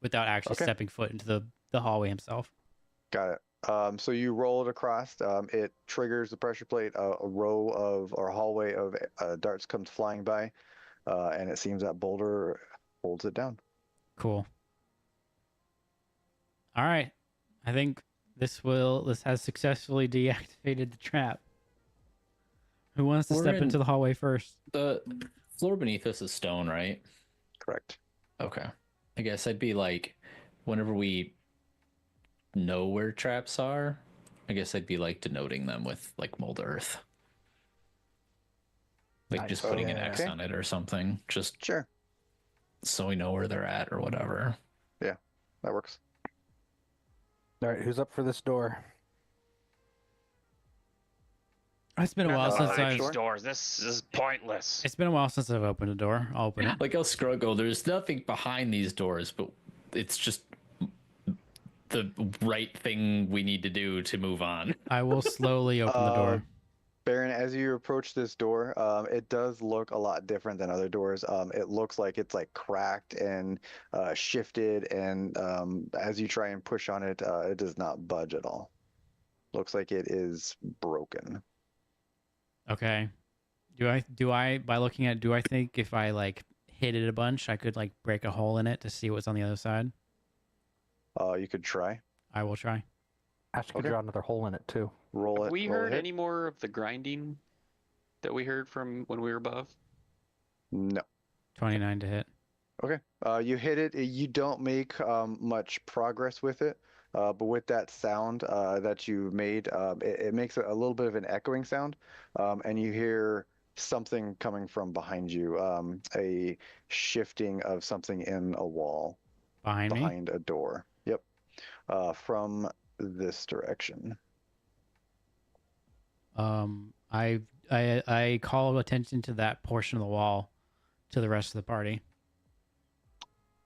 without actually Okay. stepping foot into the hallway himself. Got it. So you roll it across. It triggers the pressure plate. A row of or hallway of darts comes flying by, and it seems that boulder holds it down. Cool. All right. I think this has successfully deactivated the trap. Who wants to We're step in- into the hallway first? The floor beneath us is stone, right? Correct. Okay. I guess I'd be like, whenever we know where traps are, I guess I'd be like denoting them with like mold earth. Like Nice. just putting an X Okay. on it or something, just Sure. so we know where they're at or whatever. That works. All right. Who's up for this door? It's been a Not while to since open I've. these doors. This is pointless. It's been a while since I've opened a door. I'll open it. Like how Scrugg go, there's nothing behind these doors, but it's just the right thing we need to do to move on. I will slowly open the door. Baron, as you approach this door, it does look a lot different than other doors. It looks like it's like cracked and shifted, and as you try and push on it, it does not budge at all. Looks like it is broken. Okay. Do I by looking at do I think if I like hit it a bunch, I could like break a hole in it to see what's on the other side? You could try. I will try. Ash could Okay. draw another hole in it too. Roll it. Have we roll a heard hit. any more of the grinding that we heard from when we were above? No. 29 to hit. Okay. You hit it. You don't make much progress with it, but with that sound that you made, it makes a little bit of an echoing sound, and you hear something coming from behind you, a shifting of something in a wall Behind me. behind a door. Yep. From this direction. I call attention to that portion of the wall to the rest of the party.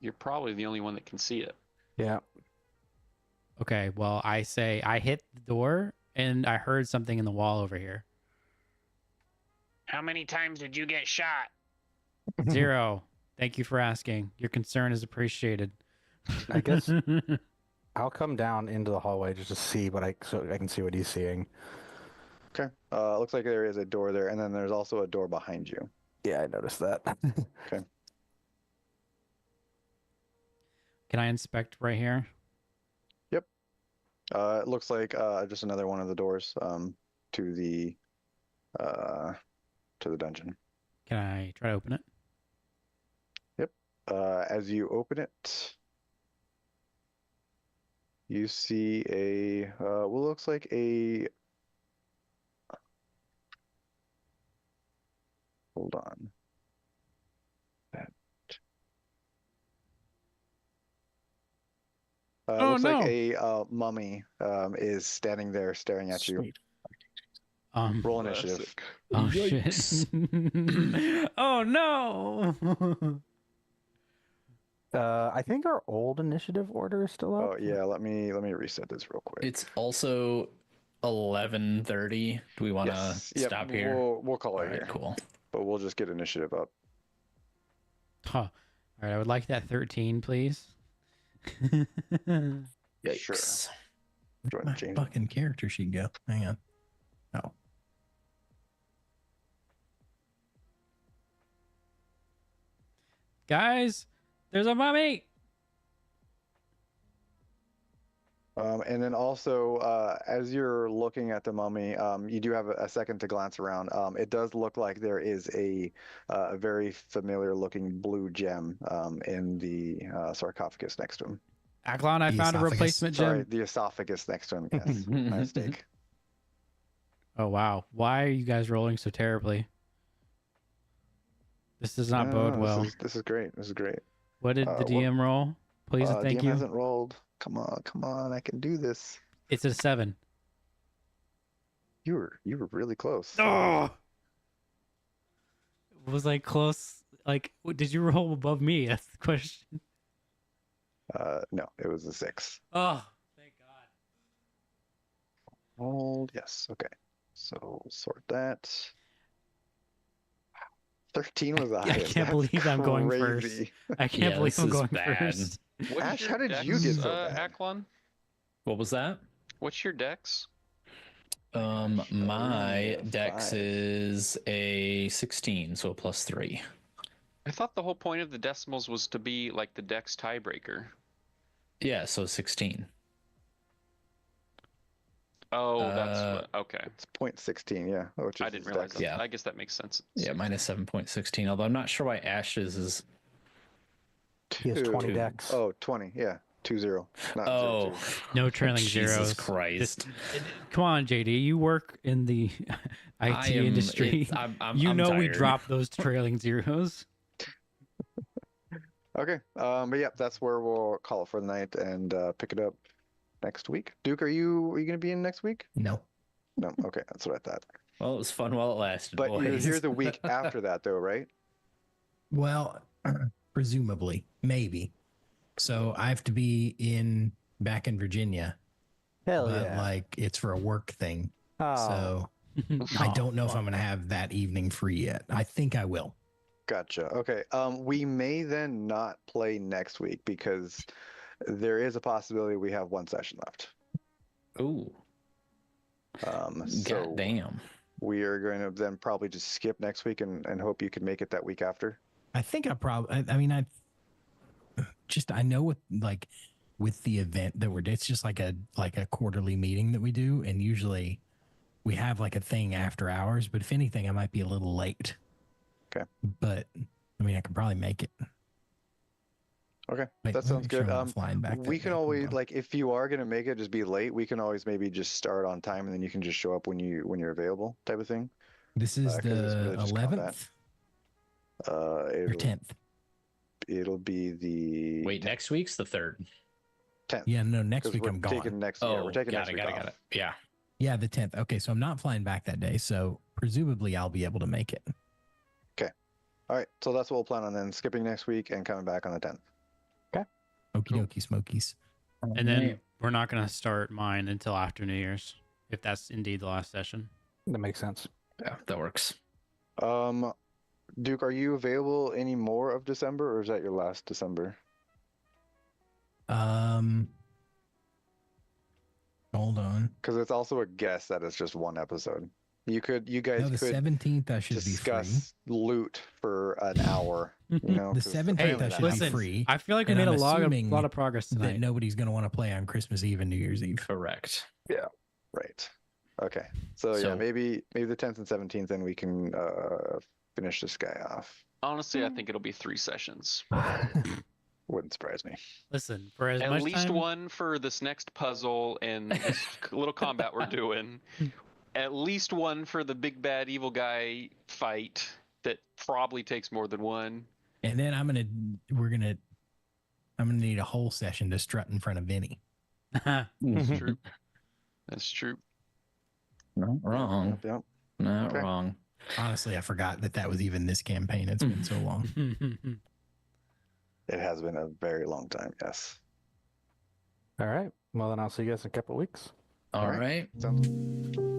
You're probably the only one that can see it. Yeah. Okay, well, I say I hit the door and I heard something in the wall over here. How many times did you get shot? 0. Thank you for asking. Your concern is appreciated. I guess I'll come down into the hallway just to see so I can see what he's seeing. Okay. Looks like there is a door there, and then there's also a door behind you. Yeah, I noticed that. Can I inspect right here? It looks like just another one of the doors to the dungeon. Can I try to open it? As you open it, you see a what looks like a. Hold on. That. Oh, looks no. like a mummy is standing there staring at you. Roll initiative. Oh shit. Oh no. I think our old initiative order is still up. Oh yeah, let me reset this real quick. It's also 11:30. Do we want to Yes. Yep. stop here? We'll call All it right, here. cool. But we'll just get initiative up. Huh. All right, I would like that 13, please. Yikes. Sure. Where'd Join my change. fucking character sheet go? Hang on. Oh. Guys, there's a mummy. And then also, as you're looking at the mummy, you do have a second to glance around. It does look like there is a very familiar-looking blue gem in the sarcophagus next to him. Aklon, I The found a esophagus. replacement Sorry, gem. the esophagus next to him. Yes, my mistake. Oh, wow. Why are you guys rolling so terribly? This does not bode No, well. This is great. This is great. What did the what- DM roll? Please and thank DM you. hasn't rolled. Come on! I can do this. It's a 7. You were really close. Oh! Was I close? Like, did you roll above me? That's the question. No, it was a 6. Oh, thank God. Hold. Yes. Okay. So sort that. 13 was the I highest. can't That's believe I'm going first. crazy. I can't Yeah, believe this I'm is going bad. first. What's Ash, your how did dex, you get so bad? Aklon? What was that? What's your dex? My Oh, dex 5. is a 16, so a +3. I thought the whole point of the decimals was to be like the dex tiebreaker. Yeah, so 16. Oh, that's what, okay. It's 0.16. Yeah. Which is I didn't his realize dex. that. Yeah. I guess that makes sense. Yeah, mine is 7.16. Although I'm not sure why Ash's is. He has 20 Two. decks. Oh, 20. Yeah. 2-0. Not Oh, 0-2. No trailing Jesus zeros. Christ! Come on, JD. You work in the IT industry. You I'm know we tired. drop those trailing zeros. Okay. But yeah, that's where we'll call it for the night and pick it up next week. Duke, are you gonna be in next week? No. No. Okay, that's what I thought. Well, it was fun while it lasted, But you're boys. here the week after that, though, right? Well, presumably, maybe. So I have to be back in Virginia, Hell but yeah. like it's for a work thing. Oh, So I don't know if I'm gonna have that evening free yet. I think I will. Gotcha. Okay. We may then not play next week because there is a possibility we have one session left. Ooh, So goddamn. we are going to then probably just skip next week and hope you can make it that week after. I think I probably. I mean, I know with the event that it's just like a quarterly meeting that we do, and usually we have like a thing after hours. But if anything, I might be a little late. Okay. But I mean, I can probably make it. Okay, Wait, that let me sounds make sure good. I'm not flying back We that can day. Hold always on. like if you are gonna make it, just be late. We can always maybe just start on time and then you can just show up when you're available, type of thing. This is 'cause it's the really just combat. 11th or It'll 10th. it'll be the Wait, next week's the 3rd. 10th. Yeah, no, next 'cause week we're I'm gone. taking next. Oh, Yeah, we're taking got next it, week got it, off. got it. Yeah. Yeah, the 10th. Okay, so I'm not flying back that day, so presumably I'll be able to make it. All right, so that's what we'll plan on then. Skipping next week and coming back on the 10th. Okie Cool. dokie smokies. And then we're not going to start mine until after New Year's, if that's indeed the last session. that makes sense. Yeah, that works. Duke, are you available any more of December, or is that your last December? Hold on. Because it's also a guess that it's just one episode. You guys No, the could 17th I should be free. discuss loot for an hour. You know, The 'cause 17th apparently I that should be Listen, free. I feel like we And made I'm a assuming lot of progress That tonight. nobody's going to want to play on Christmas Eve and New Year's Eve. Correct. Right. Okay. So, yeah, So- maybe the 10th and 17th, then we can finish this guy off. Honestly, I think it'll be 3 sessions. Wouldn't surprise me. Listen, for as At much least time, one for this next puzzle and this little combat we're doing. At least one for the big bad evil guy fight that probably takes more than one. And then I'm going to need a whole session to strut in front of Vinny. That's true. That's true. Not wrong. Yep, yep. Not Okay. wrong. Honestly, I forgot that was even this campaign. It's been so long. It has been a very long time. Yes. All right. Well, then I'll see you guys in a couple of weeks. All All right. right. Sounds